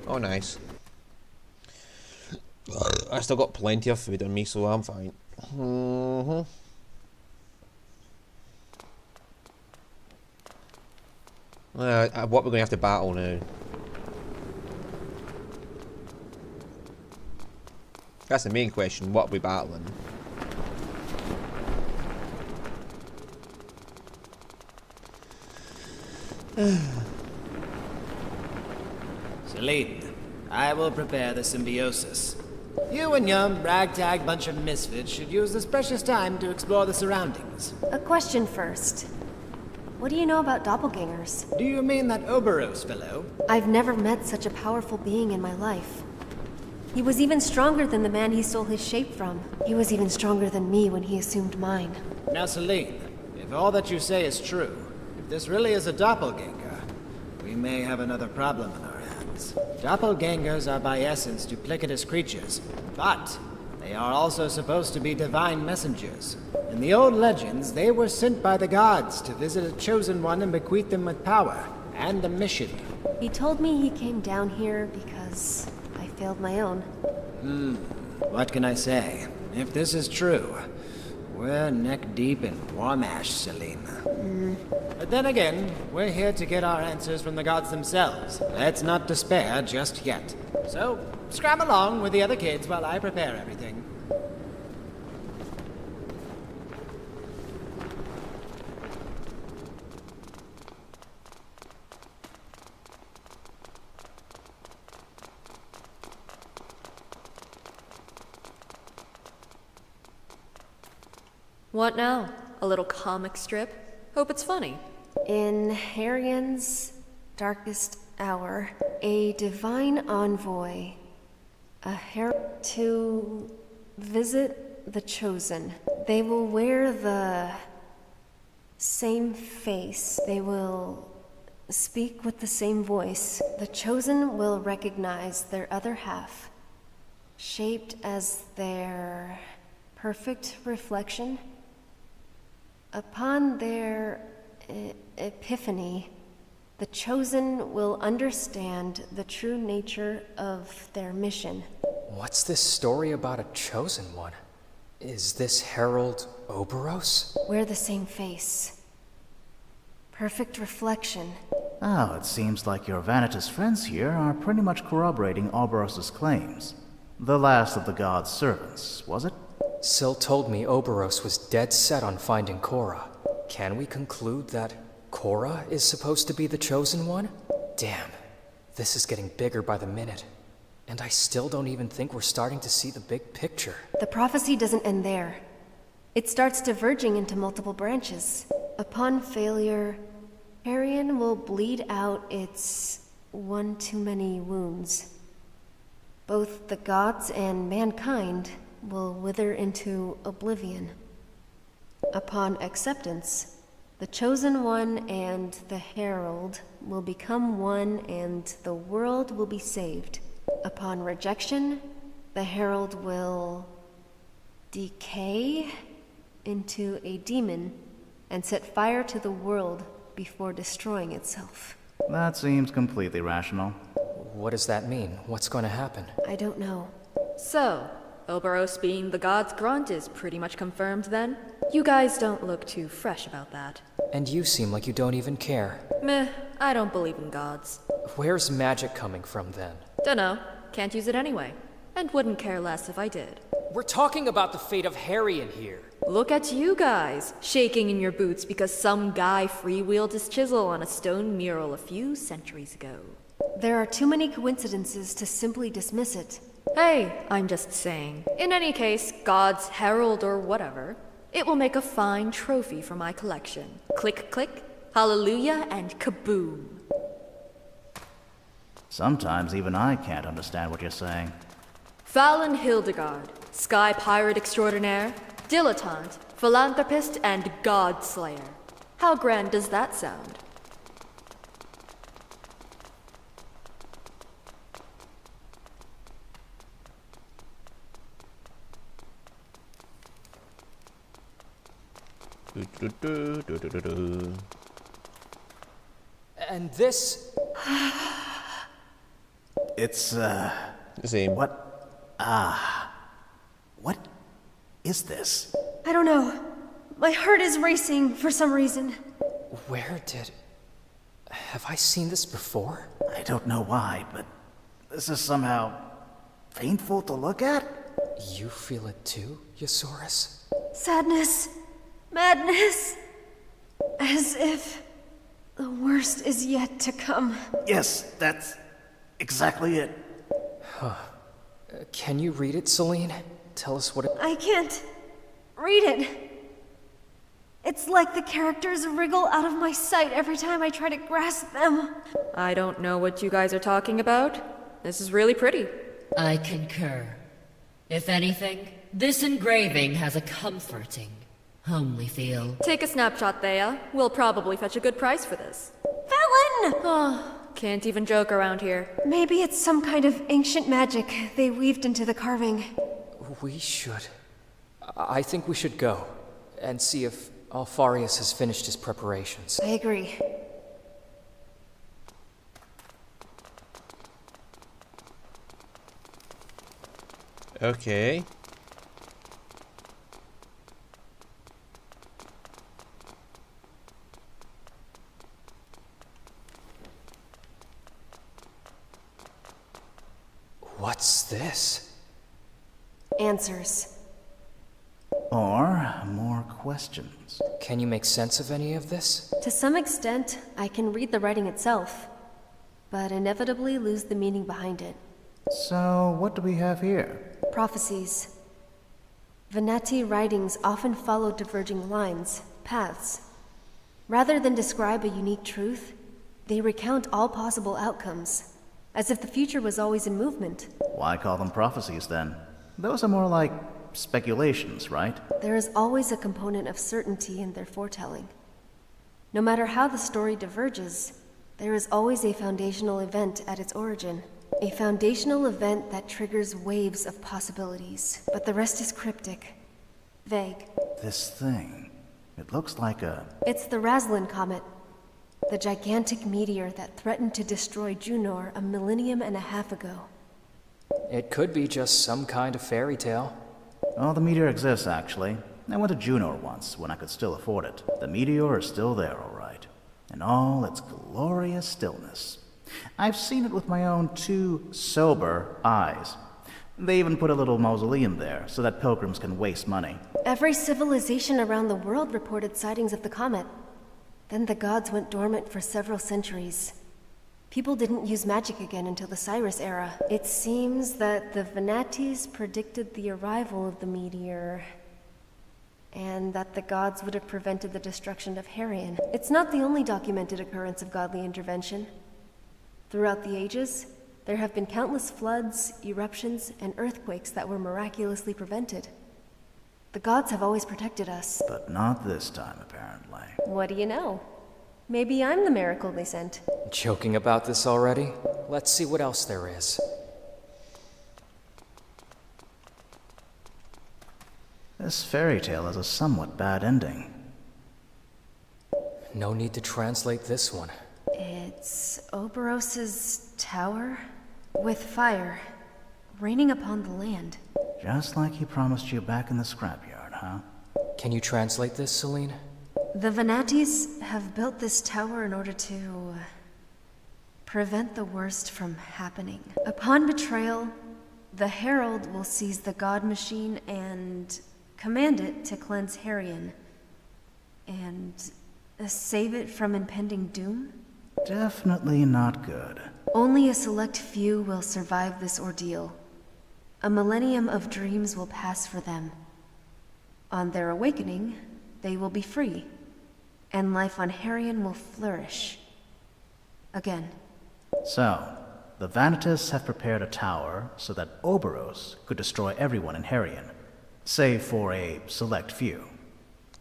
Oh, nice. I still got plenty of food on me, so I'm fine. What we're going to have to battle now? That's the main question. What are we battling? Celine, I will prepare the symbiosis. You and your ragtag bunch of misfits should use this precious time to explore the surroundings. A question first. What do you know about doppelgangers? Do you mean that Oberos fellow? I've never met such a powerful being in my life. He was even stronger than the man he stole his shape from. He was even stronger than me when he assumed mine. Now, Celine, if all that you say is true, if this really is a doppelganger, we may have another problem in our hands. Doppelgangers are by essence duplicitous creatures, but they are also supposed to be divine messengers. In the old legends, they were sent by the gods to visit a chosen one and bequeath them with power and a mission. He told me he came down here because I failed my own. What can I say? If this is true, we're neck deep in Warmash, Celine. But then again, we're here to get our answers from the gods themselves. Let's not despair just yet. So, scram along with the other kids while I prepare everything. What now? A little comic strip? Hope it's funny. In Harion's darkest hour, a divine envoy, a herald to visit the Chosen. They will wear the same face. They will speak with the same voice. The Chosen will recognize their other half, shaped as their perfect reflection. Upon their epiphany, the Chosen will understand the true nature of their mission. What's this story about a chosen one? Is this Herald Oberos? Wear the same face. Perfect reflection. Oh, it seems like your Vanitas friends here are pretty much corroborating Oberos' claims. The last of the god's servants, was it? Syl told me Oberos was dead set on finding Cora. Can we conclude that Cora is supposed to be the chosen one? Damn, this is getting bigger by the minute. And I still don't even think we're starting to see the big picture. The prophecy doesn't end there. It starts diverging into multiple branches. Upon failure, Harion will bleed out its one too many wounds. Both the gods and mankind will wither into oblivion. Upon acceptance, The Chosen One and the Herald will become one and the world will be saved. Upon rejection, the Herald will decay into a demon and set fire to the world before destroying itself. That seems completely rational. What does that mean? What's going to happen? I don't know. So, Oberos being the god's grunt is pretty much confirmed then? You guys don't look too fresh about that. And you seem like you don't even care. Meh, I don't believe in gods. Where's magic coming from then? Dunno, can't use it anyway. And wouldn't care less if I did. We're talking about the fate of Harrion here. Look at you guys, shaking in your boots because some guy freewheeled his chisel on a stone mural a few centuries ago. There are too many coincidences to simply dismiss it. Hey, I'm just saying. In any case, God's herald or whatever, it will make a fine trophy for my collection. Click, click, hallelujah, and kaboom. Sometimes even I can't understand what you're saying. Fallon Hildegard, sky pirate extraordinaire, dilettante, philanthropist, and godslayer. How grand does that sound? And this... It's, the same. What is this? I don't know. My heart is racing for some reason. Where did... Have I seen this before? I don't know why, but this is somehow painful to look at. You feel it too, Yosaurus? Sadness. Madness. As if the worst is yet to come. Yes, that's exactly it. Huh. Can you read it, Celine? Tell us what it... I can't read it. It's like the characters wriggle out of my sight every time I try to grasp them. I don't know what you guys are talking about. This is really pretty. I concur. If anything, this engraving has a comforting, homely feel. Take a snapshot, Thea. We'll probably fetch a good price for this. Fallon! Oh, can't even joke around here. Maybe it's some kind of ancient magic they weaved into the carving. We should... I think we should go and see if Alfarius has finished his preparations. I agree. Okay. What's this? Answers. Or more questions. Can you make sense of any of this? To some extent, I can read the writing itself, but inevitably lose the meaning behind it. So, what do we have here? Prophecies. Venati writings often follow diverging lines, paths. Rather than describe a unique truth, they recount all possible outcomes, as if the future was always in movement. Why call them prophecies then? Those are more like speculations, right? There is always a component of certainty in their foretelling. No matter how the story diverges, there is always a foundational event at its origin. A foundational event that triggers waves of possibilities. But the rest is cryptic, vague. This thing, it looks like a... It's the Raslin Comet, the gigantic meteor that threatened to destroy Junor a millennium and a half ago. It could be just some kind of fairy tale. Oh, the meteor exists, actually. I went to Junor once, when I could still afford it. The meteor is still there, all right. In all its glorious stillness. I've seen it with my own two sober eyes. They even put a little mausoleum there, so that pilgrims can waste money. Every civilization around the world reported sightings of the comet. Then the gods went dormant for several centuries. People didn't use magic again until the Cyrus era. It seems that the Venatis predicted the arrival of the meteor, and that the gods would have prevented the destruction of Harrion. It's not the only documented occurrence of godly intervention. Throughout the ages, there have been countless floods, eruptions, and earthquakes that were miraculously prevented. The gods have always protected us. But not this time, apparently. What do you know? Maybe I'm the miracle they sent. Joking about this already? Let's see what else there is. This fairy tale has a somewhat bad ending. No need to translate this one. It's Oberos's tower with fire raining upon the land. Just like he promised you back in the scrapyard, huh? Can you translate this, Celine? The Venatis have built this tower in order to prevent the worst from happening. Upon betrayal, the Herald will seize the God Machine and command it to cleanse Harian and save it from impending doom. Definitely not good. Only a select few will survive this ordeal. A millennium of dreams will pass for them. On their awakening, they will be free, and life on Harian will flourish. Again. So, the Vanitas have prepared a tower so that Oberos could destroy everyone in Harian, save for a select few.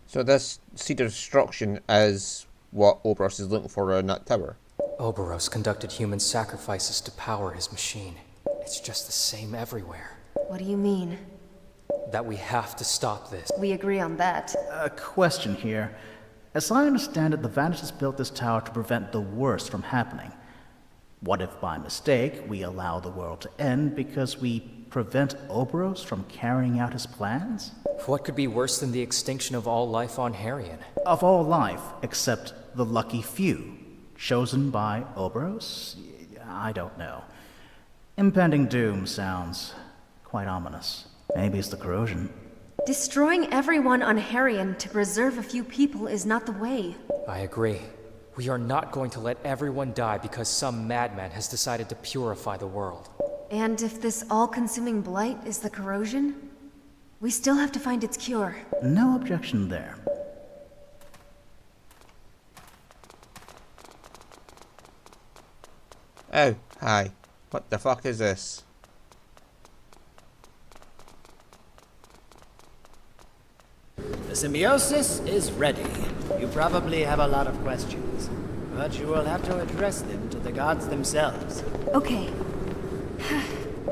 So this seed of destruction is what Oberos is looking for in that tower? Oberos conducted human sacrifices to power his machine. It's just the same everywhere. What do you mean? That we have to stop this. We agree on that. A question here. As I understand it, the Vanitas built this tower to prevent the worst from happening. What if by mistake we allow the world to end because we prevent Oberos from carrying out his plans? What could be worse than the extinction of all life on Harian? Of all life, except the lucky few. Chosen by Oberos? I don't know. Impending doom sounds quite ominous. Maybe it's the corrosion. Destroying everyone on Harian to preserve a few people is not the way. I agree. We are not going to let everyone die because some madman has decided to purify the world. And if this all-consuming blight is the corrosion, we still have to find its cure. No objection there. Oh, hi. What the fuck is this? The symbiosis is ready. You probably have a lot of questions, but you will have to address them to the gods themselves. Okay.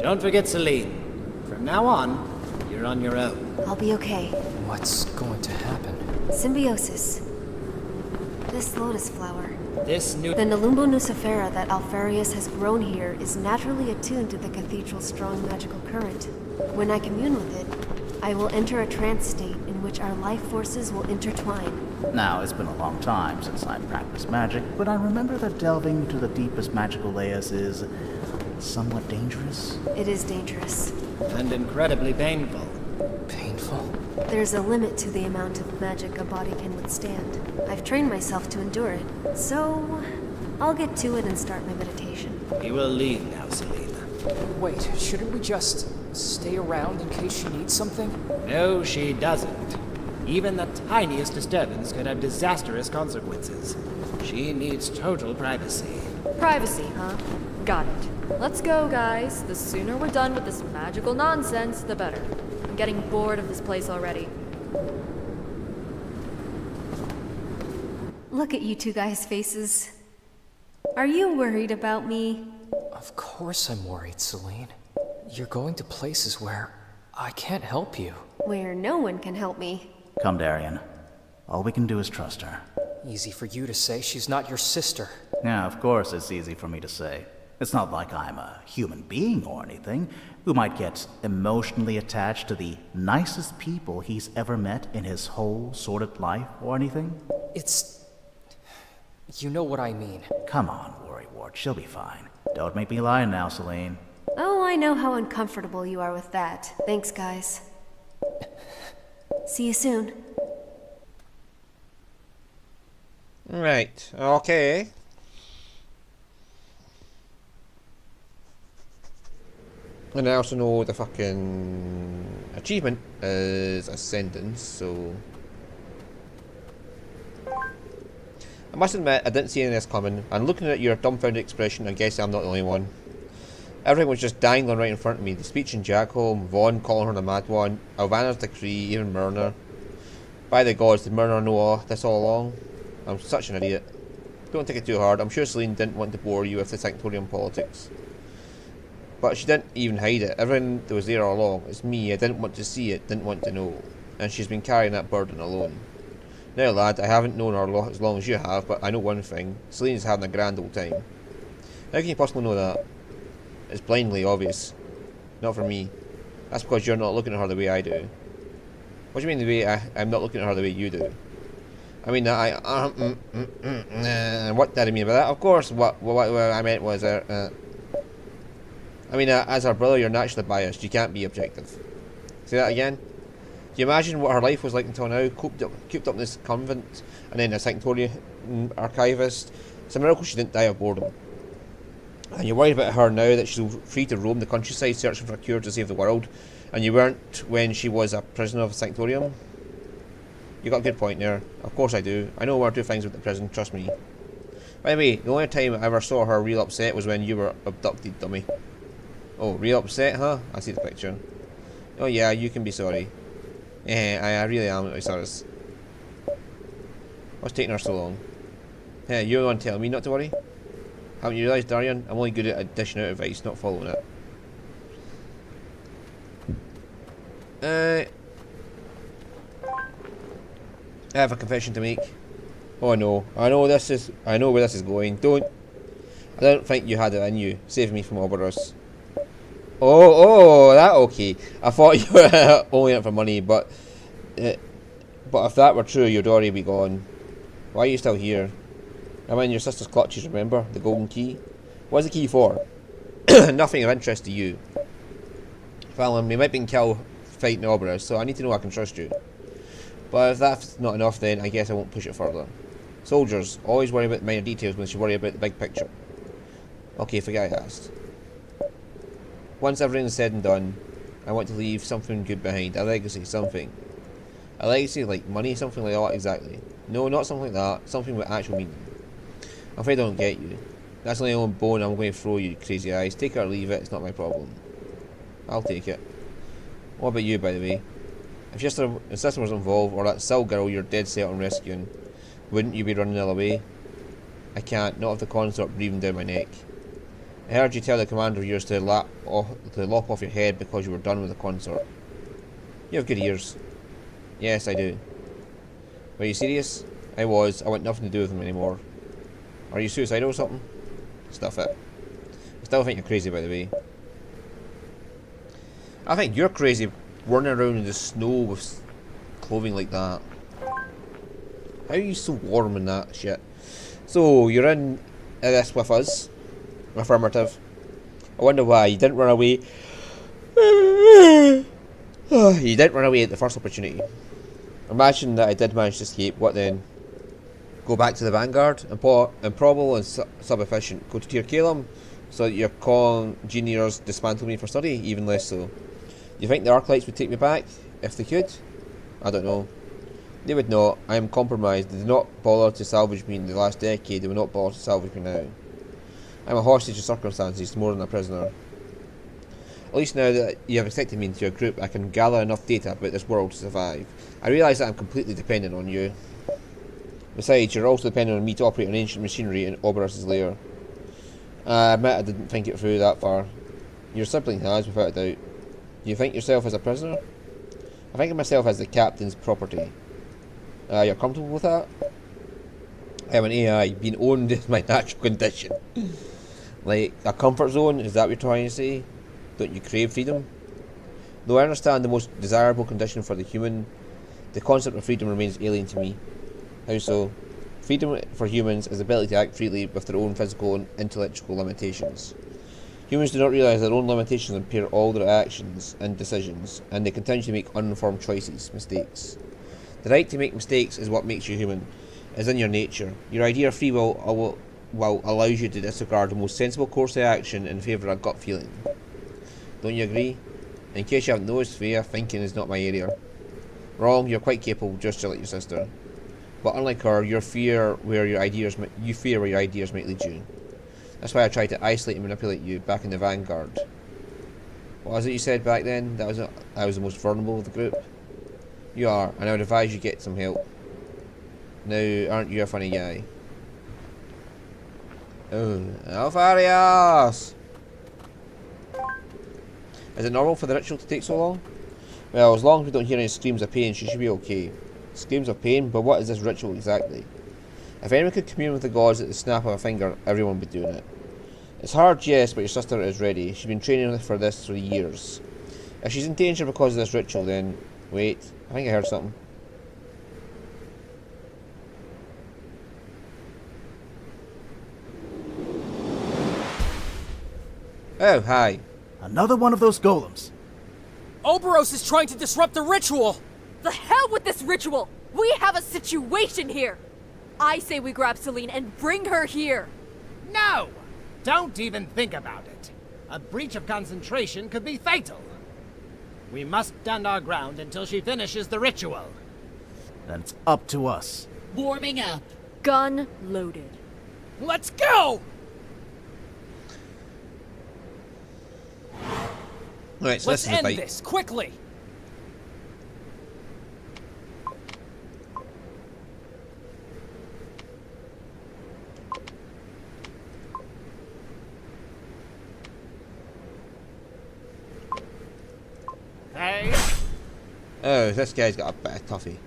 Don't forget Celine. From now on, you're on your own. I'll be okay. What's going to happen? Symbiosis. This lotus flower. This new... The Nelumbo nucifera that Alfarius has grown here is naturally attuned to the cathedral's strong magical current. When I commune with it, I will enter a trance state in which our life forces will intertwine. Now, it's been a long time since I've practiced magic, but I remember that delving into the deepest magical layers is somewhat dangerous. It is dangerous. And incredibly painful. Painful? There's a limit to the amount of magic a body can withstand. I've trained myself to endure it, so I'll get to it and start my meditation. You will leave now, Celine. Wait, shouldn't we just stay around in case she needs something? No, she doesn't. Even the tiniest disturbance could have disastrous consequences. She needs total privacy. Privacy, huh? Got it. Let's go, guys. The sooner we're done with this magical nonsense, the better. I'm getting bored of this place already. Look at you two guys' faces. Are you worried about me? Of course I'm worried, Celine. You're going to places where I can't help you. Where no one can help me. Come, Darian. All we can do is trust her. Easy for you to say. She's not your sister. Yeah, of course it's easy for me to say. It's not like I'm a human being or anything who might get emotionally attached to the nicest people he's ever met in his whole sordid life or anything. It's... You know what I mean. Come on, Worrywart, she'll be fine. Don't make me lie now, Celine. Oh, I know how uncomfortable you are with that. Thanks, guys. See you soon. Right, okay. And I also know the fucking achievement is Ascendance, so... I must admit, I didn't see any of this coming, and looking at your dumbfounded expression, I guess I'm not the only one. Everything was just dangling right in front of me. The speech in Jackholm, Vaughn calling her the Mad One, Alvanna's decree, even Myrna. By the gods, did Myrna know this all along? I'm such an idiot. Don't take it too hard. I'm sure Celine didn't want to bore you with the Sanctorium politics. But she didn't even hide it. Everything that was there all along. It's me. I didn't want to see it, didn't want to know. And she's been carrying that burden alone. Now, lad, I haven't known her as long as you have, but I know one thing. Celine's having a grand old time. How can you possibly know that? It's blindly obvious. Not for me. That's because you're not looking at her the way I do. What do you mean the way I'm not looking at her the way you do? I mean that what did I mean by that? Of course, what I meant was I mean, as her brother, you're naturally biased. You can't be objective. Say that again? Do you imagine what her life was like until now? Cooped up in this convent, and then a Sanctorian archivist. It's a miracle she didn't die of boredom. And you're worried about her now that she's free to roam the countryside searching for a cure to save the world, and you weren't when she was a prisoner of Sanctorium? You got a good point there. Of course I do. I know one or two things about the prison, trust me. By the way, the only time I ever saw her real upset was when you were abducted, dummy. Oh, real upset, huh? I see the picture. Oh yeah, you can be sorry. I really am sorry. What's taking her so long? Hey, you're the one telling me not to worry? Haven't you realised, Darian? I'm only good at dishing out advice, not following it. I have a confession to make. Oh no, I know where this is going. I don't think you had it in you. Save me from Oberus. Oh, that okay. I thought you were only in it for money, but if that were true, you'd already be gone. Why are you still here? I'm in your sister's clutches, remember? The golden key? What's the key for? Nothing of interest to you. Well, we might be in Kill fighting Oberus, so I need to know I can trust you. But if that's not enough, then I guess I won't push it further. Soldiers, always worry about the minor details when they should worry about the big picture. Okay, forget I asked. Once everything is said and done, I want to leave something good behind. A legacy, something. A legacy like money, something like that, exactly. No, not something like that. Something with actual meaning. I'm afraid I don't get you. That's the only bone I'm going to throw you, crazy eyes. Take it or leave it, it's not my problem. I'll take it. What about you, by the way? If your sister was involved, or that Sil girl you're dead set on rescuing, wouldn't you be running the other way? I can't, not if the consort breathing down my neck. I heard you tell the commander of yours to lop off your head because you were done with the consort. You have good ears. Yes, I do. Were you serious? I was. I want nothing to do with him anymore. Are you suicidal or something? Stuff it. I still think you're crazy, by the way. I think you're crazy running around in the snow with clothing like that. How are you so warm in that shit? So, you're in this with us. Affirmative. I wonder why you didn't run away. You didn't run away at the first opportunity. Imagine that I did manage to escape. What then? Go back to the Vanguard? Improbable and sub-efficient. Go to Tir Kalem so that your engineers dismantle me for study? Even less so. You think the Arclights would take me back? If they could? I don't know. They would not. I am compromised. They did not bother to salvage me in the last decade. They will not bother to salvage me now. I'm a hostage of circumstances more than a prisoner. At least now that you have accepted me into your group, I can gather enough data about this world to survive. I realise that I'm completely dependent on you. Besides, you're also dependent on me to operate an ancient machinery in Oberus's lair. I admit I didn't think it through that far. Your sibling has, without a doubt. You think yourself as a prisoner? I think of myself as the captain's property. You're comfortable with that? I am an AI, being owned is my natural condition. Like, a comfort zone, is that what you're trying to say? Don't you crave freedom? Though I understand the most desirable condition for the human, the concept of freedom remains alien to me. How so? Freedom for humans is the ability to act freely with their own physical and intellectual limitations. Humans do not realise their own limitations impair all their actions and decisions, and they continue to make uninformed choices, mistakes. The right to make mistakes is what makes you human. It is in your nature. Your idea of free will allows you to disregard the most sensible course of action in favour of a gut feeling. Don't you agree? In case you haven't noticed, Freya, thinking is not my area. Wrong, you're quite capable, just like your sister. But unlike her, you fear where your ideas might lead you. That's why I tried to isolate and manipulate you back in the Vanguard. What was it you said back then? That I was the most vulnerable of the group? You are, and I would advise you get some help. Now, aren't you a funny guy? Oh, Alpharius! Is it normal for the ritual to take so long? Well, as long as we don't hear any screams of pain, she should be okay. Screams of pain? But what is this ritual exactly? If anyone could commune with the gods at the snap of a finger, everyone would be doing it. It's hard, yes, but your sister is ready. She's been training for this for years. If she's in danger because of this ritual, then... Wait, I think I heard something. Oh, hi. Another one of those golems. Oberos is trying to disrupt the ritual! The hell with this ritual! We have a situation here! I say we grab Celine and bring her here! No! Don't even think about it. A breach of concentration could be fatal. We must stand our ground until she finishes the ritual. Then it's up to us. Warming up. Gun loaded. Let's go! Right, so Let's this is the end fight. this, quickly! Hey! Oh, this guy's got a bit of toughy.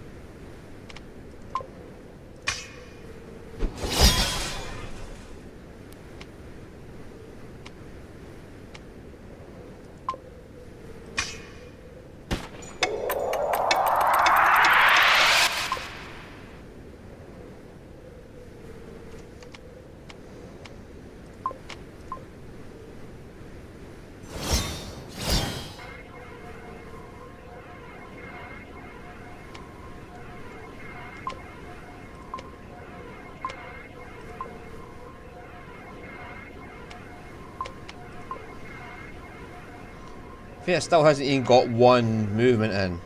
I think it still hasn't even got one movement in.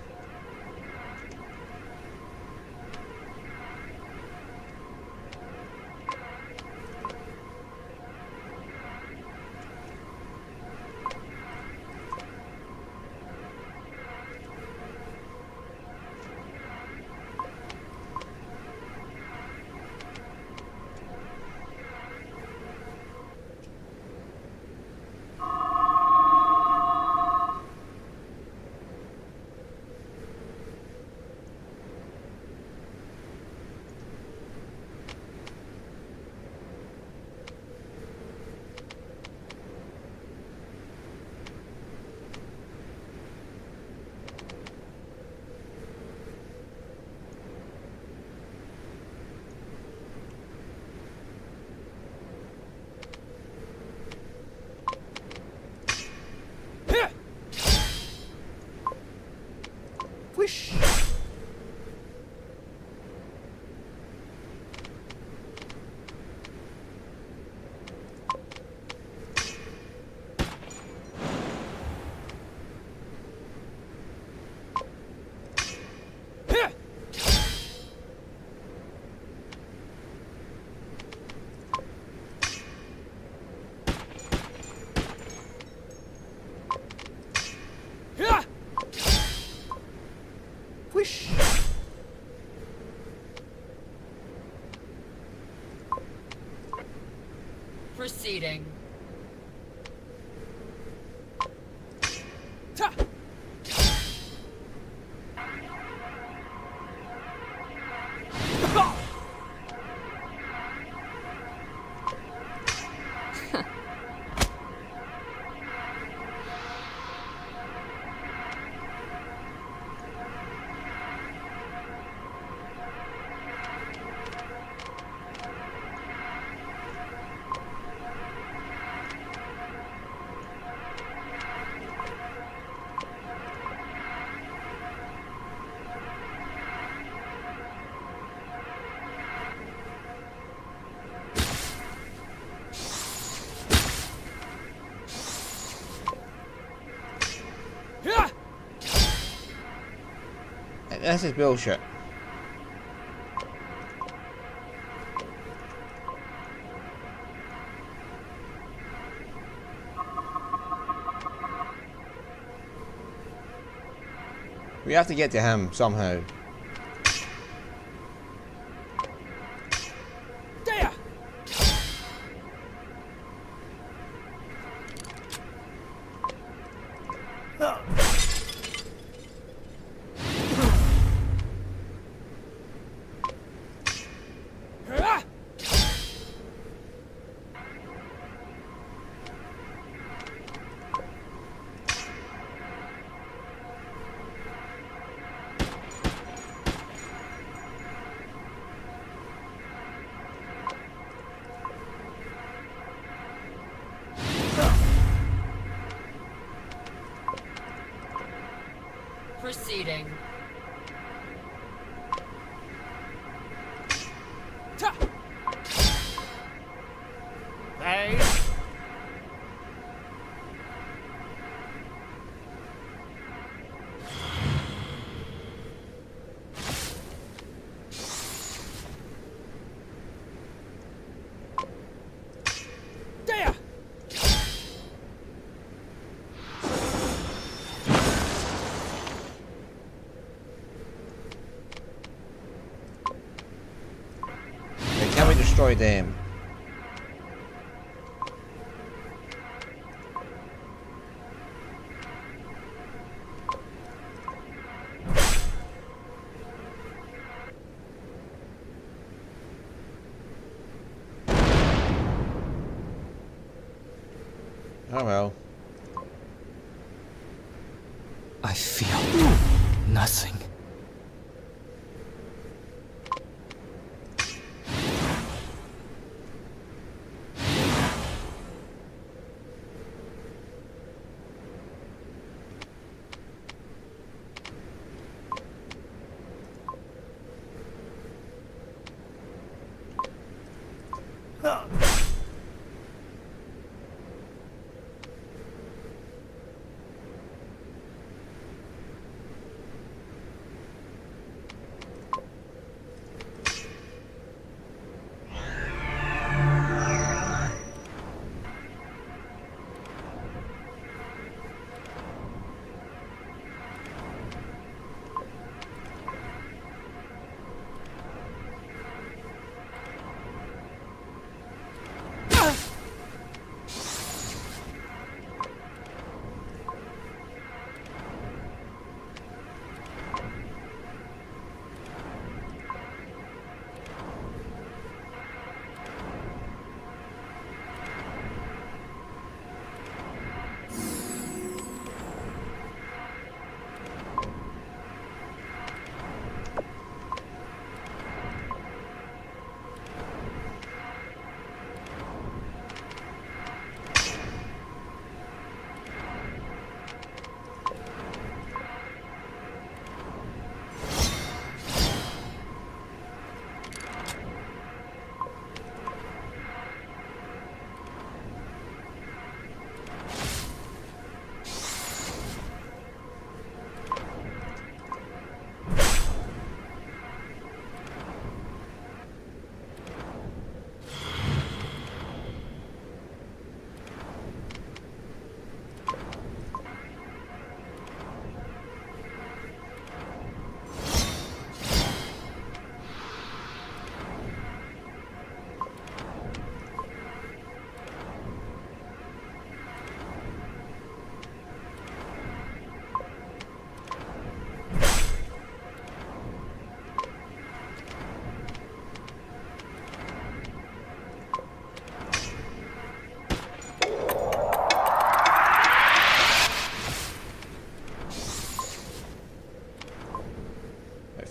Whoosh! Whoosh! Proceeding. This is bullshit. We have to get to him somehow. There! Proceeding. Hey! There! Can we destroy them? Oh well. I feel nothing.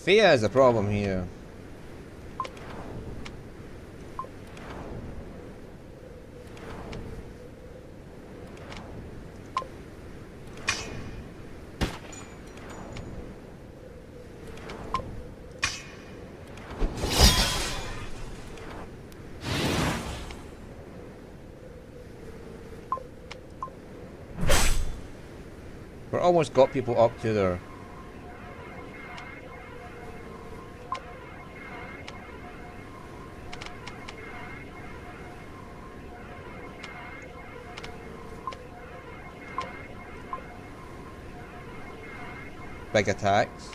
Fear is a problem here. We're almost got people up to there. big attacks.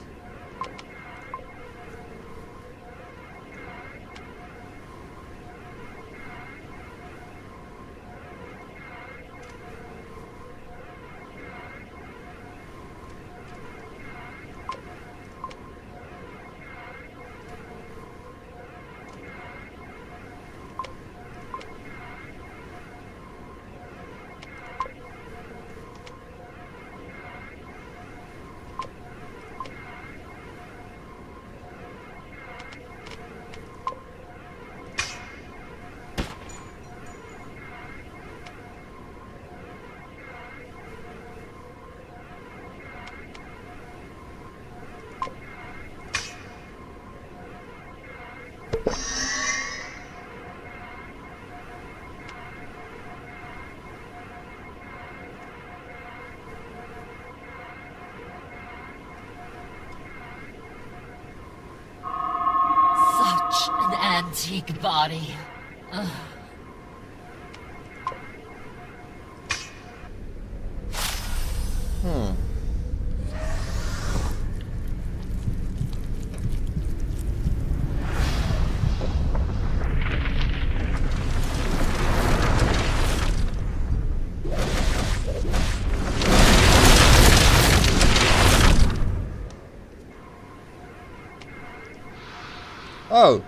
Such an antique body. Ugh. Oh.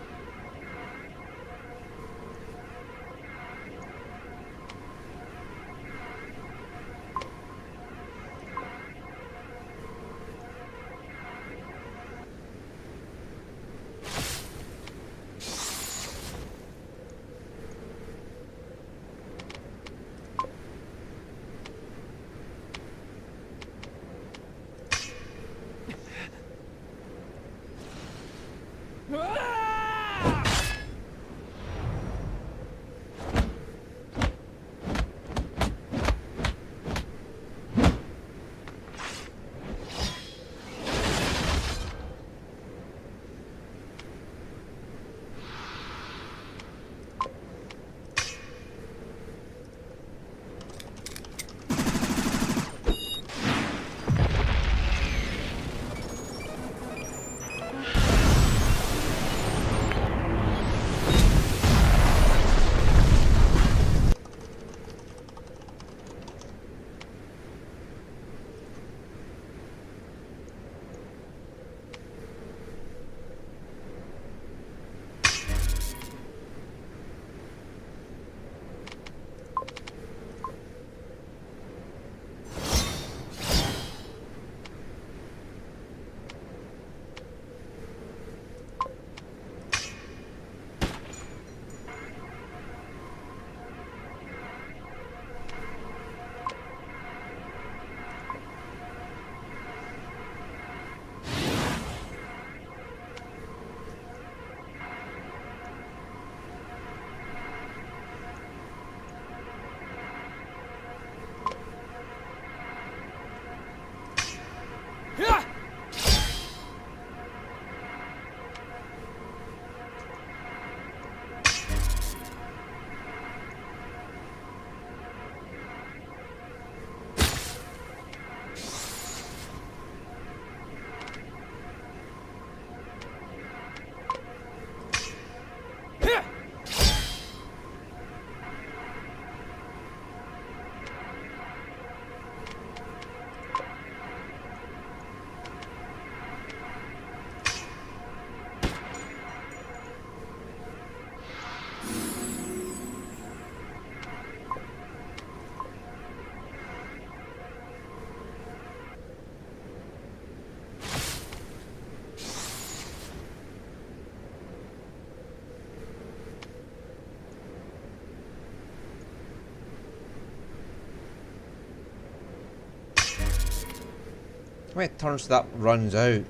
How many turns that runs out?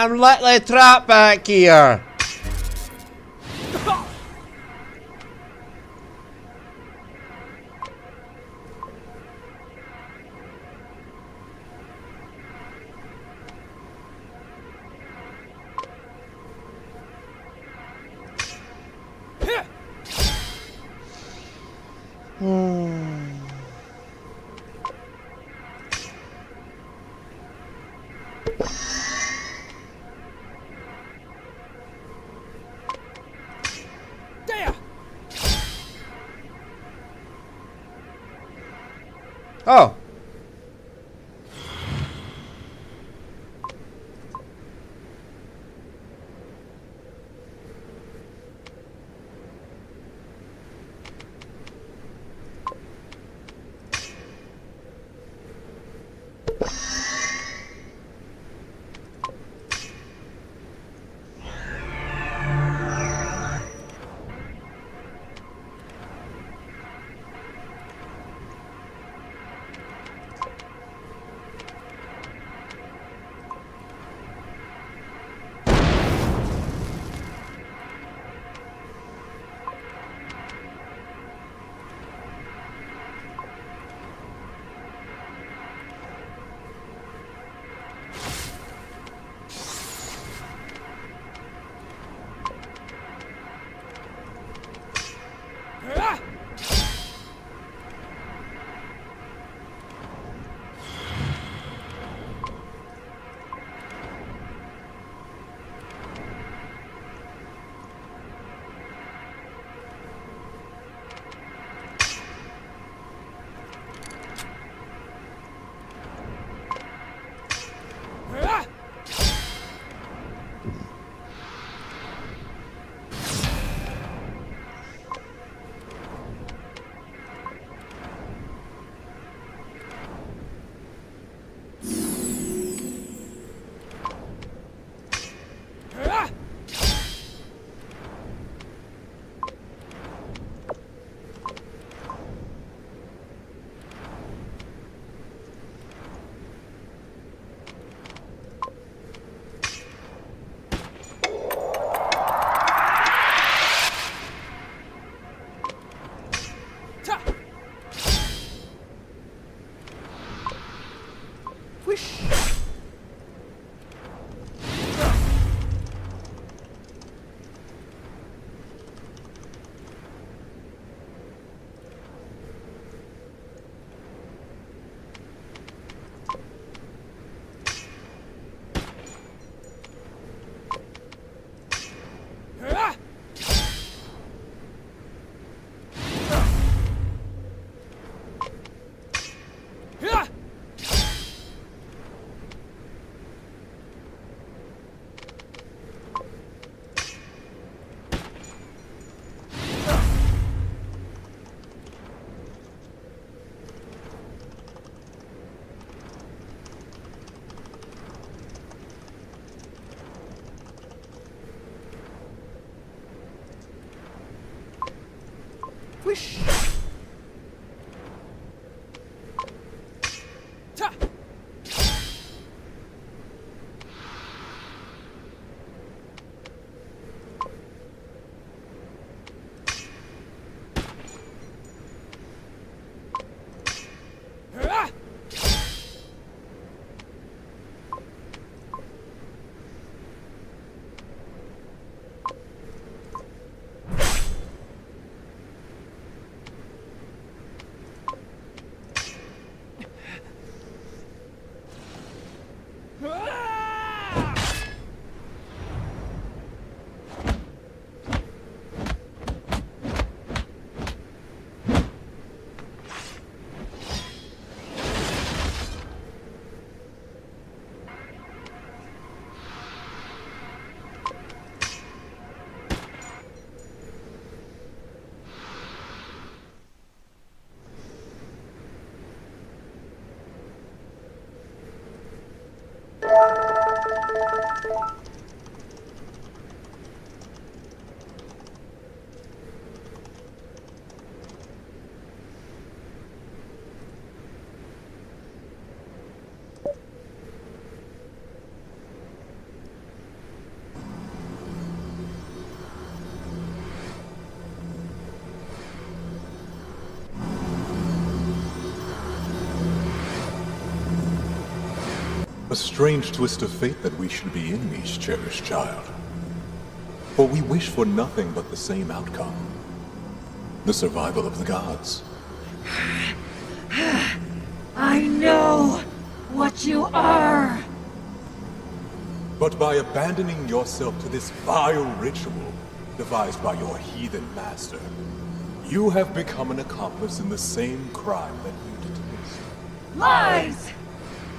I'm literally trapped back here. Oh. Whoosh! A strange twist of fate that we should be enemies, cherished child. For we wish for nothing but the same outcome. The survival of the gods. I know what you are. But by abandoning yourself to this vile ritual devised by your heathen master, you have become an accomplice in the same crime that you detest. Lies!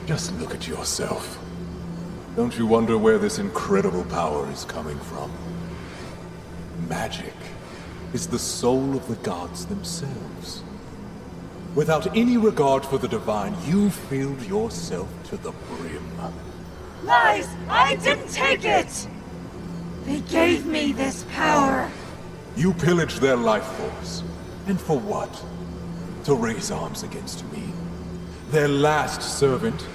Just look at yourself. Don't you wonder where this incredible power is coming from? Magic is the soul of the gods themselves. Without any regard for the divine, you filled yourself to the brim. Lies! I didn't take it! They gave me this power. You pillaged their life force. And for what? To raise arms against me. Their last servant.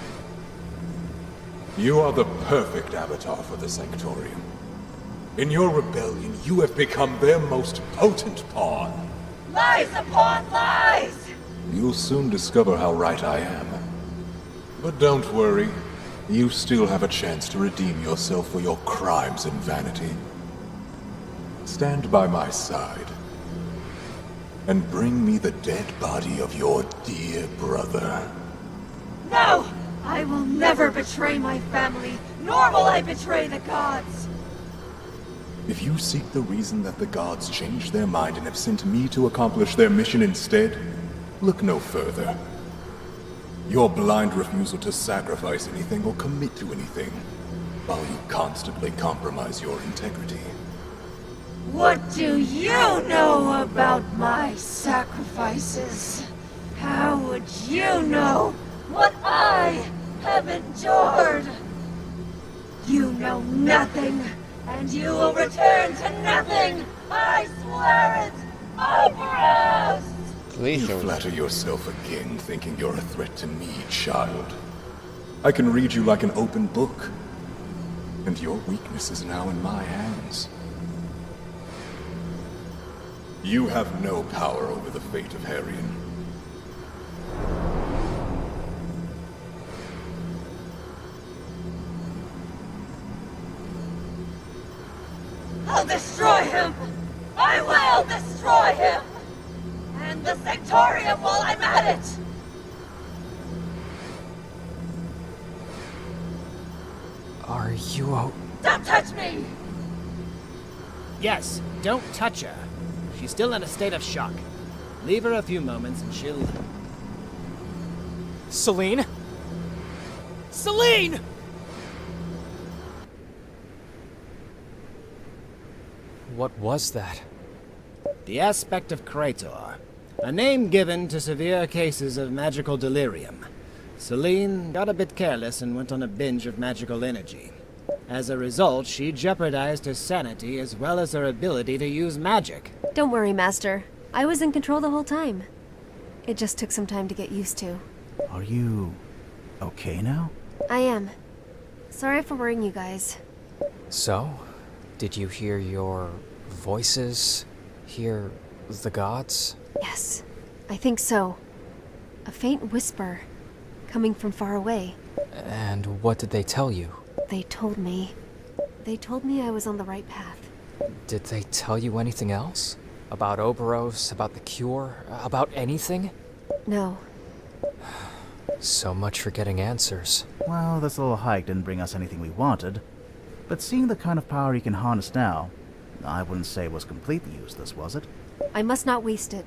You are the perfect avatar for the Sanctorium. In your rebellion, you have become their most potent pawn. Lies upon lies! You'll soon discover how right I am. But don't worry. You still have a chance to redeem yourself for your crimes and vanity. Stand by my side. And bring me the dead body of your dear brother. No! I will never betray my family, nor will I betray the gods! If you seek the reason that the gods changed their mind and have sent me to accomplish their mission instead, look no further. Your blind refusal to sacrifice anything or commit to anything, while you constantly compromise your integrity. What do you know about my sacrifices? How would you know what I have endured? You know nothing, and you will return to nothing! I swear it! Oberos! You flatter yourself again, thinking you're a threat to me, child. I can read you like an open book, and your weakness is now in my hands. You have no power over the fate of Harion. I'll destroy him! I will destroy him! And the Sanctorium while I'm at it! Are you Don't touch me! Yes, don't touch her. She's still in a state of shock. Leave her a few moments and she'll... Celine? Celine! What was that? The aspect of Krator, a name given to severe cases of magical delirium. Celine got a bit careless and went on a binge of magical energy. As a result, she jeopardized her sanity as well as her ability to use magic. Don't worry, Master. I was in control the whole time. It just took some time to get used to. Are you okay now? I am. Sorry for worrying you guys. So, did you hear your voices? Hear the gods? Yes, I think so. A faint whisper, coming from far away. And what did they tell you? They told me. They told me I was on the right path. Did they tell you anything else? About Oberos, about the cure, about anything? No. So much for getting answers. Well, this little hike didn't bring us anything we wanted. But seeing the kind of power he can harness now, I wouldn't say it was completely useless, was it? I must not waste it.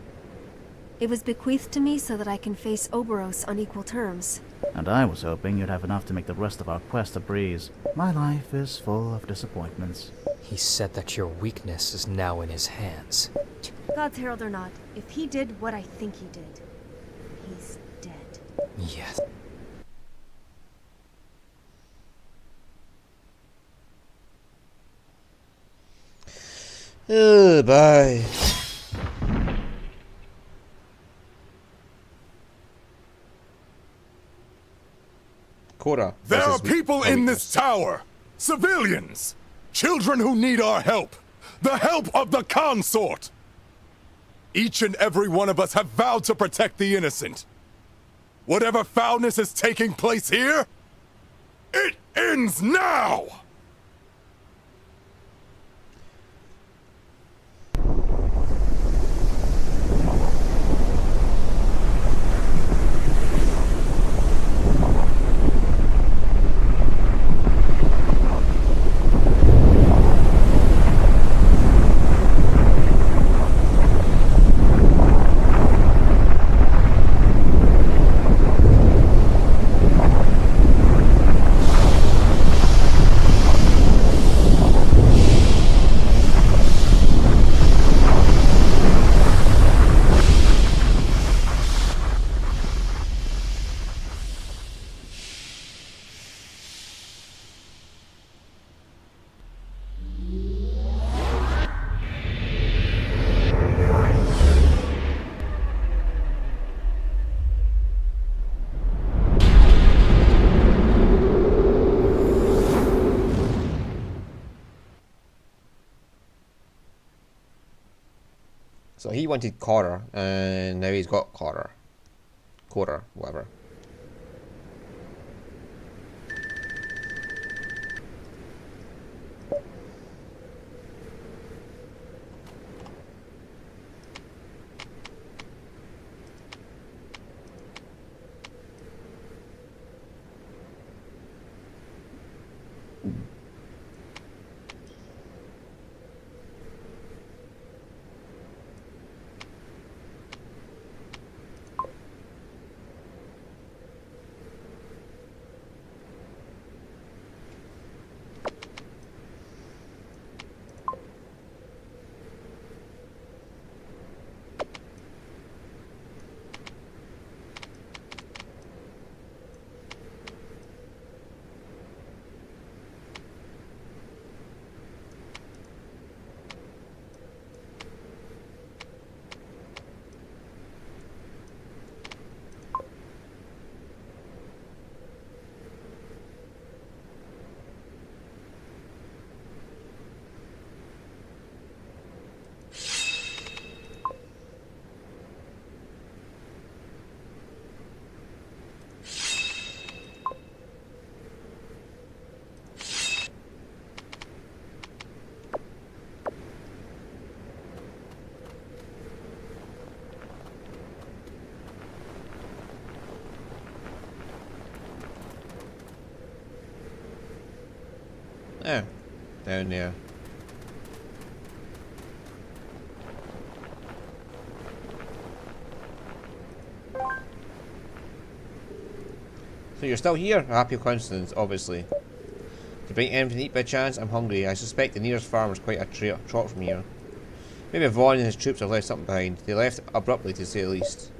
It was bequeathed to me so that I can face Oberos on equal terms. And I was hoping you'd have enough to make the rest of our quest a breeze. My life is full of disappointments. He said that your weakness is now in his hands. God's Herald or not, if he did what I think he did, he's dead. Yes. Bye. Cora. There are people in this tower! Civilians! Children who need our help! The help of the consort! Each and every one of us have vowed to protect the innocent. Whatever foulness is taking place here, It ends now! So he wanted Cora, and now he's got Cora. Cora, whatever. Yeah, down there. So you're still here? A happy coincidence, obviously. To bring anything to eat by chance? I'm hungry. I suspect the nearest farm is quite a trot from here. Maybe Vaughn and his troops have left something behind. They left abruptly, to say the least.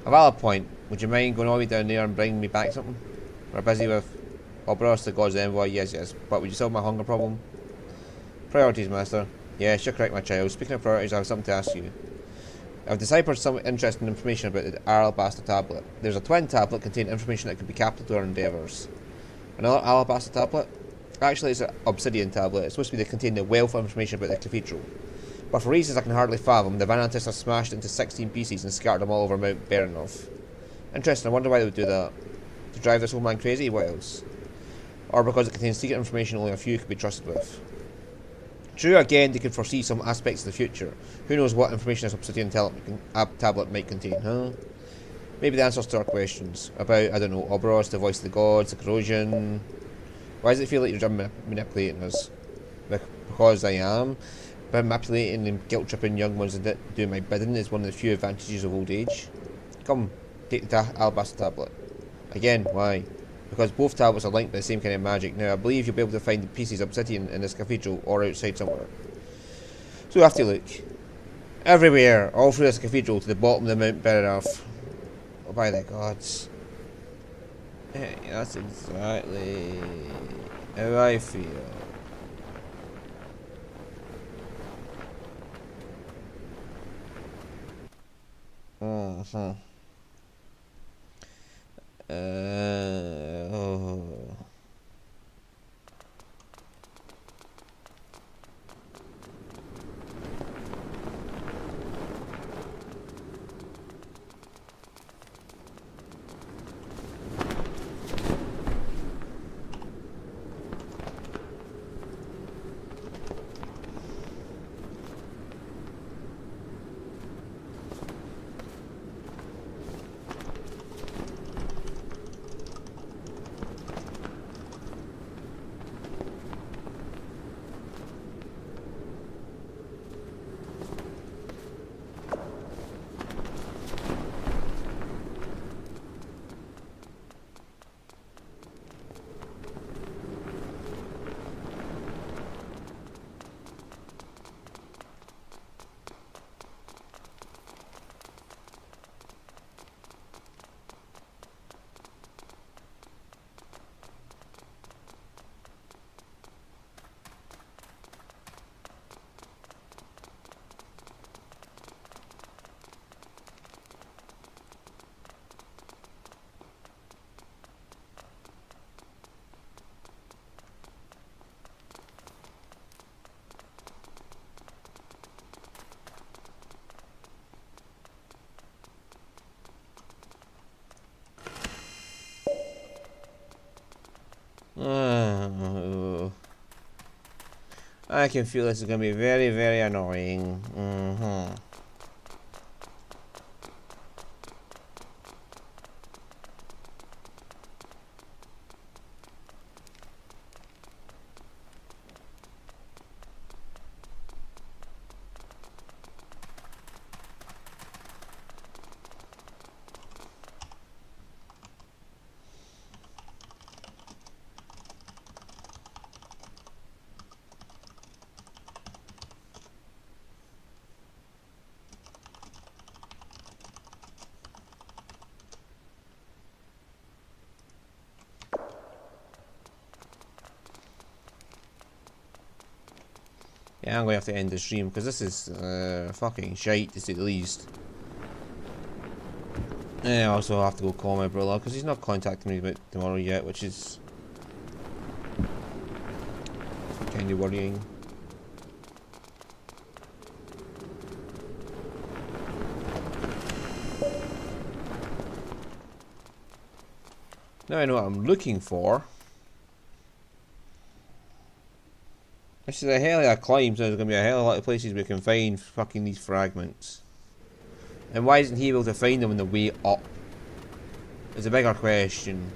A valid point. Would you mind going all the way down there and bringing me back something? We're busy with Obros, the God's Envoy. Yes, yes. But would you solve my hunger problem? Priorities, Master. Yes, you're correct, my child. Speaking of priorities, I have something to ask you. I've deciphered some interesting information about the Alabaster Tablet. There's a twin tablet containing information that could be capital to our endeavours. Another Alabaster Tablet? Actually, it's an Obsidian Tablet. It's supposed to be to contain the wealth of information about the cathedral. But for reasons I can hardly fathom, the Vanantis have smashed it into 16 pieces and scattered them all over Mount Berenov. Interesting, I wonder why they would do that. To drive this old man crazy? What else? Or because it contains secret information only a few could be trusted with. True, again, they could foresee some aspects of the future. Who knows what information this Obsidian tablet might contain, huh? Maybe the answers to our questions. About, I don't know, Obros, the voice of the gods, the corrosion. Why does it feel like you're manipulating us? Because I am. But manipulating and guilt-tripping young ones that do my bidding is one of the few advantages of old age. Come, take the Alabaster Tablet. Again, why? Because both tablets are linked by the same kind of magic. Now, I believe you'll be able to find the pieces of obsidian in this cathedral or outside somewhere. So we have to look. Everywhere, all through this cathedral to the bottom of the Mount Berenov. Oh, by the gods. Hey, that's exactly how I feel. Oh. I can feel this is going to be very, very annoying. Yeah, I'm going to have to end the stream because this is fucking shite to say the least. And I also have to go call my brother because he's not contacting me about tomorrow yet, which is kind of worrying. Now I know what I'm looking for. This is a hell of a climb, so there's going to be a hell of a lot of places we can find fucking these fragments. And why isn't he able to find them on the way up? Is a bigger question.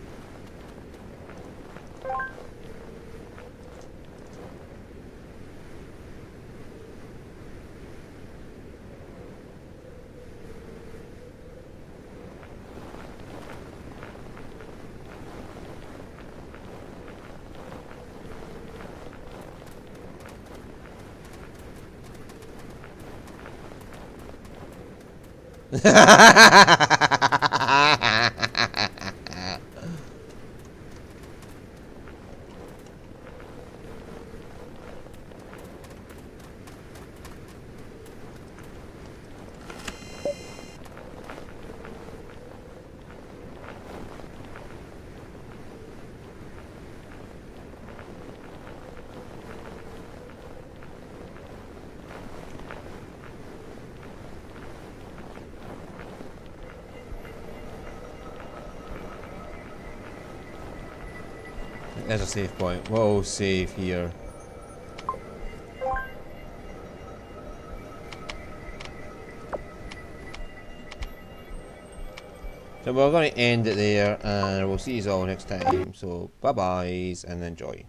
There's a save point. Whoa, save here. So we're going to end it there, and we'll see you all next time. So bye byes and enjoy.